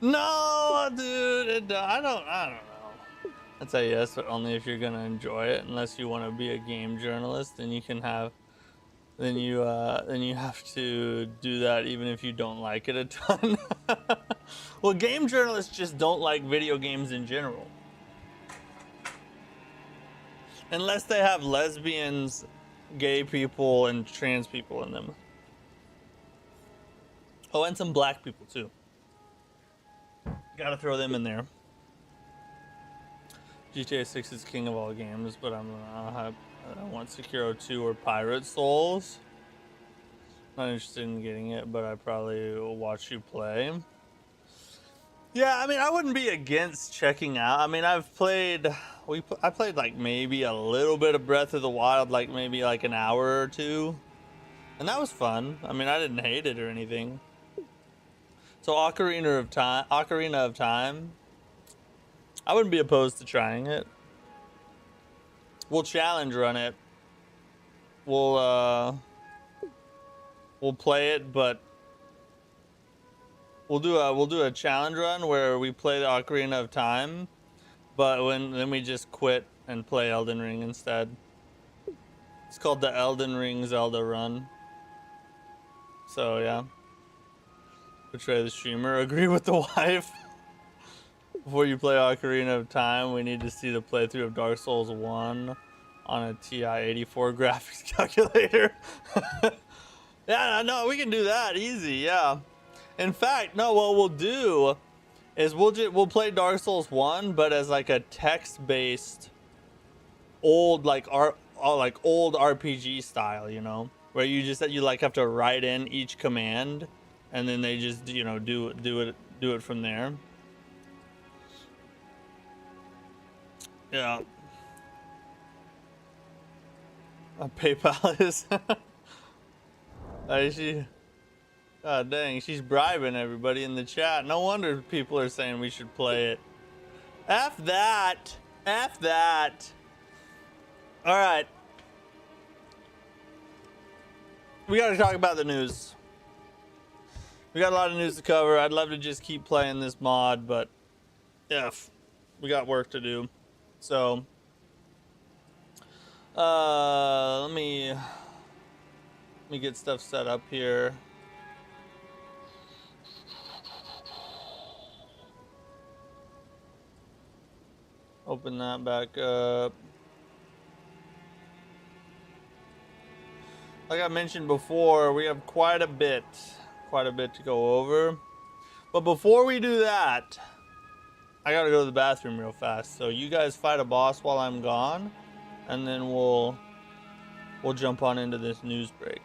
No, dude. I don't know. I'd say yes, but only if you're gonna enjoy it. Unless you want to be a game journalist, then you can have. Then you have to do that even if you don't like it a ton. Well, game journalists just don't like video games in general. Unless they have lesbians, gay people, and trans people in them. Oh, and some black people too. Gotta throw them in there. GTA 6 is king of all games, but I want Sekiro 2 or Pirate Souls. Not interested in getting it, but I probably will watch you play. Yeah, I mean, I wouldn't be against checking out. I mean, I played like maybe a little bit of Breath of the Wild, like maybe like an hour or two, and that was fun. I mean, I didn't hate it or anything. So Ocarina of Time, I wouldn't be opposed to trying it. We'll challenge run it. We'll play it, but we'll do a challenge run where we play the Ocarina of Time, but then we just quit and play Elden Ring instead. It's called the Elden Ring Zelda run. So yeah. Betray the streamer. Agree with the wife. Before you play Ocarina of Time, we need to see the playthrough of Dark Souls 1 on a TI-84 graphics calculator. Yeah, no, we can do that easy. Yeah. In fact, no. What we'll do is we'll play Dark Souls 1, but as like a text-based old old RPG style, you know, where you like have to write in each command, and then they just do it from there. Yeah. PayPal is. God dang, she's bribing everybody in the chat. No wonder people are saying we should play it. F that. F that. All right. We got to talk about the news. We got a lot of news to cover. I'd love to just keep playing this mod, but yeah, we got work to do. So, let me get stuff set up here. Open that back up. Like I mentioned before, we have quite a bit to go over. But before we do that, I gotta go to the bathroom real fast. So you guys fight a boss while I'm gone, and then we'll jump on into this news break.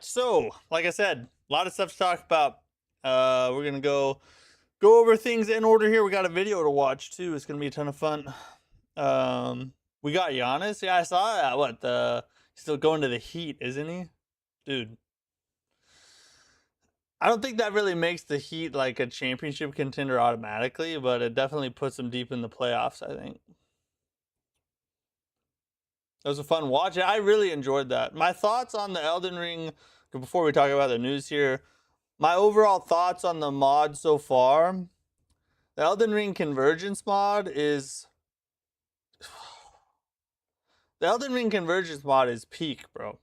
So like I said, a lot of stuff to talk about. We're gonna go over things in order here. We got a video to watch too. It's gonna be a ton of fun. We got Giannis. Yeah, I saw that. What the? He's still going to the Heat, isn't he? Dude, I don't think that really makes the Heat like a championship contender automatically, but it definitely puts them deep in the playoffs, I think. It was a fun watch. I really enjoyed that. My thoughts on the Elden Ring, before we talk about the news here, my overall thoughts on the mod so far. The Elden Ring Convergence mod is... The Elden Ring Convergence mod is peak, bro.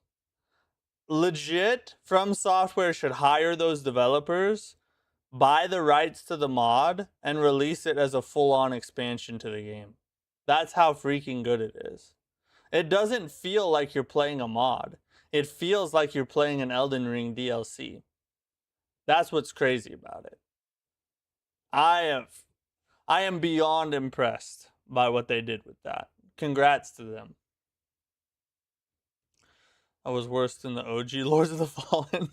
Legit, From Software should hire those developers, buy the rights to the mod, and release it as a full-on expansion to the game. That's how freaking good it is. It doesn't feel like you're playing a mod. It feels like you're playing an Elden Ring DLC. That's what's crazy about it. I am beyond impressed by what they did with that. Congrats to them. I was worse than the OG Lords of the Fallen.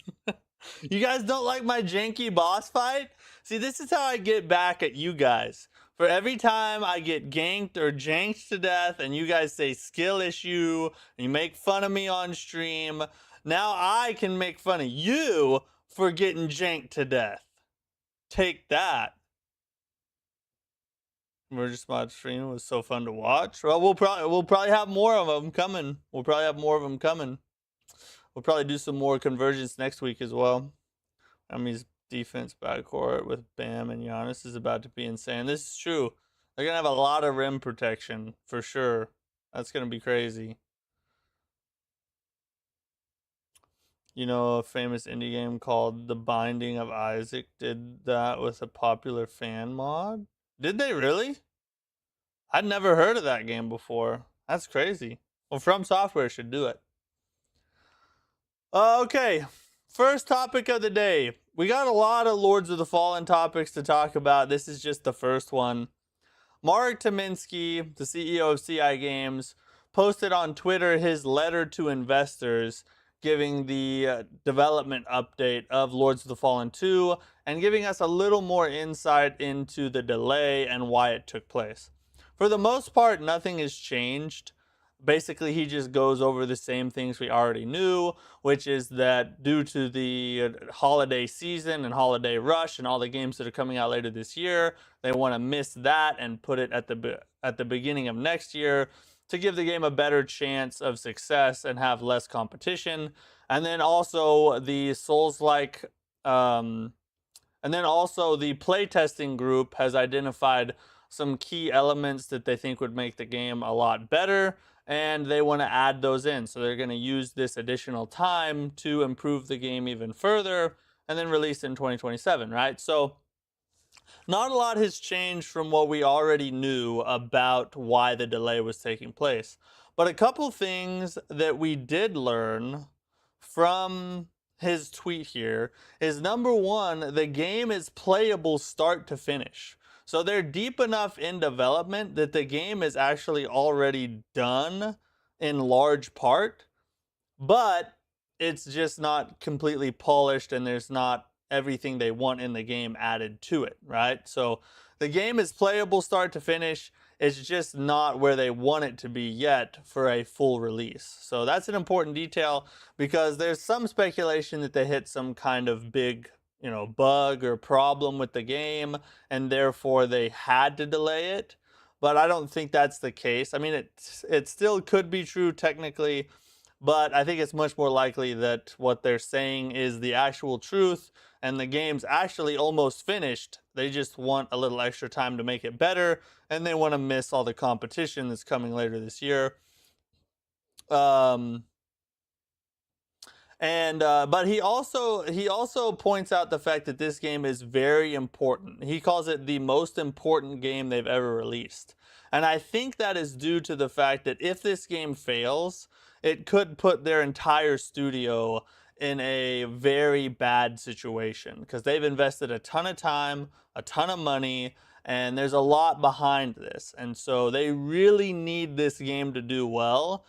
You guys don't like my janky boss fight? See, this is how I get back at you guys. For every time I get ganked or janked to death and you guys say skill issue and you make fun of me on stream, now I can make fun of you for getting janked to death. Take that. Emergence mod stream was so fun to watch. Well, we'll probably have more of them coming. We'll probably do some more Convergence next week as well. Enemy's defense backcourt with Bam and Giannis is about to be insane. This is true. They're going to have a lot of rim protection for sure. That's going to be crazy. You know, a famous indie game called The Binding of Isaac did that with a popular fan mod? Did they really? I'd never heard of that game before. That's crazy. Well, From Software should do it. Okay, first topic of the day. We got a lot of Lords of the Fallen topics to talk about. This is just the first one. Mark Tominsky, the CEO of CI Games, posted on Twitter his letter to investors giving the development update of Lords of the Fallen 2 and giving us a little more insight into the delay and why it took place. For the most part, nothing has changed. Basically, he just goes over the same things we already knew, which is that due to the holiday season and holiday rush and all the games that are coming out later this year, they want to miss that and put it at the beginning of next year to give the game a better chance of success and have less competition. And then also the Souls-like, and then also the playtesting group has identified some key elements that they think would make the game a lot better, and they want to add those in. So they're going to use this additional time to improve the game even further and then release in 2027, right? So not a lot has changed from what we already knew about why the delay was taking place. But a couple things that we did learn from his tweet here is, number one, the game is playable start to finish. So they're deep enough in development that the game is actually already done in large part, but it's just not completely polished and there's not everything they want in the game added to it, right? So the game is playable start to finish. It's just not where they want it to be yet for a full release. So that's an important detail because there's some speculation that they hit some kind of big, bug or problem with the game and therefore they had to delay it. But I don't think that's the case. I mean, it still could be true technically, but I think it's much more likely that what they're saying is the actual truth and the game's actually almost finished. They just want a little extra time to make it better and they want to miss all the competition that's coming later this year. But he also points out the fact that this game is very important. He calls it the most important game they've ever released. And I think that is due to the fact that if this game fails, it could put their entire studio in a very bad situation because they've invested a ton of time, a ton of money, and there's a lot behind this. And so they really need this game to do well.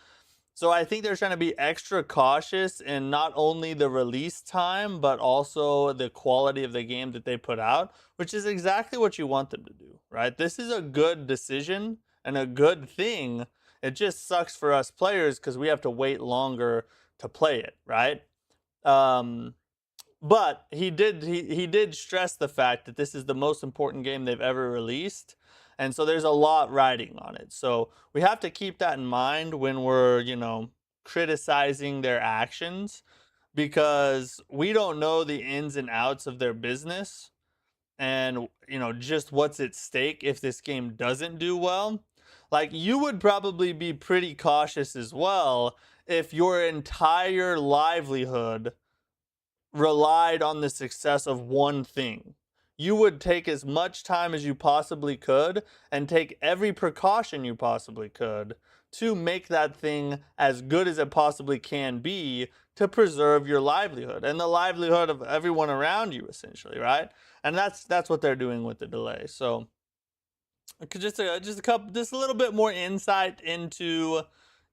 So I think they're trying to be extra cautious in not only the release time, but also the quality of the game that they put out, which is exactly what you want them to do, right? This is a good decision and a good thing. It just sucks for us players because we have to wait longer to play it, right? Um, but he did stress the fact that this is the most important game they've ever released, and so there's a lot riding on it. So we have to keep that in mind when we're, criticizing their actions, because we don't know the ins and outs of their business, and just what's at stake if this game doesn't do well. Like, you would probably be pretty cautious as well if your entire livelihood relied on the success of one thing. You would take as much time as you possibly could and take every precaution you possibly could to make that thing as good as it possibly can be, to preserve your livelihood and the livelihood of everyone around you, essentially, right? And that's what they're doing with the delay. So just a little bit more insight into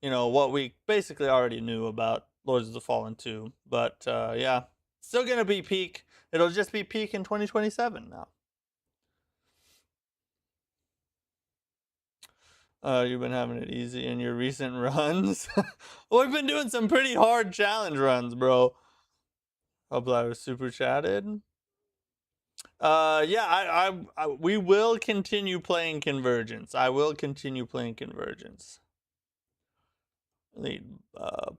what we basically already knew about Lords of the Fallen 2. But yeah, still gonna be peak. It'll just be peak in 2027 now. You've been having it easy in your recent runs. Well, we've been doing some pretty hard challenge runs, bro. Hope I was super chatted. Yeah, we will continue playing Convergence. I will continue playing Convergence. Lead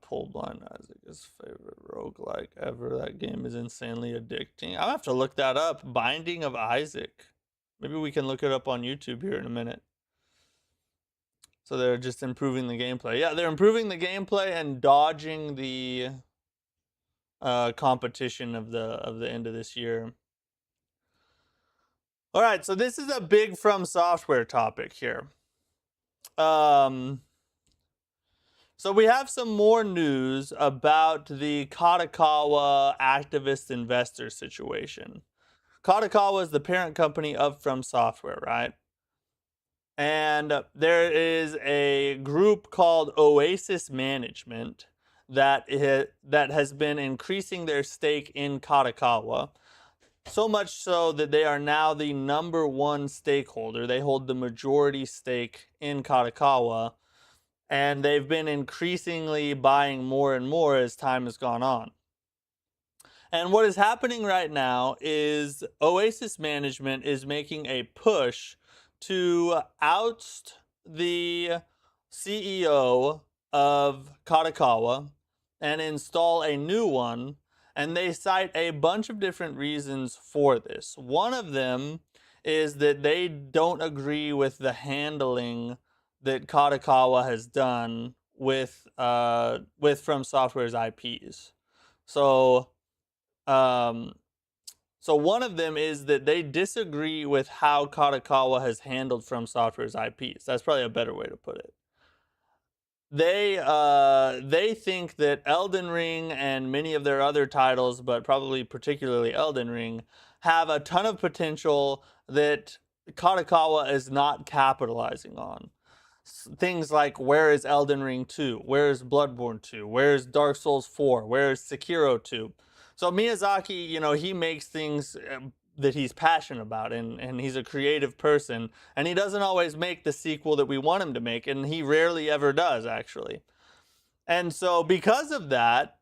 Pull Blind Isaac's favorite roguelike ever. That game is insanely addicting. I'll have to look that up. Binding of Isaac. Maybe we can look it up on YouTube here in a minute. So they're just improving the gameplay. Yeah, they're improving the gameplay and dodging the competition of the end of this year. All right, so this is a big From Software topic here. So we have some more news about the Katakawa activist investor situation. Katakawa is the parent company of From Software, right? And there is a group called Oasis Management that has been increasing their stake in Katakawa. So much so that they are now the #1 stakeholder. They hold the majority stake in Katakawa, and they've been increasingly buying more and more as time has gone on. And what is happening right now is Oasis Management is making a push to oust the CEO of Katakawa and install a new one. And they cite a bunch of different reasons for this. One of them is that they don't agree with the handling that Katakawa has done with From Software's IPs. So one of them is that they disagree with how Katakawa has handled From Software's IPs. That's probably a better way to put it. They think that Elden Ring and many of their other titles, but probably particularly Elden Ring, have a ton of potential that Katakawa is not capitalizing on. Things like, where is Elden Ring 2? Where is Bloodborne 2? Where is Dark Souls 4? Where is Sekiro 2? So Miyazaki, he makes things that he's passionate about, and he's a creative person, and he doesn't always make the sequel that we want him to make, and he rarely ever does, actually. And so because of that,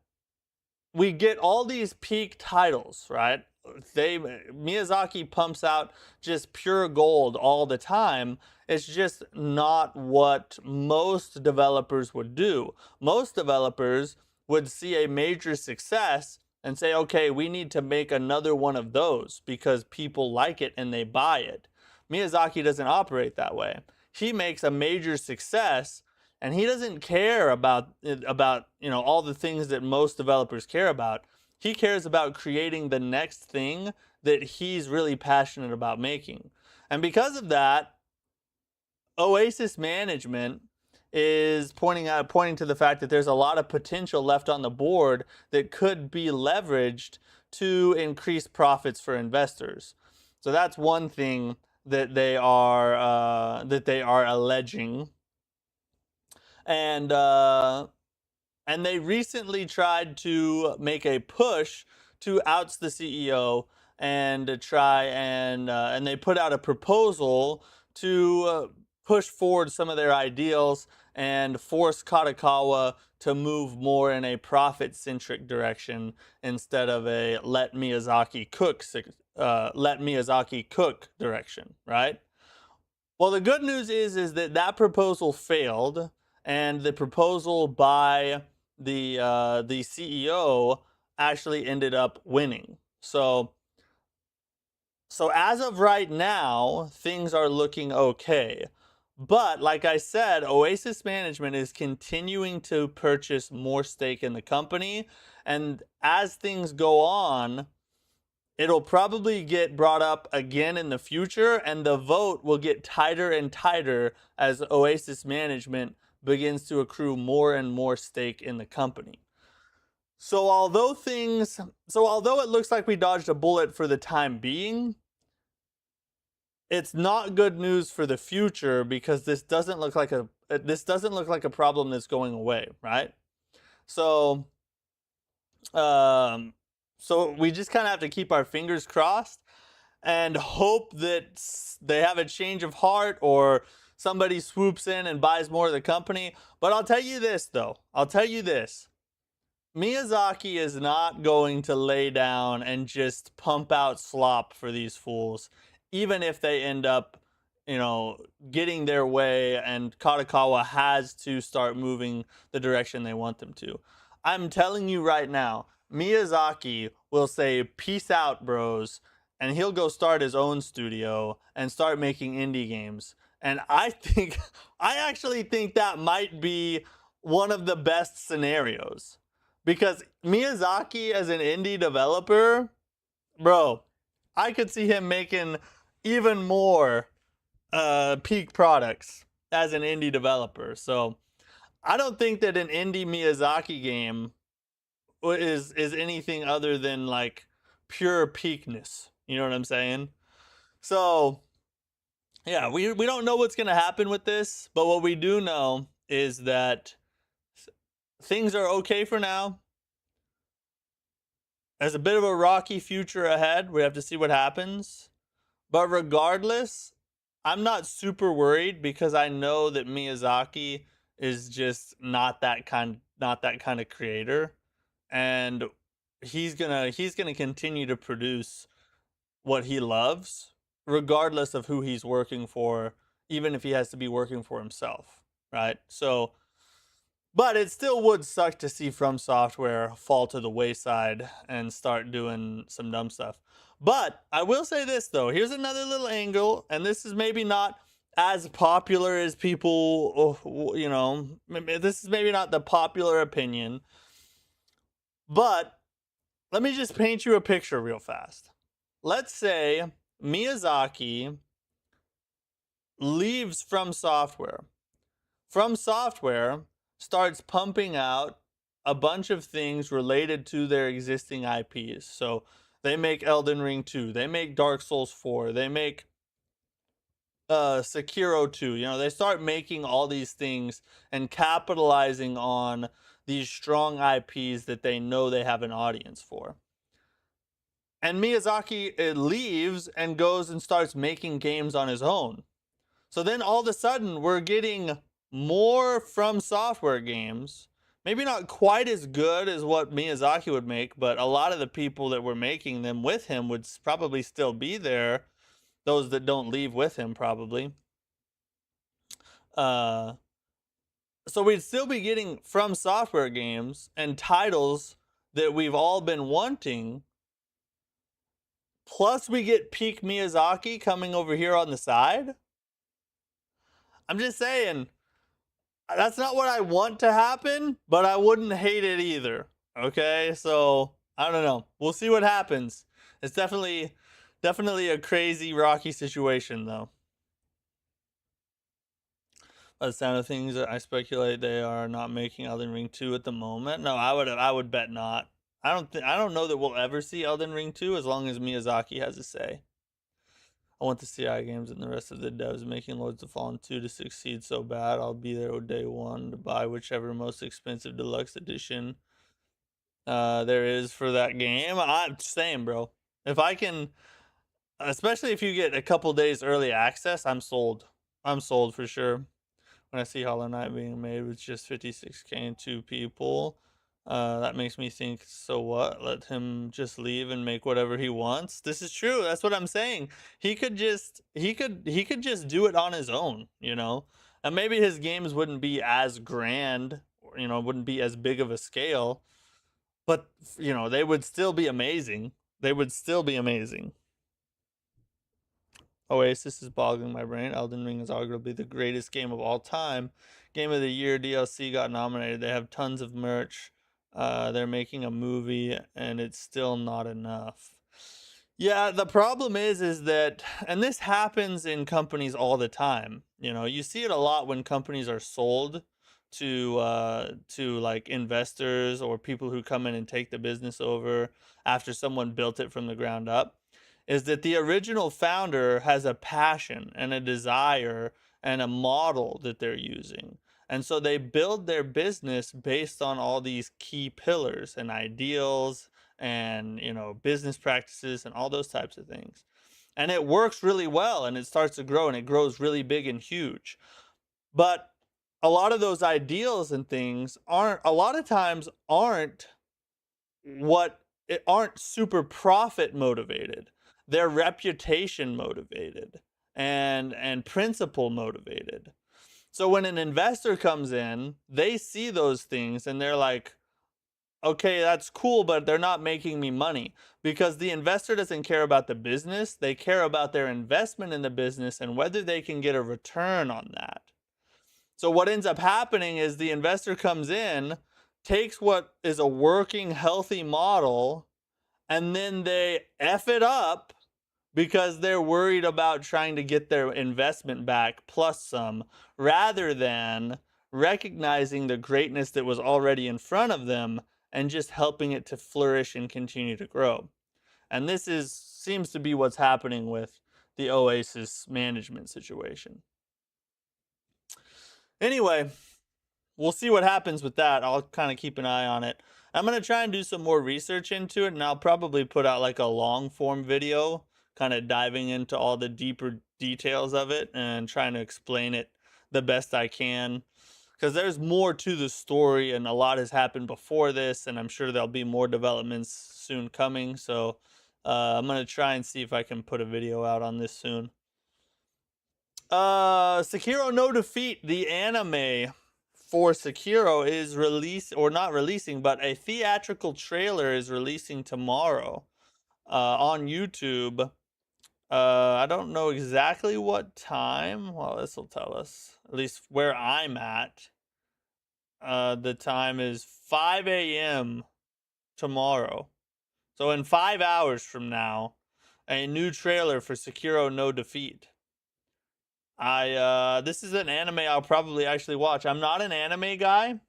we get all these peak titles, right? Miyazaki pumps out just pure gold all the time. It's just not what most developers would do. Most developers would see a major success and say, okay, we need to make another one of those because people like it and they buy it. Miyazaki doesn't operate that way. He makes a major success and he doesn't care about all the things that most developers care about. He cares about creating the next thing that he's really passionate about making. And because of that, Oasis Management is pointing to the fact that there's a lot of potential left on the board that could be leveraged to increase profits for investors. So that's one thing that they are alleging. And And they recently tried to make a push to oust the CEO and to try and they put out a proposal to push forward some of their ideals and force Katakawa to move more in a profit-centric direction instead of a let Miyazaki cook direction, right? Well, the good news is that that proposal failed, and the proposal by the CEO actually ended up winning. So as of right now, things are looking okay. But like I said, Oasis Management is continuing to purchase more stake in the company, and as things go on, it'll probably get brought up again in the future, and the vote will get tighter and tighter as Oasis Management begins to accrue more and more stake in the company. So although it looks like we dodged a bullet for the time being, it's not good news for the future because this doesn't look like a problem that's going away, right? So um so we just kind of have to keep our fingers crossed and hope that they have a change of heart or somebody swoops in and buys more of the company. But I'll tell you this though. I'll tell you this. Miyazaki is not going to lay down and just pump out slop for these fools, even if they end up, getting their way and Katakawa has to start moving the direction they want them to. I'm telling you right now, Miyazaki will say, "Peace out, bros," and he'll go start his own studio and start making indie games. And I actually think that might be one of the best scenarios because Miyazaki as an indie developer, bro, I could see him making even more peak products as an indie developer. So I don't think that an indie Miyazaki game is anything other than like pure peakness. You know what I'm saying? So yeah, we don't know what's gonna happen with this, but what we do know is that things are okay for now. There's a bit of a rocky future ahead. We have to see what happens. But regardless, I'm not super worried because I know that Miyazaki is just not that kind of creator, and he's gonna continue to produce what he loves, regardless of who he's working for, even if he has to be working for himself, right? So but it still would suck to see From Software fall to the wayside and start doing some dumb stuff. But I will say this though, here's another little angle, and this is maybe not as popular as people, this is maybe not the popular opinion, but let me just paint you a picture real fast. Let's say Miyazaki leaves From Software. From Software starts pumping out a bunch of things related to their existing IPs. So they make Elden Ring 2, they make Dark Souls 4, they make Sekiro 2. They start making all these things and capitalizing on these strong IPs that they know they have an audience for. And Miyazaki leaves and goes and starts making games on his own. So then all of a sudden we're getting more From Software games. Maybe not quite as good as what Miyazaki would make, but a lot of the people that were making them with him would probably still be there. Those that don't leave with him, probably. So we'd still be getting From Software games and titles that we've all been wanting. Plus we get peak Miyazaki coming over here on the side. I'm just saying, that's not what I want to happen, but I wouldn't hate it either. Okay, so I don't know. We'll see what happens. It's definitely a crazy, rocky situation, though. By the sound of things, I speculate they are not making Elden Ring 2 at the moment. No, I would bet not. I don't know that we'll ever see Elden Ring 2 as long as Miyazaki has a say. I want the CI games and the rest of the devs making Lords of Fallen 2 to succeed so bad. I'll be there day one to buy whichever most expensive deluxe edition there is for that game. I'm same, bro. If I can, especially if you get a couple days early access, I'm sold. I'm sold for sure. When I see Hollow Knight being made with just 56k and 2 people, that makes me think, so what? Let him just leave and make whatever he wants. This is true. That's what I'm saying. He could just do it on his own, you know? And maybe his games wouldn't be as grand, you know, wouldn't be as big of a scale, but you know, they would still be amazing. They would still be amazing. Oasis is boggling my brain. Elden Ring is arguably the greatest game of all time. Game of the Year DLC got nominated. They have tons of merch. They're making a movie, and it's still not enough. Yeah, the problem is that, and this happens in companies all the time. You know, you see it a lot when companies are sold to like investors or people who come in and take the business over after someone built it from the ground up, is that the original founder has a passion and a desire and a model that they're using. And so they build their business based on all these key pillars and ideals and, you know, business practices and all those types of things. And it works really well and it starts to grow and it grows really big and huge. But a lot of those ideals and things aren't, a lot of times aren't what it aren't super profit motivated. They're reputation motivated and principle motivated. So when an investor comes in, they see those things and they're like, okay, that's cool, but they're not making me money, because the investor doesn't care about the business. They care about their investment in the business and whether they can get a return on that. So what ends up happening is the investor comes in, takes what is a working, healthy model, and then they F it up because they're worried about trying to get their investment back plus some, rather than recognizing the greatness that was already in front of them and just helping it to flourish and continue to grow. And this seems to be what's happening with the Oasis management situation. Anyway, we'll see what happens with that. I'll kind of keep an eye on it. I'm going to try and do some more research into it, and I'll probably put out like a long form video kind of diving into all the deeper details of it and trying to explain it the best I can, because there's more to the story and a lot has happened before this, and I'm sure there'll be more developments soon coming. So I'm going to try and see if I can put a video out on this soon. Sekiro No Defeat, the anime for Sekiro, is not releasing, but a theatrical trailer is releasing tomorrow on YouTube. I don't know exactly what time. Well, this will tell us, at least where I'm at. The time is 5 a.m. tomorrow. So in 5 hours from now, a new trailer for Sekiro No Defeat. This is an anime I'll probably actually watch. I'm not an anime guy.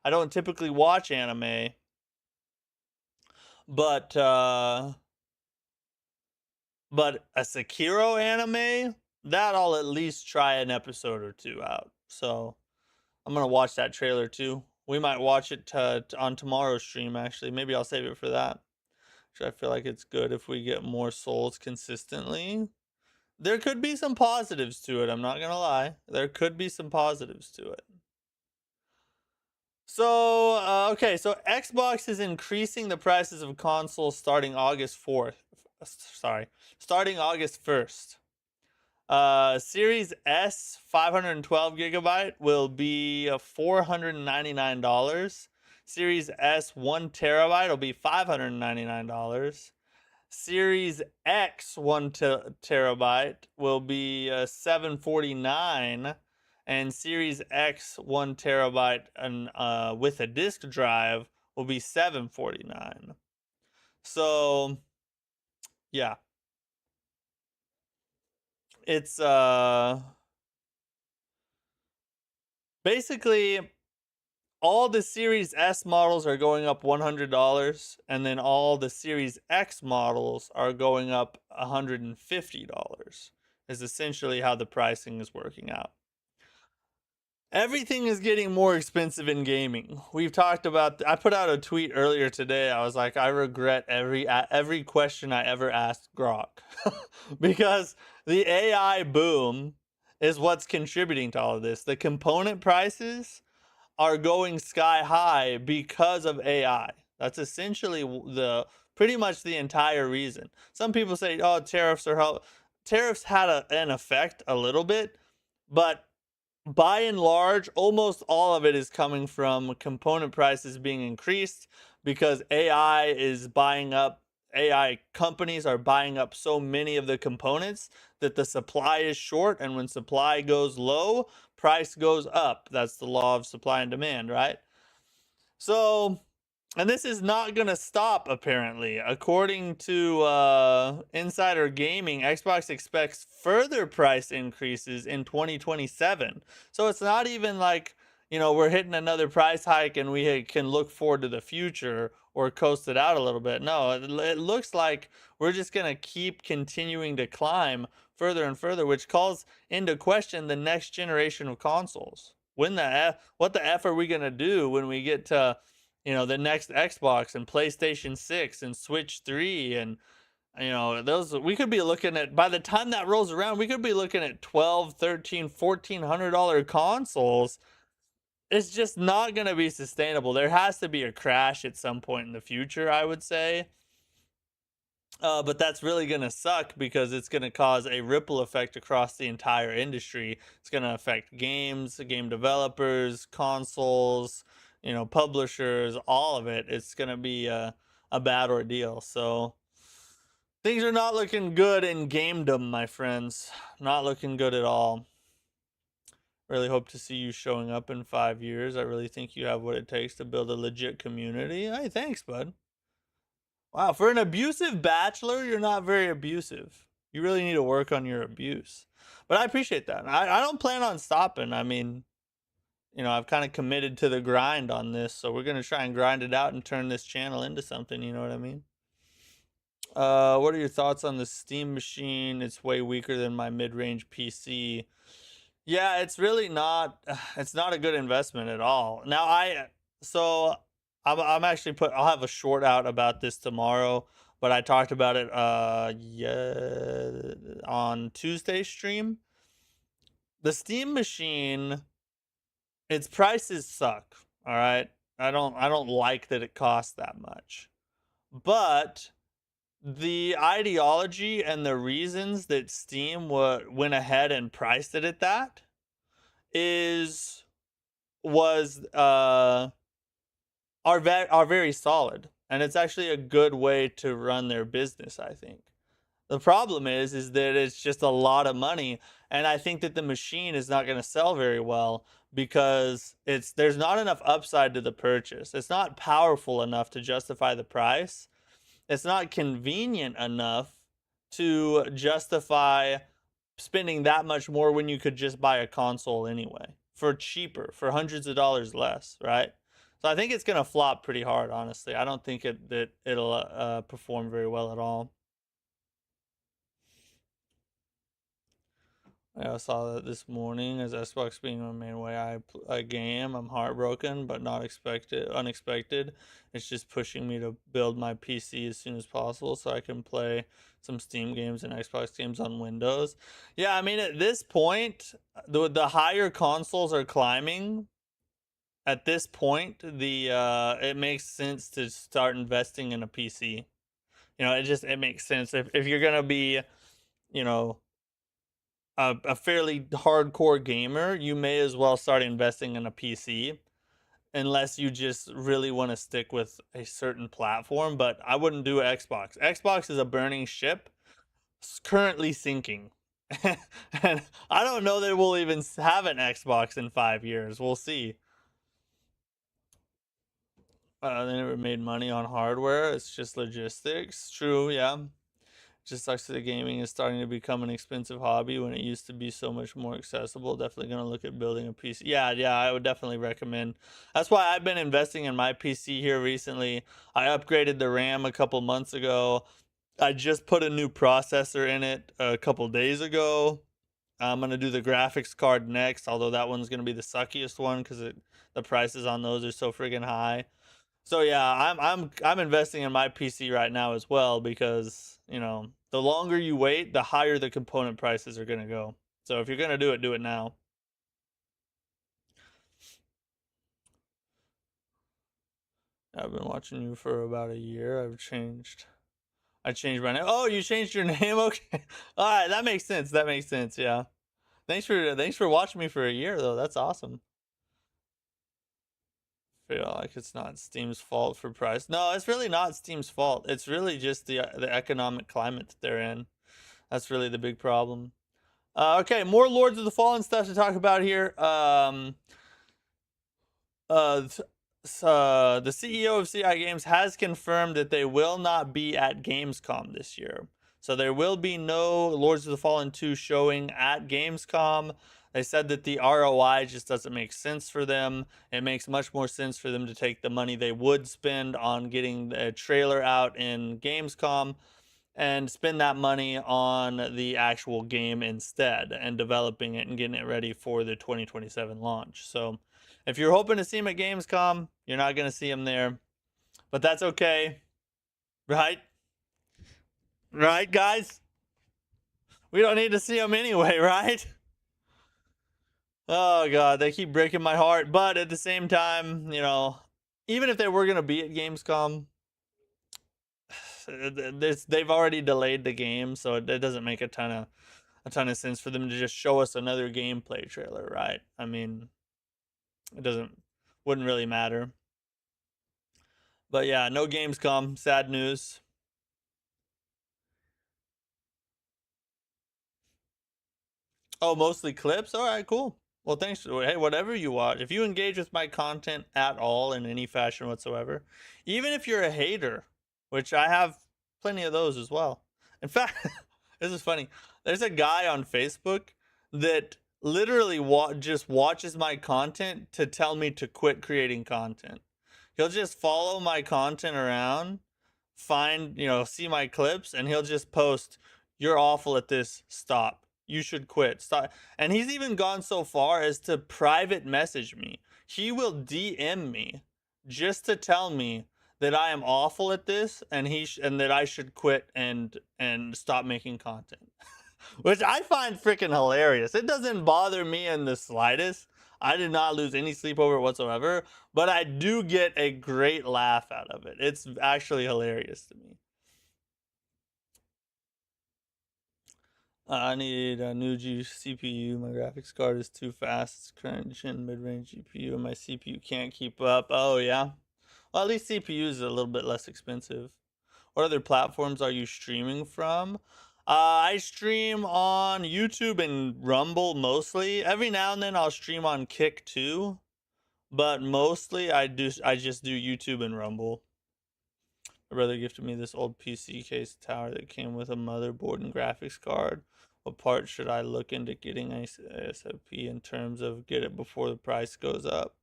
I don't typically watch anime. But a Sekiro anime, that I'll at least try an episode or two out. So I'm gonna watch that trailer too. We might watch it on tomorrow's stream, actually. Maybe I'll save it for that. I feel like it's good if we get more souls consistently. There could be some positives to it, I'm not gonna lie. There could be some positives to it. So, okay, so Xbox is increasing the prices of consoles starting August 4th. Starting August 1st. Series S 512 gigabyte will be $499. Series S 1 terabyte will be $599. Series X 1 terabyte will be $749, and Series X 1 terabyte and with a disk drive will be $749. So yeah, it's basically all the Series S models are going up $100, and then all the Series X models are going up $150. Is essentially how the pricing is working out. Everything is getting more expensive in gaming. We've talked about. I put out a tweet earlier today. I was like, I regret every question I ever asked Grok, because the AI boom is what's contributing to all of this. The component prices are going sky high because of AI. That's essentially the pretty much the entire reason. Some people say, "Oh, tariffs are how." Tariffs had an effect a little bit, but by and large, almost all of it is coming from component prices being increased because AI companies are buying up so many of the components that the supply is short. And when supply goes low, price goes up. That's the law of supply and demand, right? So, and this is not going to stop, apparently. According to Insider Gaming, Xbox expects further price increases in 2027. So it's not even like, we're hitting another price hike and we can look forward to the future or coast it out a little bit. No, it looks like we're just going to keep continuing to climb further and further, which calls into question the next generation of consoles. What the F are we going to do when we get to the next Xbox and PlayStation 6 and Switch 3, and those we could be looking at, by the time that rolls around, we could be looking at 12, 13, $1,400 consoles. It's just not going to be sustainable. There has to be a crash at some point in the future, I would say. But that's really going to suck because it's going to cause a ripple effect across the entire industry. It's going to affect games, game developers, consoles, publishers, all of it. It's going to be a bad ordeal. So things are not looking good in gamedom, my friends. Not looking good at all. Really hope to see you showing up in 5 years. I really think you have what it takes to build a legit community. Hey, thanks, bud. Wow, for an abusive bachelor, you're not very abusive. You really need to work on your abuse. But I appreciate that. I don't plan on stopping. I mean, I've kind of committed to the grind on this, so we're going to try and grind it out and turn this channel into something, you know what I mean? What are your thoughts on the Steam machine? It's way weaker than my mid-range PC. Yeah, it's really not, it's not a good investment at all. Now, I'm actually I'll have a short out about this tomorrow, but I talked about it yeah, on Tuesday's stream. The Steam machine, its prices suck, all right? I don't like that it costs that much. But the ideology and the reasons that Steam went ahead and priced it at that was are very solid, and it's actually a good way to run their business, I think. The problem is that it's just a lot of money, and I think that the machine is not going to sell very well because there's not enough upside to the purchase. It's not powerful enough to justify the price. It's not convenient enough to justify spending that much more when you could just buy a console anyway for cheaper, for hundreds of dollars less, right? So I think it's gonna flop pretty hard, honestly. I don't think it'll perform very well at all. I saw that this morning as Xbox being my main way I game. I'm heartbroken, but not unexpected. It's just pushing me to build my PC as soon as possible so I can play some Steam games and Xbox games on Windows. Yeah, I mean at this point, the higher consoles are climbing. At this point, it makes sense to start investing in a PC. It makes sense if you're gonna be, you know, a fairly hardcore gamer, you may as well start investing in a PC unless you just really want to stick with a certain platform. But I wouldn't do Xbox. Xbox is a burning ship, currently sinking. And I don't know that we'll even have an Xbox in 5 years. We'll see. They never made money on hardware. It's just logistics. True, yeah. Just sucks that the gaming is starting to become an expensive hobby when it used to be so much more accessible. Definitely gonna look at building a PC. Yeah, I would definitely recommend. That's why I've been investing in my PC here recently. I upgraded the RAM a couple months ago. I just put a new processor in it a couple days ago. I'm gonna do the graphics card next, although that one's gonna be the suckiest one because the prices on those are so friggin' high. So yeah, I'm investing in my PC right now as well because, you know, the longer you wait, the higher the component prices are gonna go. So if you're gonna do it now. I've been watching you for about a year. I changed my name. Oh, you changed your name? Okay. All right, that makes sense. That makes sense. Yeah. Thanks for watching me for a year though. That's awesome. Feel like it's not Steam's fault for price. No, it's really not Steam's fault. It's really just the economic climate that they're in. That's really the big problem. Okay, more Lords of the Fallen stuff to talk about here. The CEO of CI Games has confirmed that they will not be at Gamescom this year. So there will be no Lords of the Fallen 2 showing at Gamescom. They said that the ROI just doesn't make sense for them. It makes much more sense for them to take the money they would spend on getting the trailer out in Gamescom and spend that money on the actual game instead and developing it and getting it ready for the 2027 launch. So if you're hoping to see him at Gamescom, you're not going to see him there, but that's okay. Right? Right, guys? We don't need to see him anyway, right? Oh god, they keep breaking my heart, but at the same time, you know, even if they were going to be at Gamescom, they've already delayed the game, so it doesn't make a ton of sense for them to just show us another gameplay trailer, right? I mean, it wouldn't really matter. But yeah, no Gamescom, sad news. Oh, mostly clips? All right, cool. Well, thanks. Hey, whatever you watch, if you engage with my content at all in any fashion whatsoever, even if you're a hater, which I have plenty of those as well. In fact, this is funny. There's a guy on Facebook that literally just watches my content to tell me to quit creating content. He'll just follow my content around, see my clips, and he'll just post, "You're awful at this. Stop. You should quit. Stop." And he's even gone so far as to private message me. He will DM me just to tell me that I am awful at this and and that I should quit and stop making content. Which I find freaking hilarious. It doesn't bother me in the slightest. I did not lose any sleep over it whatsoever, but I do get a great laugh out of it. It's actually hilarious to me. I need a new CPU. My graphics card is too fast. It's current gen mid-range GPU, and my CPU can't keep up. Oh, yeah? Well, at least CPU is a little bit less expensive. What other platforms are you streaming from? I stream on YouTube and Rumble mostly. Every now and then I'll stream on Kick too, but mostly I just do YouTube and Rumble. My brother gifted me this old PC case tower that came with a motherboard and graphics card. What part should I look into getting ASAP in terms of get it before the price goes up?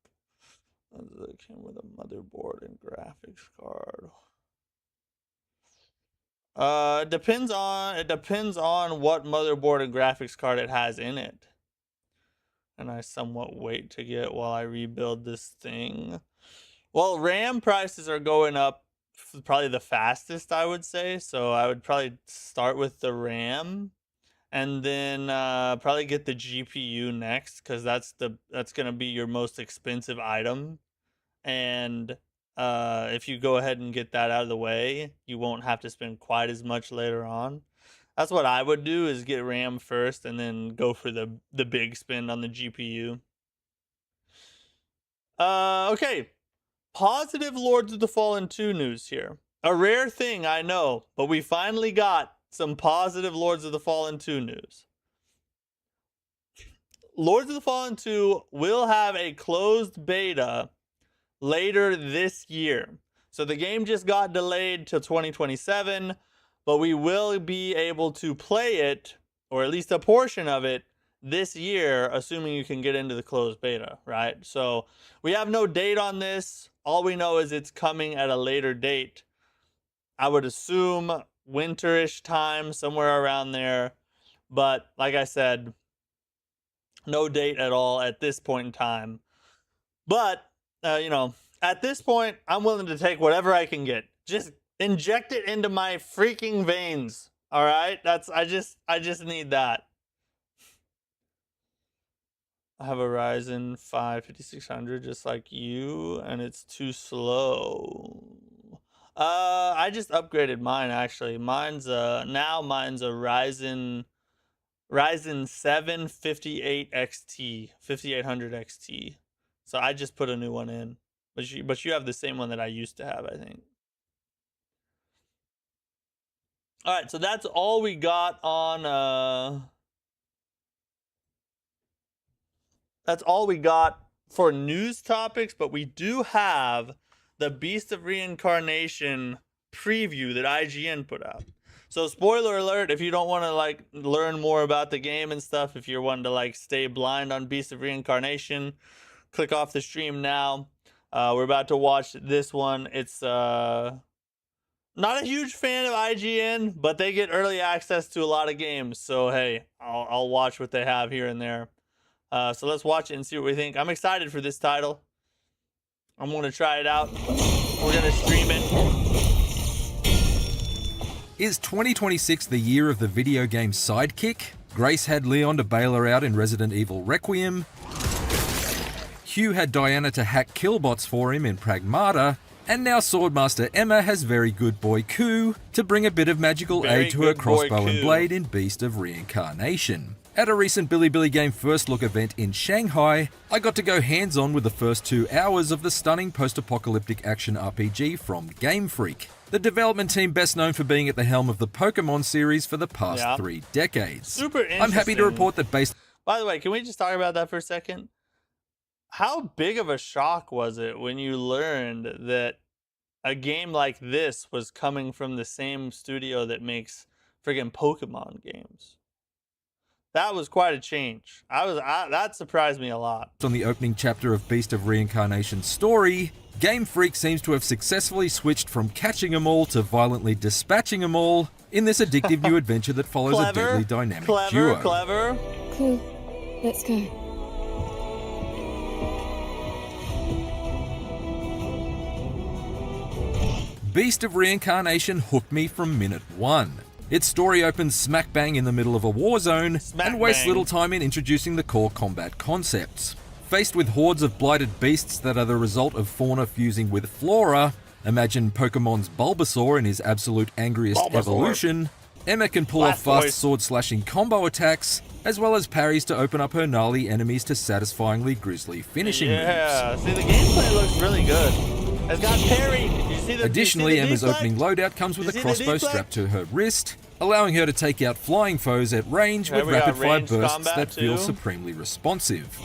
It came with a motherboard and graphics card. It depends on what motherboard and graphics card it has in it. And I somewhat wait to get while I rebuild this thing. Well, RAM prices are going up probably the fastest, I would say. So I would probably start with the RAM and then probably get the GPU next because that's gonna be your most expensive item. And if you go ahead and get that out of the way, you won't have to spend quite as much later on. That's what I would do, is get RAM first and then go for the big spend on the GPU. Okay. Positive Lords of the Fallen 2 news here. A rare thing, I know, but we finally got some positive Lords of the Fallen 2 news. Lords of the Fallen 2 will have a closed beta later this year. So the game just got delayed to 2027, but we will be able to play it, or at least a portion of it, this year, assuming you can get into the closed beta, right? So we have no date on this. All we know is it's coming at a later date. I would assume winterish time, somewhere around there. But like I said, no date at all at this point in time. But, you know, at this point, I'm willing to take whatever I can get. Just inject it into my freaking veins. All right? I just need that. I have a Ryzen 5 5600 just like you, and it's too slow. I just upgraded mine actually. Mine's a Ryzen 7 58 XT, 5800 XT. So I just put a new one in. But you have the same one that I used to have, I think. All right, so that's all we got on that's all we got for news topics, but we do have the Beast of Reincarnation preview that IGN put out. So spoiler alert, if you don't want to like learn more about the game and stuff, if you're wanting to like stay blind on Beast of Reincarnation, click off the stream now. We're about to watch this one. It's not a huge fan of IGN, but they get early access to a lot of games. So hey, I'll watch what they have here and there. So let's watch it and see what we think. I'm excited for this title. I'm going to try it out. We're going to stream it. Is 2026 the year of the video game sidekick? Grace had Leon to bail her out in Resident Evil Requiem. Hugh had Diana to hack killbots for him in Pragmata. And now Swordmaster Emma has very good boy Ku to bring a bit of magical aid to her crossbow and blade in Beast of Reincarnation. At a recent Bilibili Game First Look event in Shanghai, I got to go hands-on with the first 2 hours of the stunning post-apocalyptic action RPG from Game Freak, the development team best known for being at the helm of the Pokemon series for the past 3 decades. Super interesting. I'm happy to report that based... By the way, can we just talk about that for a second? How big of a shock was it when you learned that a game like this was coming from the same studio that makes friggin' Pokemon games? That was quite a change. That surprised me a lot. On the opening chapter of Beast of Reincarnation's story, Game Freak seems to have successfully switched from catching 'em all to violently dispatching 'em all in this addictive new adventure that follows a deadly dynamic duo. Clever. Cool. Let's go. Beast of Reincarnation hooked me from minute 1. Its story opens smack bang in the middle of a war zone and wastes little time in introducing the core combat concepts. Faced with hordes of blighted beasts that are the result of fauna fusing with flora, imagine Pokemon's Bulbasaur in his absolute angriest evolution, Emma can pull off fast sword-slashing combo attacks, as well as parries to open up her gnarly enemies to satisfyingly grisly finishing moves. Yeah, see, the gameplay looks really good. It's got parry. Additionally, Emma's opening loadout comes with a crossbow strapped to her wrist, allowing her to take out flying foes at range with rapid-fire bursts that feel supremely responsive.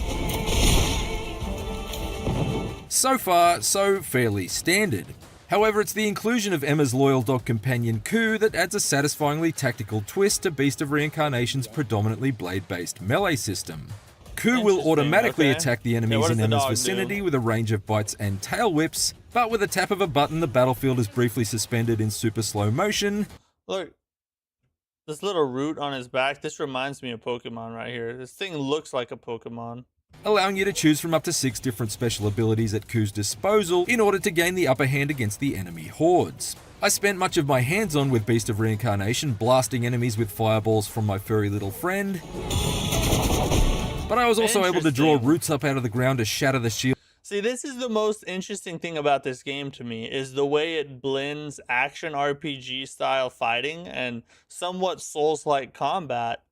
So far, so fairly standard. However, it's the inclusion of Emma's loyal dog companion Ku that adds a satisfyingly tactical twist to Beast of Reincarnation's predominantly blade-based melee system. Ku will automatically attack the enemies in Emma's vicinity with a range of bites and tail whips, but with a tap of a button, the battlefield is briefly suspended in super slow motion. Look, this little root on his back, this reminds me of Pokemon right here. This thing looks like a Pokemon. Allowing you to choose from up to 6 different special abilities at Ku's disposal in order to gain the upper hand against the enemy hordes. I spent much of my hands-on with Beast of Reincarnation blasting enemies with fireballs from my furry little friend, but I was also able to draw roots up out of the ground to shatter the shield. See, this is the most interesting thing about this game to me, is the way it blends action RPG style fighting and somewhat Souls-like combat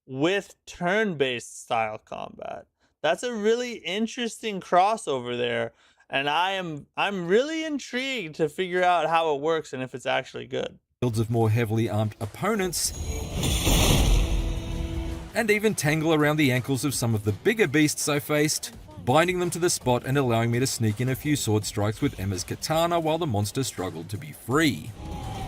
with turn-based style combat. That's a really interesting crossover there, and I'm really intrigued to figure out how it works and if it's actually good. Fields of more heavily armed opponents, and even tangle around the ankles of some of the bigger beasts I faced, binding them to the spot and allowing me to sneak in a few sword strikes with Emma's katana while the monster struggled to be free.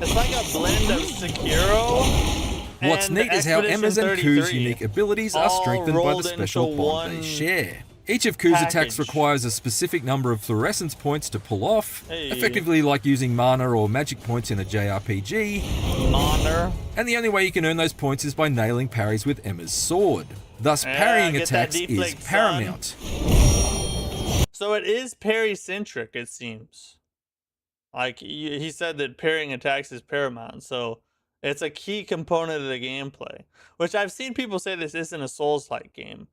It's like a blend of Sekiro. What's and neat is how Expedition Emma's and 33, Ku's unique abilities are all strengthened by the rolled special into bond they one share. Each of Ku's attacks package. requires a specific number of fluorescence points to pull off, Hey. effectively like using mana or magic points in a JRPG, Honor. and the only way you can earn those points is by nailing parries with Emma's sword. Thus, Yeah, parrying get that attacks is deflect, son. paramount. So it is parry-centric, it seems. Like, he said that parrying attacks is paramount, so it's a key component of the gameplay. Which I've seen people say this isn't a Souls-like game.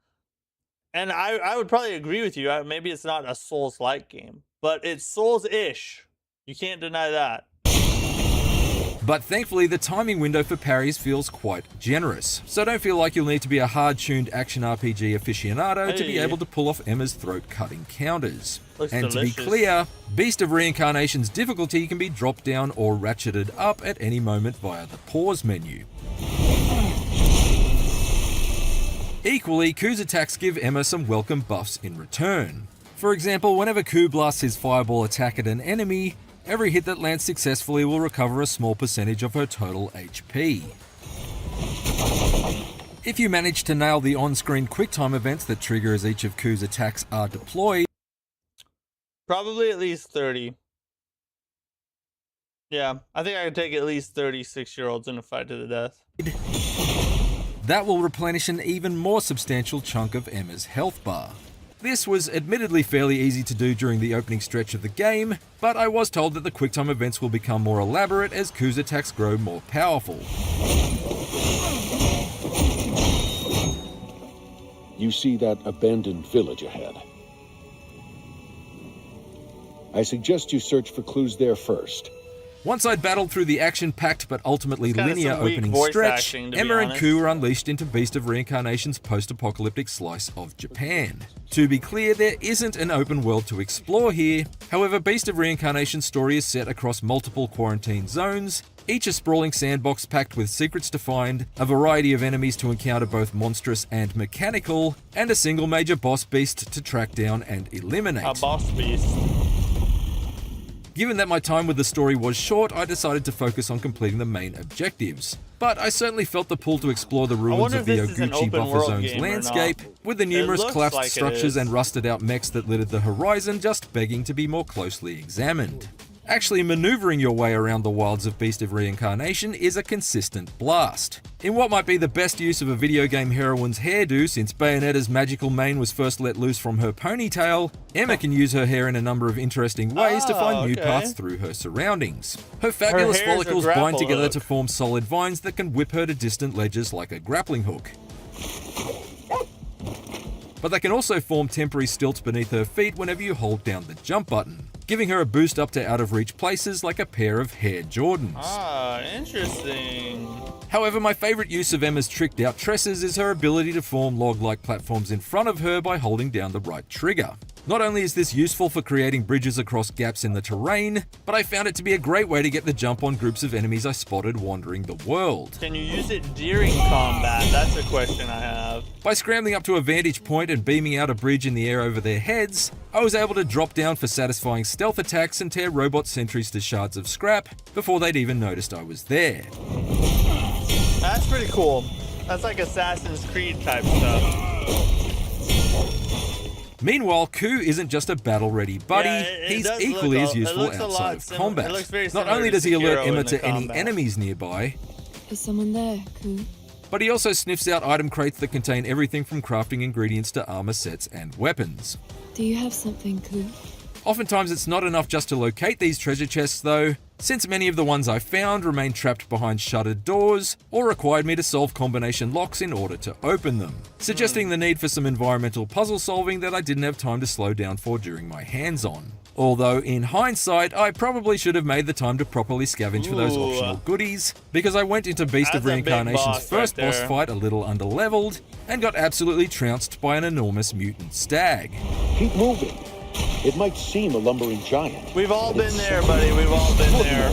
And I would probably agree with you. Maybe it's not a Souls-like game, but it's Souls-ish. You can't deny that. But thankfully, the timing window for parries feels quite generous, so don't feel like you'll need to be a hard-tuned action RPG aficionado to be Hey. able to pull off Emma's throat-cutting counters. Looks And delicious. to be clear, Beast of Reincarnation's difficulty can be dropped down or ratcheted up at any moment via the pause menu. Equally, Ku's attacks give Emma some welcome buffs in return. For example, whenever Ku blasts his fireball attack at an enemy, every hit that lands successfully will recover a small percentage of her total HP. If you manage to nail the on-screen QuickTime events that trigger as each of Ku's attacks are deployed, Probably at least 30. Yeah, I think I could take at least 36-year-olds in a fight to the death. that will replenish an even more substantial chunk of Emma's health bar. This was admittedly fairly easy to do during the opening stretch of the game, but I was told that the QuickTime events will become more elaborate as Ku's attacks grow more powerful. You see that abandoned village ahead? I suggest you search for clues there first. Once I'd battled through the action-packed but ultimately It's kinda linear some weak opening voice stretch, acting, to be Emma and honest. Ku were unleashed into Beast of Reincarnation's post-apocalyptic slice of Japan. To be clear, there isn't an open world to explore here. However, Beast of Reincarnation's story is set across multiple quarantine zones, each a sprawling sandbox packed with secrets to find, a variety of enemies to encounter both monstrous and mechanical, and a single major boss beast to track down and eliminate. A boss beast. Given that my time with the story was short, I decided to focus on completing the main objectives. But I certainly felt the pull to explore the ruins wonder of if the this is an Oguchi open Buffer world Zone's game or not. landscape, with the numerous looks collapsed like it structures is. and rusted out mechs that littered the horizon just begging to be more closely examined. Actually, maneuvering your way around the wilds of Beast of Reincarnation is a consistent blast. In what might be the best use of a video game heroine's hairdo since Bayonetta's magical mane was first let loose from her ponytail, Emma can use her hair in a number of interesting ways to find new okay. paths through her surroundings. Her fabulous hair's a follicles grapple bind together hook. to form solid vines that can whip her to distant ledges like a grappling hook. But they can also form temporary stilts beneath her feet whenever you hold down the jump button, giving her a boost up to out-of-reach places like a pair of Hair Jordans. Ah, interesting. However, my favourite use of Emma's tricked out tresses is her ability to form log-like platforms in front of her by holding down the right trigger. Not only is this useful for creating bridges across gaps in the terrain, but I found it to be a great way to get the jump on groups of enemies I spotted wandering the world. Can you use it during combat? That's a question I have. By scrambling up to a vantage point and beaming out a bridge in the air over their heads, I was able to drop down for satisfying stealth attacks and tear robot sentries to shards of scrap before they'd even noticed I was there. That's pretty cool. That's like Assassin's Creed type stuff. Meanwhile, Ku isn't just a battle-ready buddy, Yeah, it he's does equally look as a- it useful looks a lot outside of similar- combat. it looks very Not similar only to does he alert Sekiro Emma in the to any combat. enemies nearby, Is someone there, Ku? but he also sniffs out item crates that contain everything from crafting ingredients to armor sets and weapons. Do you have something, Ku? Oftentimes it's not enough just to locate these treasure chests though, since many of the ones I found remained trapped behind shuttered doors or required me to solve combination locks in order to open them, suggesting the need for some environmental puzzle solving that I didn't have time to slow down for during my hands-on. Although in hindsight, I probably should have made the time to properly scavenge for those Ooh. optional goodies, because I went into Beast of That's a big Reincarnation's boss first right boss there. fight a little underleveled, and got absolutely trounced by an enormous mutant stag. Keep moving. It might seem a lumbering giant. We've all but been it's there, buddy. We've all been there.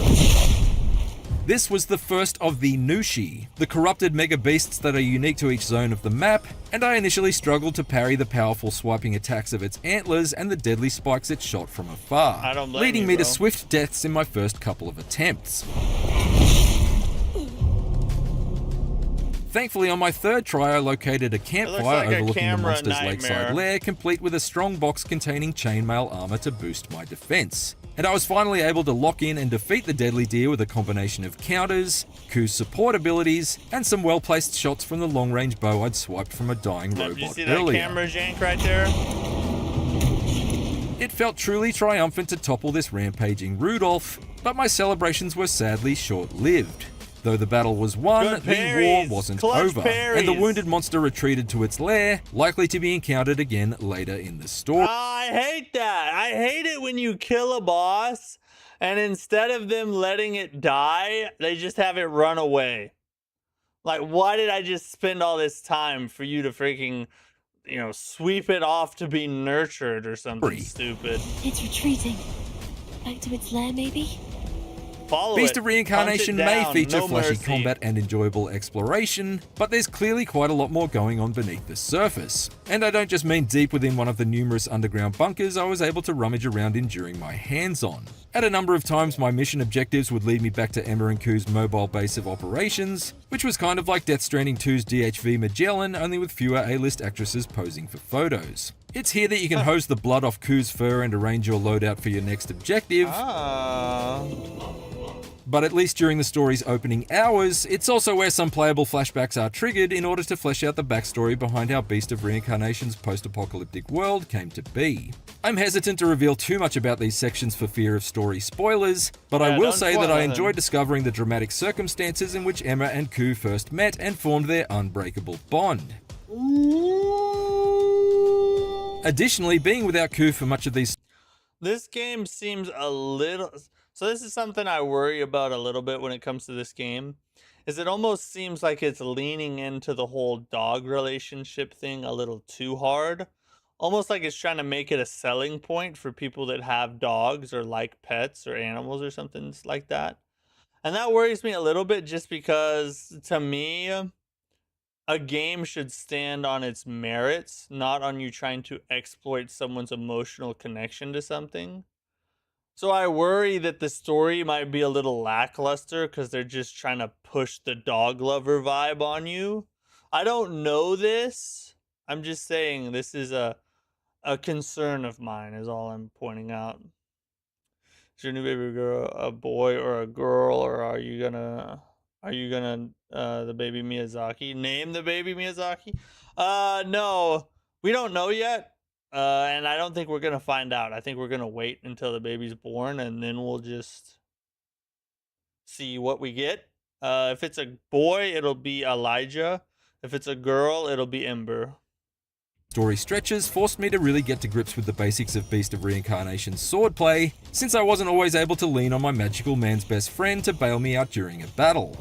This was the first of the Nushi, the corrupted mega beasts that are unique to each zone of the map, and I initially struggled to parry the powerful swiping attacks of its antlers and the deadly spikes it shot from afar, I don't blame leading you, me to bro. swift deaths in my first couple of attempts. Thankfully, on my third try, I located a campfire like a overlooking the camera monster's nightmare. lakeside lair, complete with a strong box containing chainmail armor to boost my defense. And I was finally able to lock in and defeat the deadly deer with a combination of counters, Ku's support abilities, and some well-placed shots from the long-range bow I'd swiped from a dying Did you robot see that earlier. camera jank right there? It felt truly triumphant to topple this rampaging Rudolph, but my celebrations were sadly short-lived. Though the battle was won, Good the war parries. wasn't Clutch over, parries. and the wounded monster retreated to its lair, likely to be encountered again later in the story. Oh, I hate that. I hate it when you kill a boss and instead of them letting it die, they just have it run away. Like, why did I just spend all this time for you to freaking, you know, sweep it off to be nurtured or something stupid? It's retreating. Back to its lair, maybe? Follow Beast it. of Reincarnation Hunt it may down. feature No flashy mercy. combat and enjoyable exploration, but there's clearly quite a lot more going on beneath the surface. And I don't just mean deep within one of the numerous underground bunkers I was able to rummage around in during my hands-on. At a number of times, my mission objectives would lead me back to Emma and Ku's mobile base of operations, which was kind of like Death Stranding 2's DHV Magellan, only with fewer A-list actresses posing for photos. It's here that you can hose the blood off Ku's fur and arrange your loadout for your next objective. But at least during the story's opening hours, it's also where some playable flashbacks are triggered in order to flesh out the backstory behind how Beast of Reincarnation's post-apocalyptic world came to be. I'm hesitant to reveal too much about these sections for fear of story spoilers, but I Yeah, will don't say spoil that I them. enjoyed discovering the dramatic circumstances in which Emma and Ku first met and formed their unbreakable bond. Additionally, being without Ku for much of these This game seems a little... So this is something I worry about a little bit when it comes to this game, is it almost seems like it's leaning into the whole dog relationship thing a little too hard. Almost like it's trying to make it a selling point for people that have dogs or like pets or animals or something like that. And that worries me a little bit just because, to me, a game should stand on its merits, not on you trying to exploit someone's emotional connection to something. So I worry that the story might be a little lackluster because they're just trying to push the dog lover vibe on you. I don't know this. I'm just saying this is a concern of mine is all I'm pointing out. Is your new baby girl a boy or a girl, or are you gonna the baby Miyazaki? Name the baby Miyazaki? No. We don't know yet. And I don't think we're gonna find out. I think we're gonna wait until the baby's born and then we'll just see what we get. If it's a boy, it'll be Elijah. If it's a girl, it'll be Ember. story stretches forced me to really get to grips with the basics of Beast of Reincarnation's swordplay, since I wasn't always able to lean on my magical man's best friend to bail me out during a battle.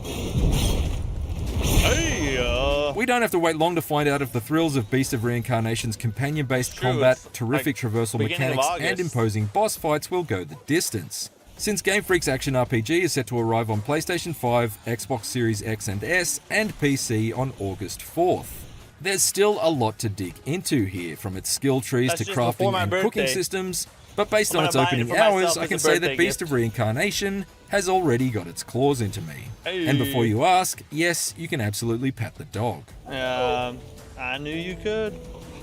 Hey, We don't have to wait long to find out if the thrills of Beast of Reincarnation's companion-based True, combat, it's terrific like traversal beginning of mechanics, and August. imposing boss fights will go the distance. Since Game Freak's action RPG is set to arrive on PlayStation 5, Xbox Series X and S, and PC on August 4th. There's still a lot to dig into here, from its skill trees That's to just before crafting my and cooking birthday. systems, but based I'm on its gonna buy it opening for myself hours, as I a can say that birthday Beast gift. of Reincarnation has already got its claws into me. And before Hey. you ask, yes, you can absolutely pat the dog. I knew you could.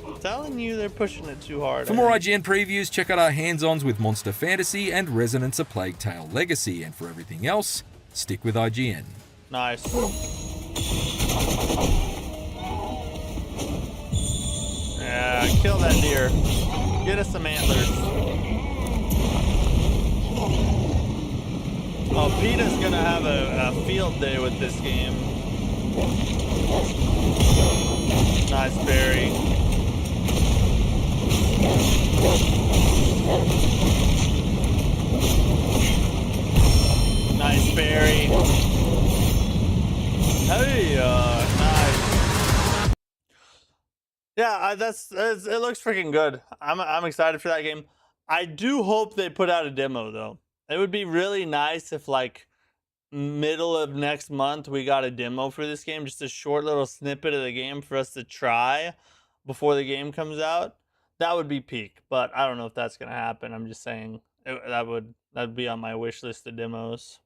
I'm telling you, they're pushing it too hard. For I more think. IGN previews, check out our hands-ons with Monster Fantasy and Resonance: A Plague Tale Legacy, and for everything else, stick with IGN. Nice. Yeah, kill that deer. Get us some antlers. Oh, PETA's gonna have a field day with this game. Nice berry. Nice berry. Hey, nice. Yeah, it looks freaking good. I'm excited for that game. I do hope they put out a demo though. It would be really nice if like middle of next month we got a demo for this game, just a short little snippet of the game for us to try before the game comes out, that would be peak. But I don't know if that's gonna happen. I'm just saying that'd be on my wish list of demos.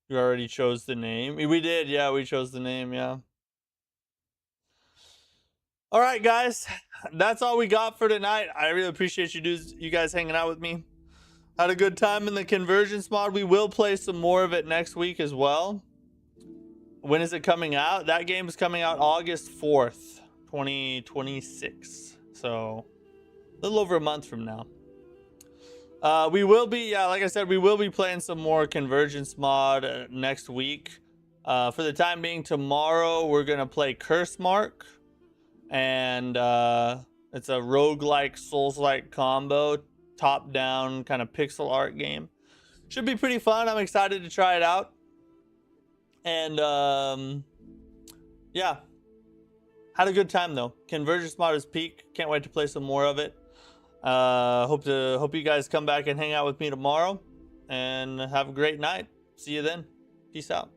You already chose the name. We did, yeah, we chose the name, yeah. All right, guys, that's all we got for tonight. I really appreciate you guys hanging out with me. Had a good time in the Convergence mod. We will play some more of it next week as well. When is it coming out? That game is coming out August 4th, 2026. So a little over a month from now. We will be, yeah, like I said, we will be playing some more Convergence mod next week. For the time being, tomorrow we're going to play Curse Mark. And it's a roguelike, Souls-like combo, top-down kind of pixel art game. Should be pretty fun. I'm excited to try it out. And yeah, had a good time though. Convergence mod is peak. Can't wait to play some more of it. Hope you guys come back and hang out with me tomorrow. And have a great night. See you then. Peace out.